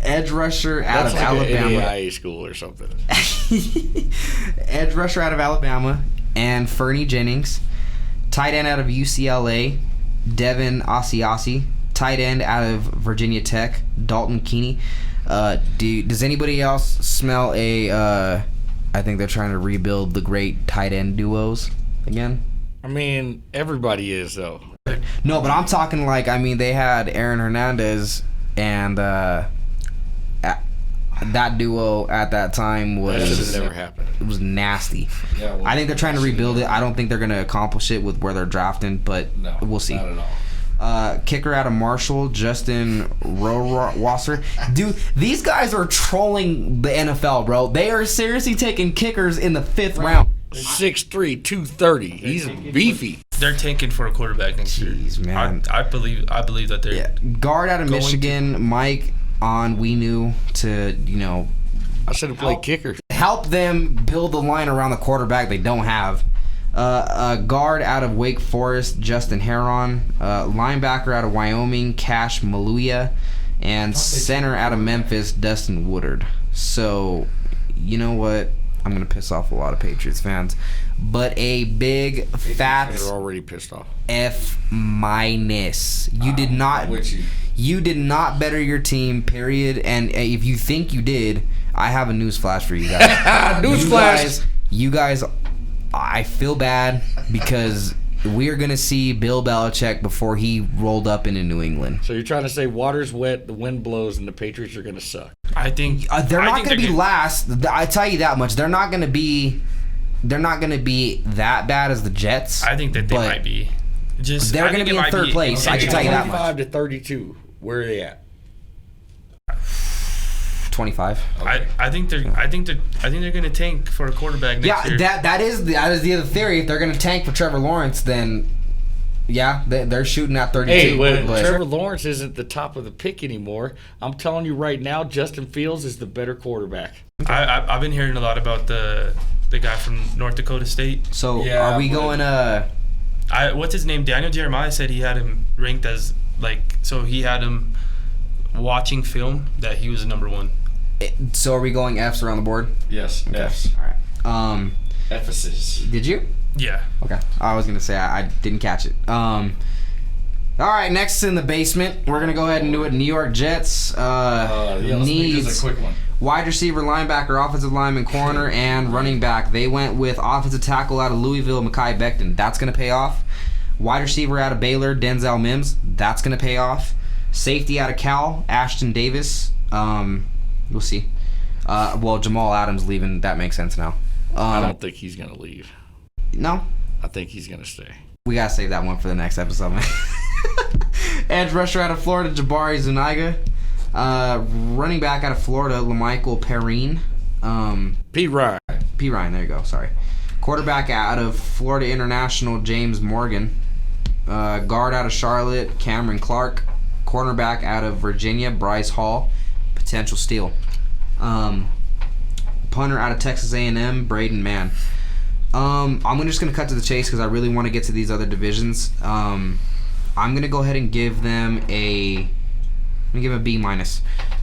Edge rusher out of Alabama. That's like an school or something. Edge rusher out of Alabama and Fernie Jennings. Tight end out of UCLA, Devin Asiasi. Tight end out of Virginia Tech, Dalton Keeney. Does anybody else smell I think they're trying to rebuild the great tight end duos again? I mean, everybody is, though. No, but I'm talking they had Aaron Hernandez and that duo at that time was... That should have never happened. It was nasty. Yeah, I think they're trying to rebuild it. I don't think they're going to accomplish it with where they're drafting, but we'll see. Not at all. Kicker out of Marshall, Justin Rohrwasser. Dude, these guys are trolling the NFL, bro. They are seriously taking kickers in the 5th round. 6'3", 230. He's beefy. They're tanking for a quarterback next year. Jeez, man. I believe that they're... Yeah. Guard out of Michigan, Mike Onwenu to, I should have played kicker. help them build the line around the quarterback they don't have. A guard out of Wake Forest, Justin Heron. Linebacker out of Wyoming, Cash Maluya. And center out of Memphis, Dustin Woodard. So, you know what? I'm going to piss off a lot of Patriots fans. But a big, fat... They're already pissed off. F-. You did not... You did not better your team, period. And if you think you did, I have a news flash for you guys. Newsflash! You guys, I feel bad because we're going to see Bill Belichick before he rolled up into New England. So you're trying to say water's wet, the wind blows, and the Patriots are going to suck. I think... they're not going to be last. I tell you that much. They're not going to be that bad as the Jets. I think that they might be. They're going to be in third place. I can tell you that much. 25 to 32. Where are they at? 25. Okay. I think they're going to tank for a quarterback next year. Yeah, that is the other theory. If they're going to tank for Trevor Lawrence, then they're shooting at 32. Hey, but Trevor Lawrence isn't the top of the pick anymore. I'm telling you right now, Justin Fields is the better quarterback. I've been hearing a lot about the guy from North Dakota State. So are we going? What's his name? Daniel Jeremiah said he had him ranked as he had him watching film that he was number 1. So are we going Fs around the board? Yes, okay. Fs. All right. Ephesus. Did you? Yeah. Okay. I was gonna say I didn't catch it. All right. Next in the basement, we're gonna go ahead and do it. New York Jets needs a quick one. Wide receiver, linebacker, offensive lineman, corner, and running back. They went with offensive tackle out of Louisville, Mekhi Becton. That's gonna pay off. Wide receiver out of Baylor, Denzel Mims. That's gonna pay off. Safety out of Cal, Ashton Davis. We'll see. Jamal Adams leaving. That makes sense now. I don't think he's going to leave. No? I think he's going to stay. We got to save that one for the next episode, man. Edge rusher out of Florida, Jabari Zuniga. Running back out of Florida, LaMichael Perrine. P. Ryan, there you go. Sorry. Quarterback out of Florida International, James Morgan. Guard out of Charlotte, Cameron Clark. Cornerback out of Virginia, Bryce Hall. Potential steal. Punter out of Texas A&M, Braden Mann. I'm just going to cut to the chase because I really want to get to these other divisions. I'm going to go ahead and give them a B-.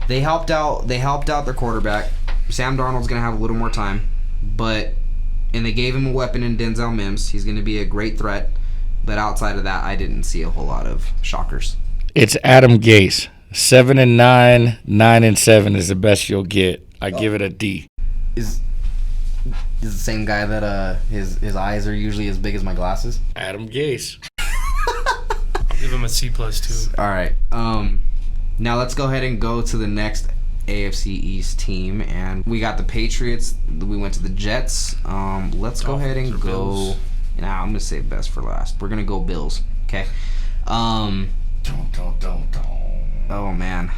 They helped out their quarterback. Sam Darnold's going to have a little more time, and they gave him a weapon in Denzel Mims. He's going to be a great threat. But outside of that, I didn't see a whole lot of shockers. It's Adam Gase. 7-9, 9-7 is the best you'll get. I give it a D. Is the same guy that his eyes are usually as big as my glasses? Adam Gase. I'll give him a C+ too. All right. Now let's go ahead and go to the next AFC East team, and we got the Patriots. We went to the Jets. Let's go ahead and go. Bills. Nah, I'm gonna save best for last. We're gonna go Bills. Okay. Don't. Oh man.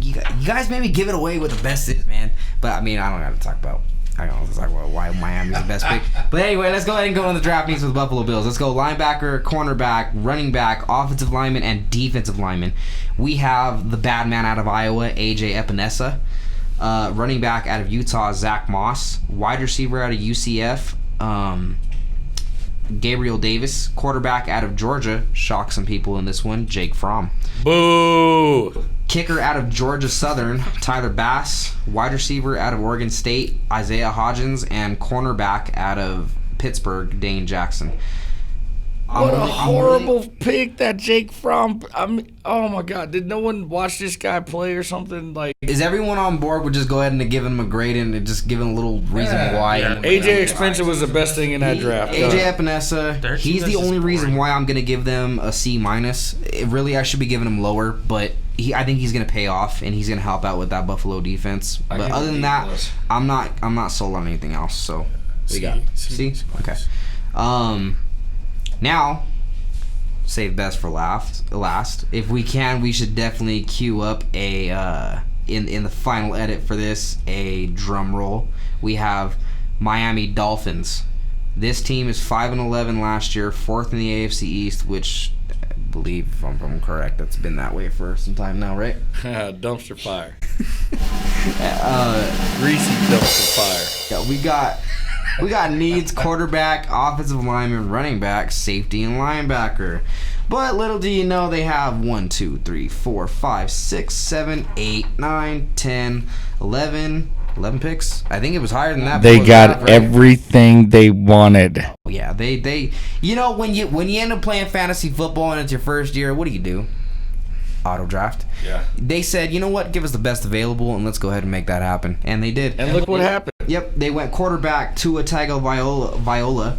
You guys made me give it away what the best is, man. But I mean, I don't gotta talk about. I don't know talk about why Miami's the best pick. But anyway, let's go ahead and go on the draft needs with Buffalo Bills. Let's go linebacker, cornerback, running back, offensive lineman, and defensive lineman. We have the bad man out of Iowa, AJ Epinesa. Running back out of Utah, Zach Moss. Wide receiver out of UCF, Gabriel Davis. Quarterback out of Georgia, shock some people in this one, Jake Fromm. Boo! Kicker out of Georgia Southern, Tyler Bass. Wide receiver out of Oregon State, Isaiah Hodgins. And cornerback out of Pittsburgh, Dane Jackson. What a horrible pick that Jake Fromm. Oh my God! Did no one watch this guy play or something? Like, is everyone on board with just go ahead and give him a grade and just give him a little reason why? Yeah. AJ Spencer was the best thing in that draft. AJ Epinesa, he's the only reason why I'm gonna give them a C-. Really, I should be giving him lower, but I think he's gonna pay off and he's gonna help out with that Buffalo defense. But other than that, I'm not sold on anything else. So we got C. Okay. Now, save best for last. If we can, we should definitely queue up a in the final edit for this, a drum roll. We have Miami Dolphins. This team is 5-11 last year, 4th in the AFC East, which I believe, if I'm correct, that's been that way for some time now, right? Dumpster fire. Greasy dumpster fire. Yeah, we got needs: quarterback, offensive lineman, running back, safety, and linebacker. But little do you know, they have 1, 2, 3, 4, 5, 6, 7, 8, 9, 10, 11 picks. I think it was higher than that. They got everything they wanted. Yeah, they you know, when you end up playing fantasy football and it's your first year, what do? Auto draft. Yeah. They said, you know what, give us the best available and let's go ahead and make that happen. And they did. And look what happened. Yep, they went quarterback Tua Tagovailoa,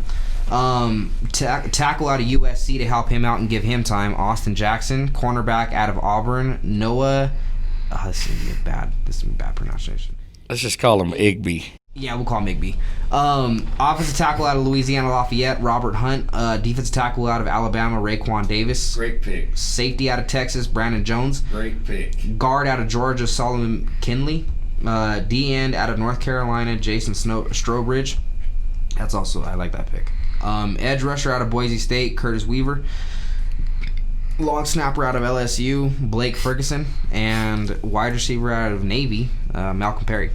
tackle out of USC to help him out and give him time, Austin Jackson. Cornerback out of Auburn, Noah. This is a bad pronunciation. Let's just call him Igby. Yeah, we'll call him Igby. Offensive tackle out of Louisiana Lafayette, Robert Hunt. Defensive tackle out of Alabama, Raekwon Davis. Great pick. Safety out of Texas, Brandon Jones. Great pick. Guard out of Georgia, Solomon Kinley. D-end out of North Carolina, Jason Strobridge. That's also, I like that pick. Edge rusher out of Boise State, Curtis Weaver. Long snapper out of LSU, Blake Ferguson. And wide receiver out of Navy, Malcolm Perry.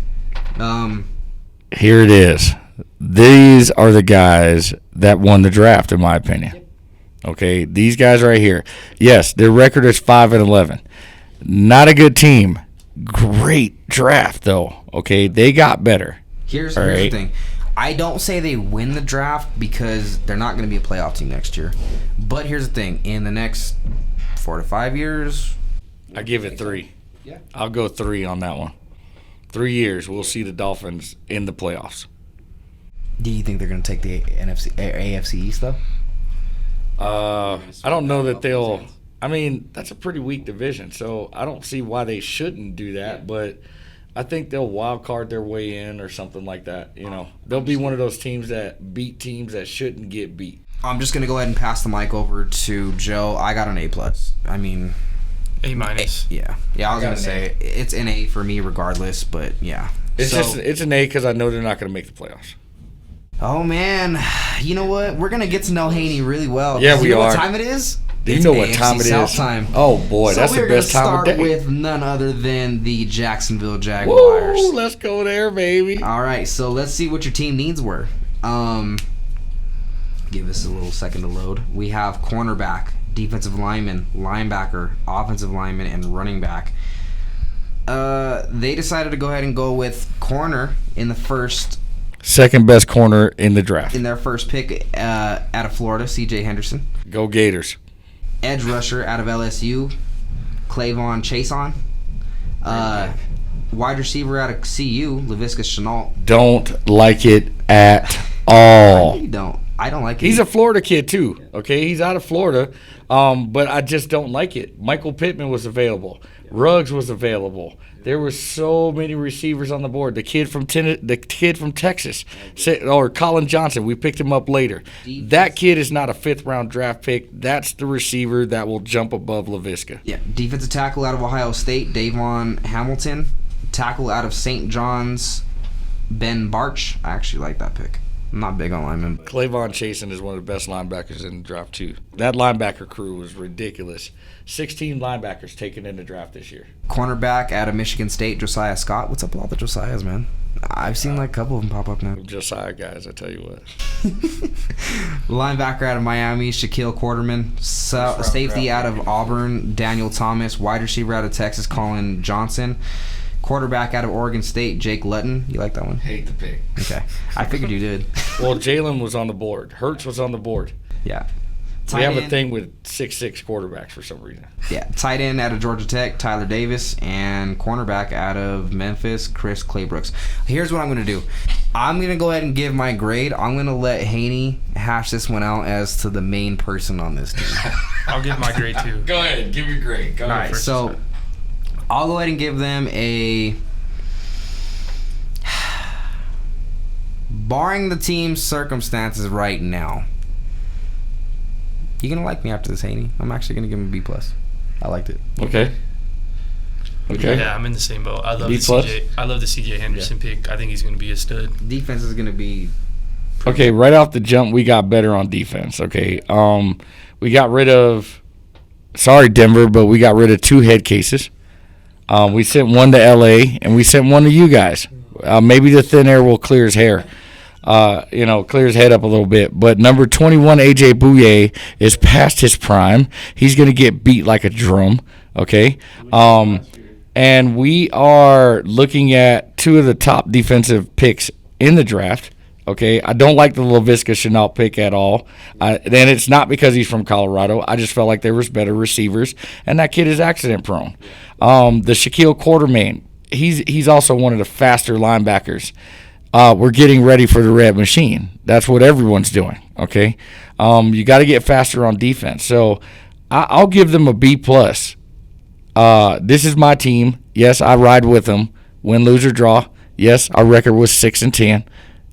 Here it is. These are the guys that won the draft, in my opinion. Okay, these guys right here. Yes, their record is 5-11. Not a good team. Great draft, though. Okay, they got better. Here's the thing. I don't say they win the draft because they're not going to be a playoff team next year. But here's the thing. In the next 4 to 5 years, I give it 3. Yeah. I'll go 3 on that one. 3 years, we'll see the Dolphins in the playoffs. Do you think they're going to take the AFC East, though? I don't know that they'll. I mean, that's a pretty weak division, so I don't see why they shouldn't do that. Yeah. But I think they'll wild card their way in or something like that. You know, they'll be one of those teams that beat teams that shouldn't get beat. I'm just gonna go ahead and pass the mic over to Joe. I got an A+. I mean, A-. Yeah. I was gonna say it's an A for me regardless, but yeah. It's an A because I know they're not gonna make the playoffs. Oh man, you know what? We're gonna get to know Haynie really well. Yeah, we are. You know what time it is? Do you know what time it is? Time. Oh boy, that's the best time of day. So we're gonna start with none other than the Jacksonville Jaguars. Woo, let's go there, baby. All right, so let's see what your team needs were. Give us a little second to load. We have cornerback, defensive lineman, linebacker, offensive lineman, and running back. They decided to go ahead and go with corner in the first. Second best corner in the draft. In their first pick out of Florida, C.J. Henderson. Go Gators. Edge rusher out of LSU, Clavon Chason. Wide receiver out of CU, Laviska Shenault. Don't like it at all. You don't. I don't like it. He's a Florida kid too. Okay, he's out of Florida, but I just don't like it. Michael Pittman was available. Ruggs was available. There were so many receivers on the board. The kid from Texas, or Colin Johnson, we picked him up later. That kid is not a 5th-round draft pick. That's the receiver that will jump above Laviska. Yeah, defensive tackle out of Ohio State, Davon Hamilton. Tackle out of St. John's, Ben Barch. I actually like that pick. I'm not big on linemen. Clavon Chason is one of the best linebackers in the draft, too. That linebacker crew was ridiculous. 16 linebackers taken in the draft this year. Cornerback out of Michigan State, Josiah Scott. What's up with all the Josiahs, man? I've seen like a couple of them pop up now. Josiah guys, I tell you what. Linebacker out of Miami, Shaquille Quarterman. Safety out of Auburn, Daniel Thomas. Wide receiver out of Texas, Colin Johnson. Quarterback out of Oregon State, Jake Lutton. You like that one? Hate the pick. Okay. I figured you did. Well, Jalen was on the board. Hurts was on the board. Yeah. We have a thing with 6'6" quarterbacks for some reason. Yeah. Tight end out of Georgia Tech, Tyler Davis. And cornerback out of Memphis, Chris Claybrooks. Here's what I'm going to do. I'm going to go ahead and give my grade. I'm going to let Haynie hash this one out as to the main person on this team. I'll give my grade too. Go ahead. Give your grade. Go All right. So I'll go ahead and give them a... Barring the team's circumstances right now, you're going to like me after this, Haynie. I'm actually going to give him a B+. I liked it. Okay. Yeah, I'm in the same boat. I love the CJ Henderson pick. I think he's going to be a stud. Defense is going to be... Okay, right off the jump, we got better on defense, okay? We got rid of... Sorry, Denver, but we got rid of 2 head cases. We sent one to L.A., and we sent one to you guys. Maybe the thin air will clear his hair. Clear his head up a little bit. But number 21, A.J. Bouye, is past his prime. He's going to get beat like a drum, okay? And we are looking at 2 of the top defensive picks in the draft. Okay, I don't like the Laviska Shenault pick at all. And it's not because he's from Colorado. I just felt like there was better receivers, and that kid is accident prone. The Shaquille Quarterman, he's also one of the faster linebackers. We're getting ready for the red machine. That's what everyone's doing. Okay, you got to get faster on defense. So I'll give them a B+. This is my team. Yes, I ride with them. Win, lose, or draw. Yes, our record was 6-10.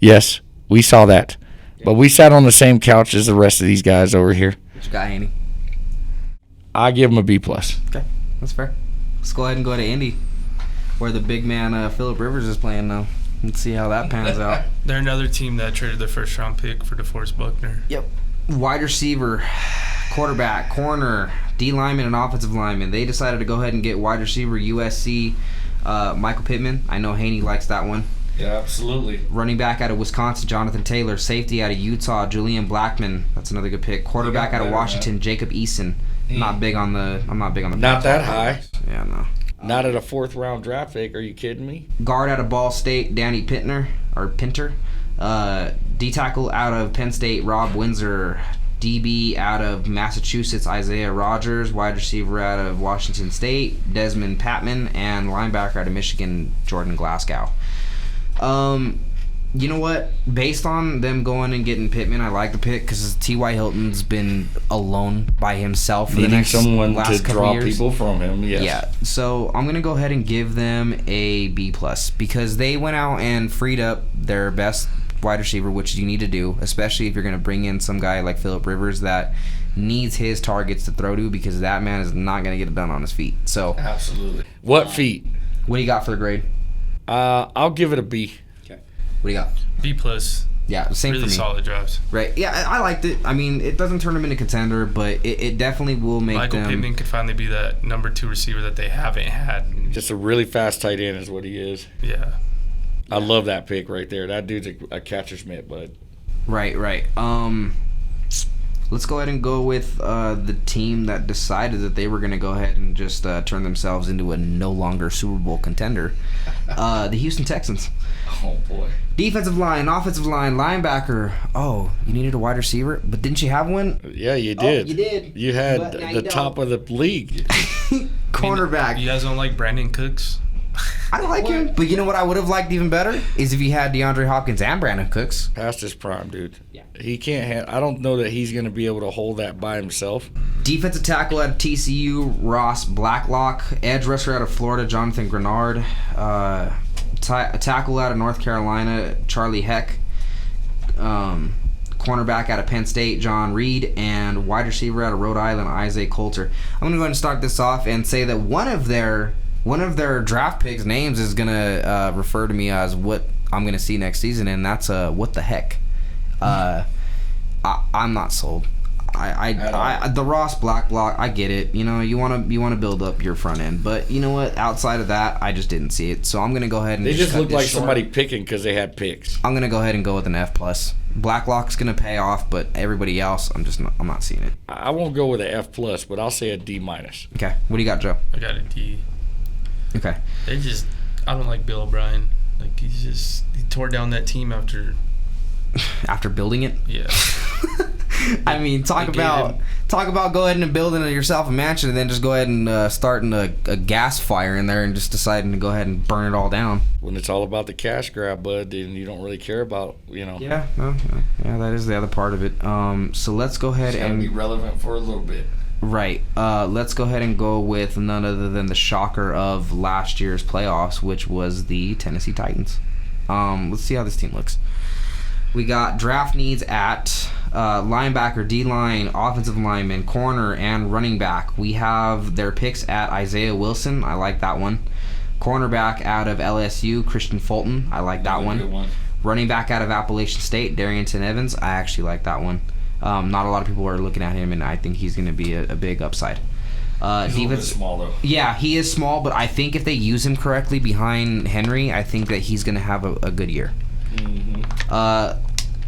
Yes, we saw that. But we sat on the same couch as the rest of these guys over here. What you got, Haney? I give them a B+. Okay, that's fair. Let's go ahead and go to Indy, where the big man Phillip Rivers is playing now. Let's see how that pans out. They're another team that traded their first-round pick for DeForest Buckner. Yep. Wide receiver, quarterback, corner, D lineman, and offensive lineman. They decided to go ahead and get wide receiver USC Michael Pittman. I know Haney likes that one. Yeah, absolutely. Running back out of Wisconsin, Jonathan Taylor. Safety out of Utah, Julian Blackmon. That's another good pick. Quarterback out of Washington, Jacob Eason. I'm not big on the. Not that high. Yeah, no. Not at a 4th-round draft pick. Are you kidding me? Guard out of Ball State, Danny Pinter. D tackle out of Penn State, Rob Windsor. DB out of Massachusetts, Isaiah Rogers. Wide receiver out of Washington State, Desmond Patman. And linebacker out of Michigan, Jordan Glasgow. You know what? Based on them going and getting Pittman, I like the pick because T.Y. Hilton's been alone by himself for the next someone last to couple draw years. people from him. Yes. Yeah. So I'm gonna go ahead and give them a B+ because they went out and freed up their best wide receiver, which you need to do, especially if you're gonna bring in some guy like Phillip Rivers that needs his targets to throw to because that man is not gonna get it done on his feet. So absolutely. What feet? What do you got for the grade? I'll give it a B. What do you got? B+. Yeah, same really for me. Solid drafts. Right. Yeah, I liked it. I mean, it doesn't turn them into contender, but it definitely will make Michael Pittman could finally be that number 2 receiver that they haven't had. Just a really fast tight end is what he is. Yeah. I love that pick right there. That dude's a catcher's mitt, bud. Right. let's go ahead and go with the team that decided that they were going to go ahead and just turn themselves into a no longer Super Bowl contender. The Houston Texans. Oh, boy. Defensive line, offensive line, linebacker. Oh, you needed a wide receiver? But didn't you have one? Yeah, you did. Oh, you did. You had the top of the league. Cornerback. You guys don't like Brandon Cooks? I like him, but you know what I would have liked even better is if you had DeAndre Hopkins and Brandon Cooks. Past his prime, dude. Yeah. He can't I don't know that he's going to be able to hold that by himself. Defensive tackle out of TCU, Ross Blacklock. Edge rusher out of Florida, Jonathan Grenard. Tackle out of North Carolina, Charlie Heck. Cornerback out of Penn State, John Reed. And wide receiver out of Rhode Island, Isaiah Coulter. I'm going to go ahead and start this off and say that one of their draft picks' names is going to refer to me as what I'm going to see next season, and that's what the heck. I'm not sold. The Ross Blacklock, I get it. You know, you want to build up your front end, but you know what? Outside of that, I just didn't see it. So I'm going to go ahead and they just look like short. Somebody picking because they had picks. I'm going to go ahead and go with an F+. Blacklock's going to pay off, but everybody else, I'm not seeing it. I won't go with an F+, but I'll say a D-. Okay, what do you got, Joe? I got a D. Okay. I don't like Bill O'Brien. Like, he tore down that team after building it. Yeah. I mean, talk about go ahead and building yourself a mansion and then just go ahead and starting a gas fire in there and just deciding to go ahead and burn it all down. When it's all about the cash grab, bud, then you don't really care about, Yeah, that is the other part of it. So let's go ahead and be relevant for a little bit. Right. Let's go ahead and go with none other than the shocker of last year's playoffs, which was the Tennessee Titans. Let's see how this team looks. We got draft needs at linebacker, D-line, offensive lineman, corner, and running back. We have their picks at Isaiah Wilson. I like that one. Cornerback out of LSU, Christian Fulton. I like that one. Good one. Running back out of Appalachian State, Darrington Evans. I actually like that one. Not a lot of people are looking at him, and I think he's going to be a big upside. He's a little bit small, though. Yeah, he is small, but I think if they use him correctly behind Henry, I think that he's going to have a good year. Mm-hmm.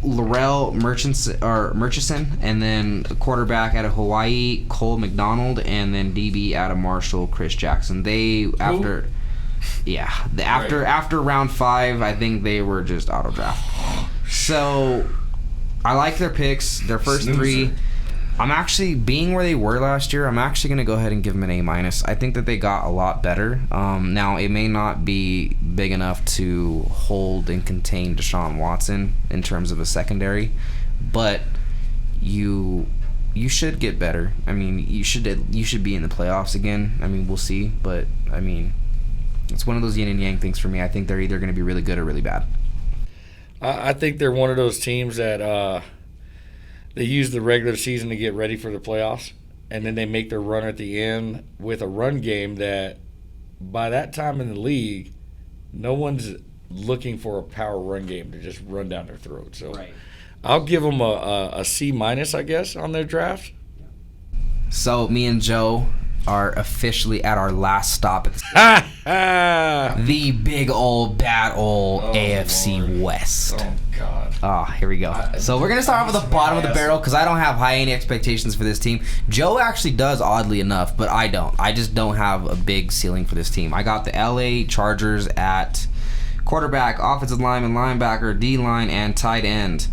Laurel Murchison, and then quarterback out of Hawaii, Cole McDonald, and then DB out of Marshall, Chris Jackson. After round 5, I think they were just auto draft. So I like their picks. Their first Snoozer. 3. I'm actually, being where they were last year, I'm actually going to go ahead and give them an A-. I think that they got a lot better. Now, it may not be big enough to hold and contain Deshaun Watson in terms of a secondary, but you should get better. I mean, you should be in the playoffs again. I mean, we'll see, but, I mean, it's one of those yin and yang things for me. I think they're either going to be really good or really bad. I think they're one of those teams that they use the regular season to get ready for the playoffs, and then they make their run at the end with a run game that by that time in the league, no one's looking for a power run game to just run down their throat. So right. I'll give them a C-, I guess, on their draft. So me and Joe are officially at our last stop at the big old bad old AFC Lord. West. Oh God. Oh, here we go. So we're gonna start off with the bottom of the barrel because I don't have high any expectations for this team. Joe actually does, oddly enough, but I don't. I just don't have a big ceiling for this team. I got the LA Chargers at quarterback, offensive lineman, linebacker, D-line, and tight end.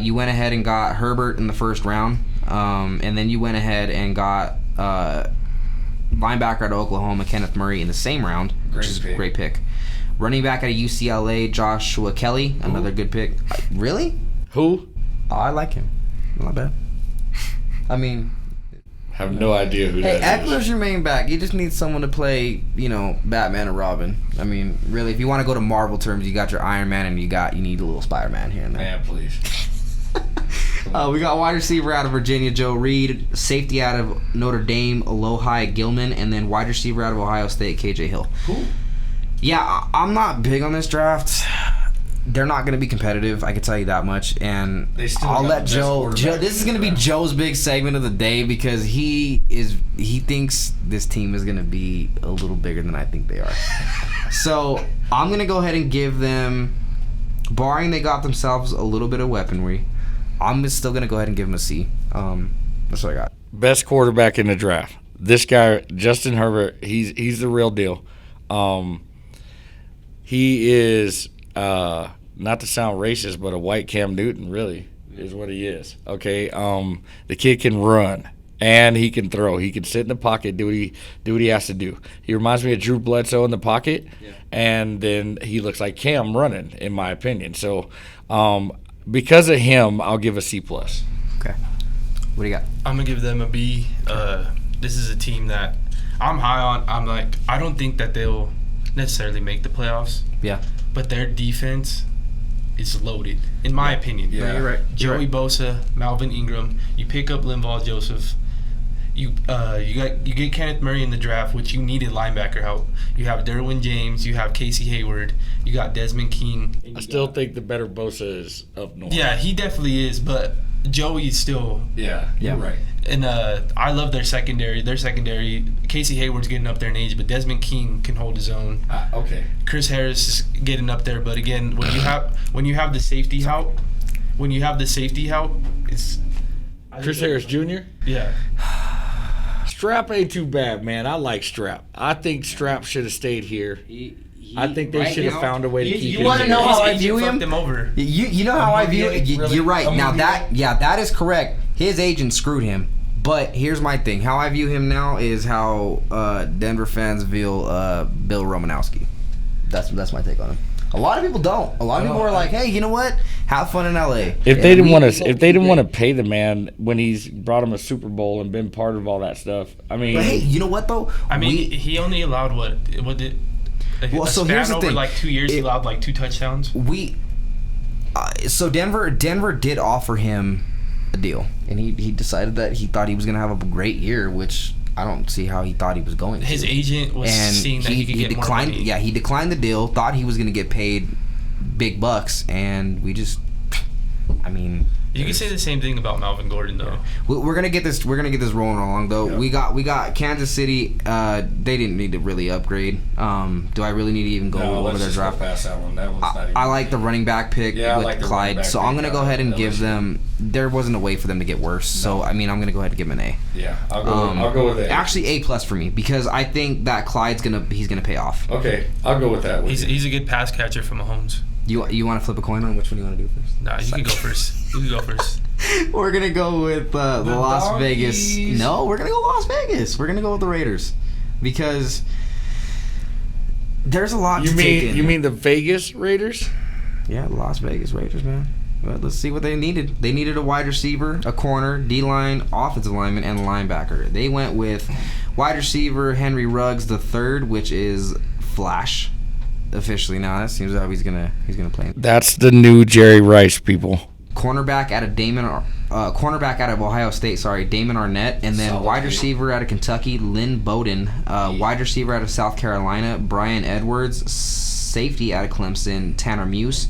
You went ahead and got Herbert in the first round, and then you went ahead and got linebacker out of Oklahoma, Kenneth Murray, in the same round, which is a great pick. Running back out of UCLA, Joshua Kelly, another good pick. Really? Who? Oh, I like him. Not bad. I mean, I have no idea who that is. Eckler's your main back. You just need someone to play, Batman or Robin. I mean, really, if you want to go to Marvel terms, you got your Iron Man and you need a little Spider-Man here and there. Man, please. We got wide receiver out of Virginia, Joe Reed, safety out of Notre Dame, Alohi Gilman, and then wide receiver out of Ohio State, KJ Hill. Cool. Yeah, I'm not big on this draft. They're not going to be competitive, I can tell you that much. And I'll let Joe. This is going to be Joe's big segment of the day because he thinks this team is going to be a little bigger than I think they are. So I'm going to go ahead and give them, barring they got themselves a little bit of weaponry, I'm still going to go ahead and give them a C. That's what I got. Best quarterback in the draft. This guy, Justin Herbert, he's the real deal. He is, not to sound racist, but a white Cam Newton, really, is what he is. Okay, the kid can run and he can throw. He can sit in the pocket, do what he has to do. He reminds me of Drew Bledsoe in the pocket, and then he looks like Cam running, in my opinion. So, because of him, I'll give a C+. Okay. What do you got? I'm gonna give them a B. This is a team that I'm high on. I don't think that they'll necessarily make the playoffs. Yeah. But their defense is loaded, in my opinion. Yeah, you're right. Joey Bosa, Malvin Ingram. You pick up Linval Joseph. You get Kenneth Murray in the draft, which you needed linebacker help. You have Derwin James. You have Casey Hayward. You got Desmond King. I still think the better Bosa is up north. Yeah, he definitely is, but Joey's still. Yeah, you're right. And I love their secondary. Casey Hayward's getting up there in age, but Desmond King can hold his own. Okay. Chris Harris is getting up there, but again, when you have the safety help, it's Chris Harris Jr.? Yeah. Strap ain't too bad, man. I like Strap. I think Strap should have stayed here. I think they should have found a way to keep him. You want to know how I view him? Them over. You know how I view it? You're right. Now that is correct. His agent screwed him. But here's my thing. How I view him now is how Denver fans view Bill Romanowski. That's my take on him. A lot of people don't. A lot of people are like, hey, you know what? Have fun in LA. If they didn't want to pay the man when he's brought him a Super Bowl and been part of all that stuff, I mean. But hey, you know what though? He only allowed what did. So here's the over thing. like 2 years, he allowed like 2 touchdowns. So Denver did offer him a deal, and he decided that he thought he was going to have a great year, which I don't see how he thought he was going to. His agent was seeing that he could get declined, more money. Yeah, he declined the deal, thought he was going to get paid big bucks, and we just, I mean. You can say the same thing about Melvin Gordon, though. We're gonna get this rolling along, though. Yeah. We got Kansas City. They didn't need to really upgrade. Do I really need to even go over their draft? Go past that one. That one's not even I like the running back pick with Clyde, so I'm gonna go ahead and give them. There wasn't a way for them to get worse, so I mean I'm gonna go ahead and give them an A. Yeah, I'll go with A. Actually, A+ for me, because I think that Clyde's gonna pay off. Okay, I'll go with that. He's a good pass catcher for Mahomes. You want to flip a coin on which one you want to do first? Nah, you can go first. We're going to go with the Las Vegas. No, we're going to go Las Vegas. We're going to go with the Raiders. Because there's a lot to take in. You mean the Vegas Raiders? Yeah, the Las Vegas Raiders, man. But let's see what they needed. They needed a wide receiver, a corner, D-line, offensive lineman, and a linebacker. They went with wide receiver Henry Ruggs III, which is Flash. Officially now, that seems like he's gonna play. That's the new Jerry Rice, people. Cornerback out of Ohio State, Damon Arnett, and then wide receiver out of Kentucky, Lynn Bowden. Wide receiver out of South Carolina, Brian Edwards. Safety out of Clemson, Tanner Muse.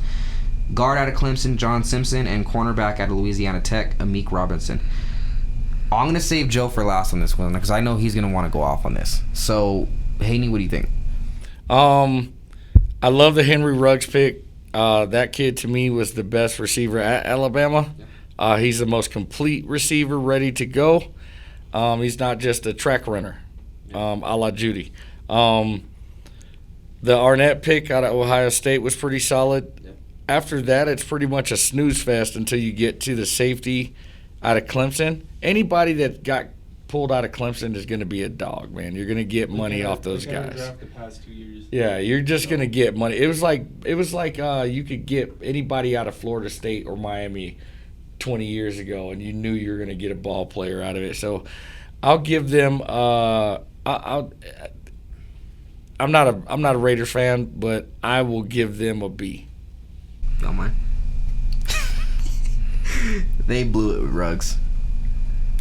Guard out of Clemson, John Simpson, and cornerback out of Louisiana Tech, Amik Robinson. I'm gonna save Joe for last on this one because I know he's gonna want to go off on this. So, Haynie, what do you think? I love the Henry Ruggs pick. That kid, to me, was the best receiver at Alabama. He's the most complete receiver, ready to go. He's not just a track runner, a la Judy. The Arnett pick out of Ohio State was pretty solid. After that, it's pretty much a snooze fest until you get to the safety out of Clemson. Anybody that got pulled out of Clemson is going to be a dog, man. You're going to get money off those guys. The past 2 years. Yeah, you're just going to get money. It was like you could get anybody out of Florida State or Miami 20 years ago, and you knew you were going to get a ball player out of it. So I'll give them. I'm not a Raiders fan, but I will give them a B. Don't mind. They blew it with Ruggs.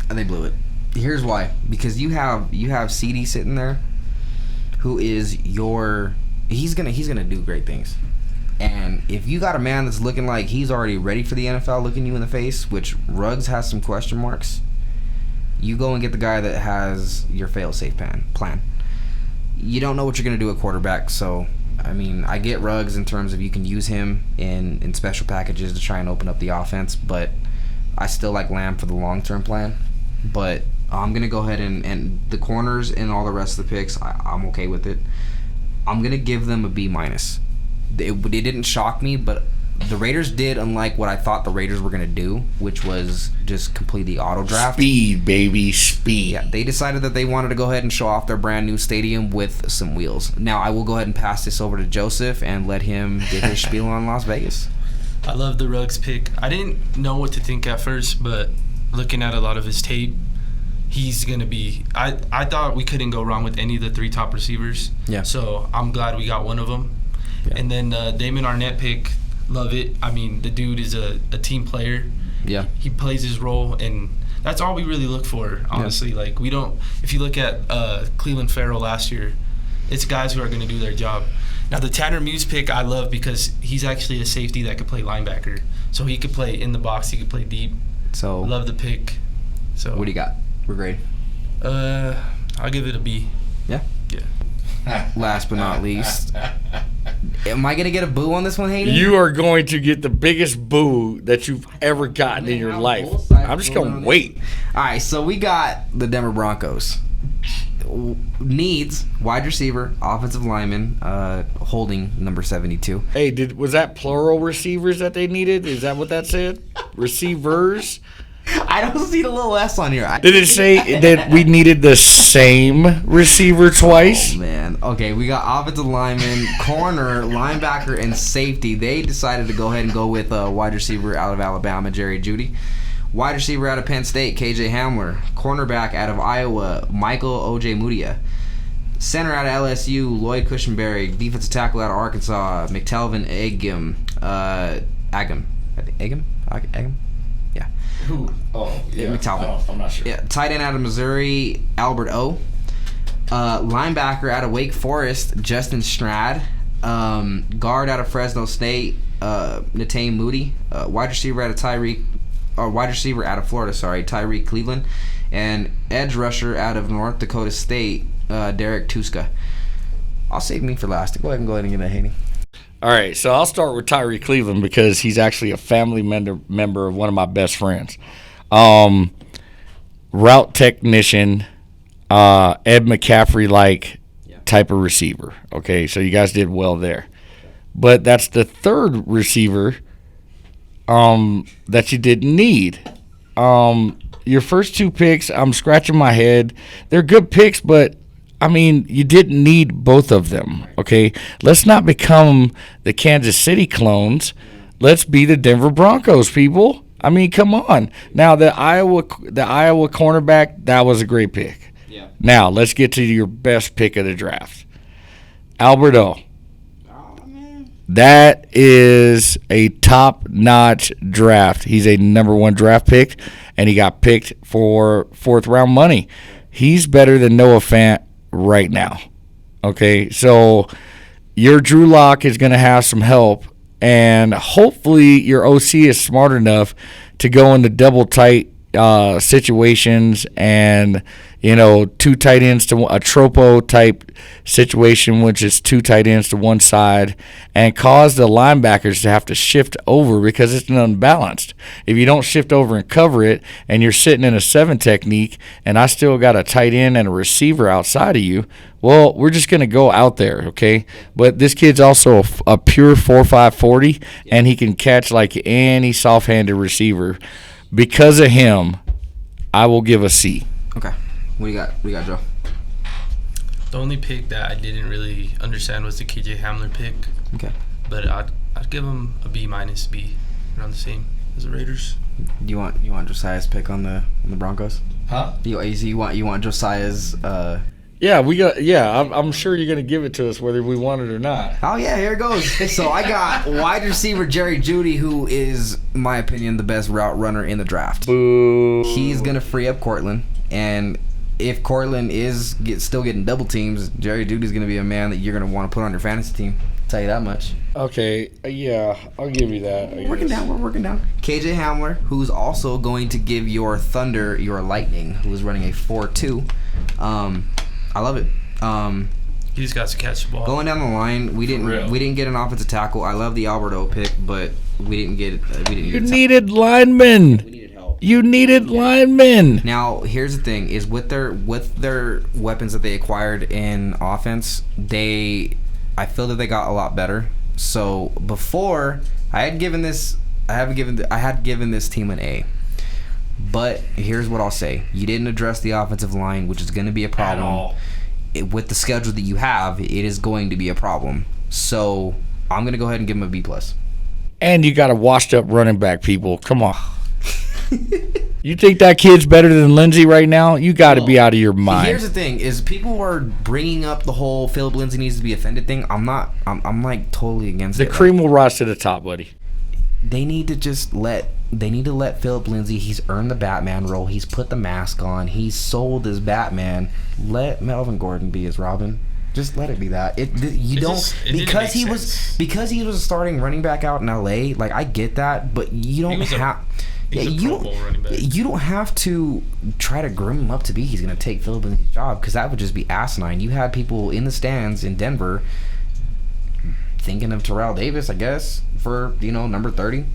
And they blew it. Here's why. Because you have CD sitting there, who is he's gonna do great things. And if you got a man that's looking like he's already ready for the NFL, looking you in the face, which Ruggs has some question marks, you go and get the guy that has your fail-safe plan. You don't know what you're gonna do at quarterback, so I mean, I get Ruggs in terms of you can use him in special packages to try and open up the offense, but I still like Lamb for the long-term plan, but I'm going to go ahead and the corners and all the rest of the picks, I'm okay with it. I'm going to give them a B-. It didn't shock me, but the Raiders did, unlike what I thought the Raiders were going to do, which was just completely auto draft. Speed, baby, speed. Yeah, they decided that they wanted to go ahead and show off their brand new stadium with some wheels. Now, I will go ahead and pass this over to Joseph and let him get his spiel on Las Vegas. I love the Ruggs pick. I didn't know what to think at first, but looking at a lot of his tape, he's going to be – I thought we couldn't go wrong with any of the 3 top receivers. Yeah. So I'm glad we got one of them. Yeah. And then Damon Arnett pick, love it. I mean, the dude is a team player. Yeah. He plays his role, and that's all we really look for, honestly. Yeah. Like, we don't – if you look at Cleveland Farrell last year, it's guys who are going to do their job. Now, the Tanner Muse pick I love because he's actually a safety that could play linebacker. So he could play in the box. He could play deep. So love the pick. So what do you got? We're great. I'll give it a B. Yeah? Yeah. Last but not least, am I going to get a boo on this one, Haynie? You are going to get the biggest boo that you've ever gotten in your life. I'm just going to wait. All right, so we got the Denver Broncos. Needs wide receiver, offensive lineman, holding number 72. Hey, was that plural receivers that they needed? Is that what that said? Receivers? I don't see the little S on here. Did it say that we needed the same receiver twice? Oh, man. Okay, we got offensive lineman, corner, linebacker, and safety. They decided to go ahead and go with a wide receiver out of Alabama, Jerry Jeudy. Wide receiver out of Penn State, KJ Hamler. Cornerback out of Iowa, Michael Ojemudia. Center out of LSU, Lloyd Cushenberry. Defensive tackle out of Arkansas, McTelvin Agam? Yeah. Who? Oh, yeah. McTelvin. I'm not sure. Yeah. Tight end out of Missouri, Albert O. Linebacker out of Wake Forest, Justin Strad. Guard out of Fresno State, Natane Moody. Wide receiver out of Florida, Tyreek Cleveland. And edge rusher out of North Dakota State, Derek Tuska. I'll save me for last. Go ahead and get that, Haynie. All right, so I'll start with Tyree Cleveland because he's actually a family member of one of my best friends. Route technician, Ed McCaffrey-like type of receiver. Okay, so you guys did well there. But that's the third receiver that you didn't need. Your first 2 picks, I'm scratching my head. They're good picks, but I mean, you didn't need both of them, okay? Let's not become the Kansas City clones. Let's be the Denver Broncos, people. I mean, come on. Now, the Iowa cornerback, that was a great pick. Yeah. Now, let's get to your best pick of the draft. Albert O. Oh, man. That is a top-notch draft. He's a number 1 draft pick, and he got picked for 4th-round money. He's better than Noah Fant right now. Okay, so your Drew Lock is going to have some help, and hopefully your OC is smart enough to go into double tight situations and, 2 tight ends to a tropo type situation, which is 2 tight ends to one side, and cause the linebackers to have to shift over because it's unbalanced. If you don't shift over and cover it and you're sitting in a 7 technique and I still got a tight end and a receiver outside of you, well, we're just going to go out there, okay? But this kid's also a pure 4.5 40, and he can catch like any soft-handed receiver. Because of him, I will give a C. Okay. What do you got, Joe? The only pick that I didn't really understand was the KJ Hamler pick. Okay. But I'd give him a B-, B, around the same as the Raiders. Do you want Josiah's pick on the Broncos? Huh? You want Josiah's Yeah, I'm sure you're going to give it to us whether we want it or not. Oh, yeah, here it goes. So I got wide receiver Jerry Jeudy, who is, in my opinion, the best route runner in the draft. Boo. He's going to free up Cortland, and if Cortland is still getting double teams, Jerry Jeudy's going to be a man that you're going to want to put on your fantasy team. I'll tell you that much. Okay, yeah, I'll give you that. We're working down. KJ Hamler, who's also going to give your Thunder your Lightning, who is running a 4.2. I love it. He just got to catch the ball. Going down the line, we didn't get an offensive tackle. I love the Alberto pick, but we didn't get. You needed linemen. We needed help. You needed linemen. Now, here's the thing: is with their weapons that they acquired in offense, I feel that they got a lot better. So before, I had given this team an A. But here's what I'll say: you didn't address the offensive line, which is going to be a problem. At all. With the schedule that you have, it is going to be a problem. So I'm going to go ahead and give them a B+. And you got a washed up running back, people. Come on. You think that kid's better than Lindsey right now? You got to be out of your mind. Here's the thing: is people are bringing up the whole Philip Lindsay needs to be offended thing. I'm not. I'm like totally against it. The cream will rise to the top, buddy. They need to let Philip Lindsay. He's earned the Batman role. He's put the mask on. He's sold as Batman. Let Melvin Gordon be his Robin. Just let it be that. Because he was a starting running back out in LA. Like, I get that, but you don't have. You don't have to try to groom him up to be he's going to take Philip Lindsay's job, because that would just be asinine. You had people in the stands in Denver thinking of Terrell Davis, I guess, for number 30.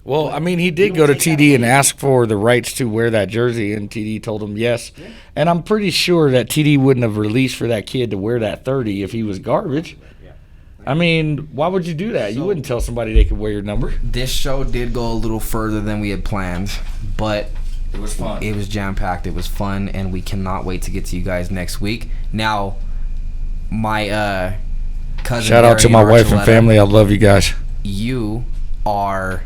Well, I mean, he did go to TD and ask for the rights to wear that jersey, and TD told him yes. Yeah. And I'm pretty sure that TD wouldn't have released for that kid to wear that 30 if he was garbage. I mean, why would you do that? You wouldn't tell somebody they could wear your number. This show did go a little further than we had planned, but it was fun. It was jam-packed. It was fun, and we cannot wait to get to you guys next week. Now, my cousin... Shout out to my wife and family. I love you guys. You are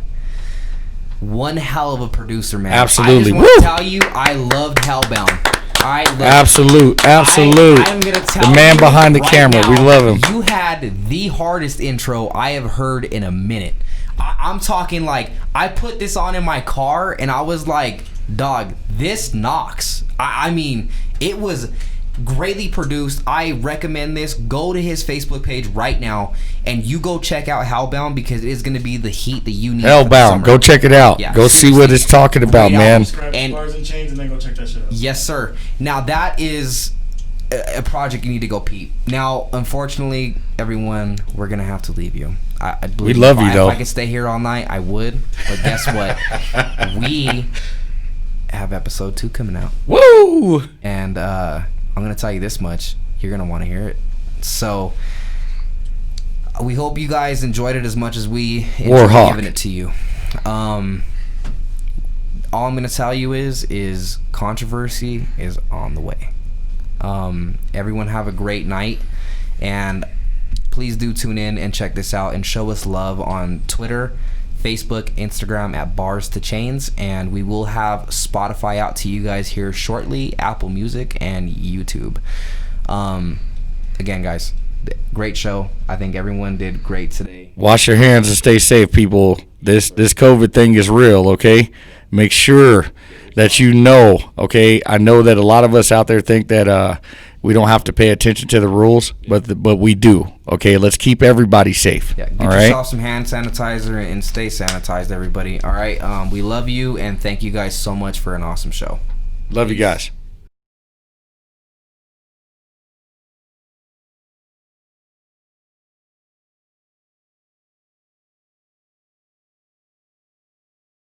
one hell of a producer, man. Absolutely. I just want to tell you, I loved Hellbound. Absolute. I'm gonna tell the man you behind the right camera. Now, we love him. You had the hardest intro I have heard in a minute. I'm talking like I put this on in my car and I was like, dog, this knocks. I mean, it was greatly produced. I recommend this. Go to his Facebook page right now and you go check out Hellbound, because it is going to be the heat that you need. Hellbound, go check it out. Yeah, go see what it's talking about, man. And Bars2Chains, and then go check that shit out. Yes, sir. Now that is a project you need to go peep. Now, unfortunately, everyone, we're going to have to leave you. We love you, though. If I could stay here all night, I would. But guess what? We have episode 2 coming out. Woo! And I'm going to tell you this much. You're going to want to hear it. So we hope you guys enjoyed it as much as we enjoyed giving it to you. All I'm going to tell you is controversy is on the way. Everyone have a great night. And please do tune in and check this out and show us love on Twitter, Facebook, Instagram at Bars2Chains, and we will have Spotify out to you guys here shortly, Apple Music, and YouTube. Again, guys, great show. I think everyone did great today. Wash your hands and stay safe, people. This COVID thing is real, okay? Make sure that you know, okay? I know that a lot of us out there think that we don't have to pay attention to the rules, but we do, okay? Let's keep everybody safe. Yeah, get yourself some hand sanitizer and stay sanitized, everybody. All right, we love you, and thank you guys so much for an awesome show. Love you guys.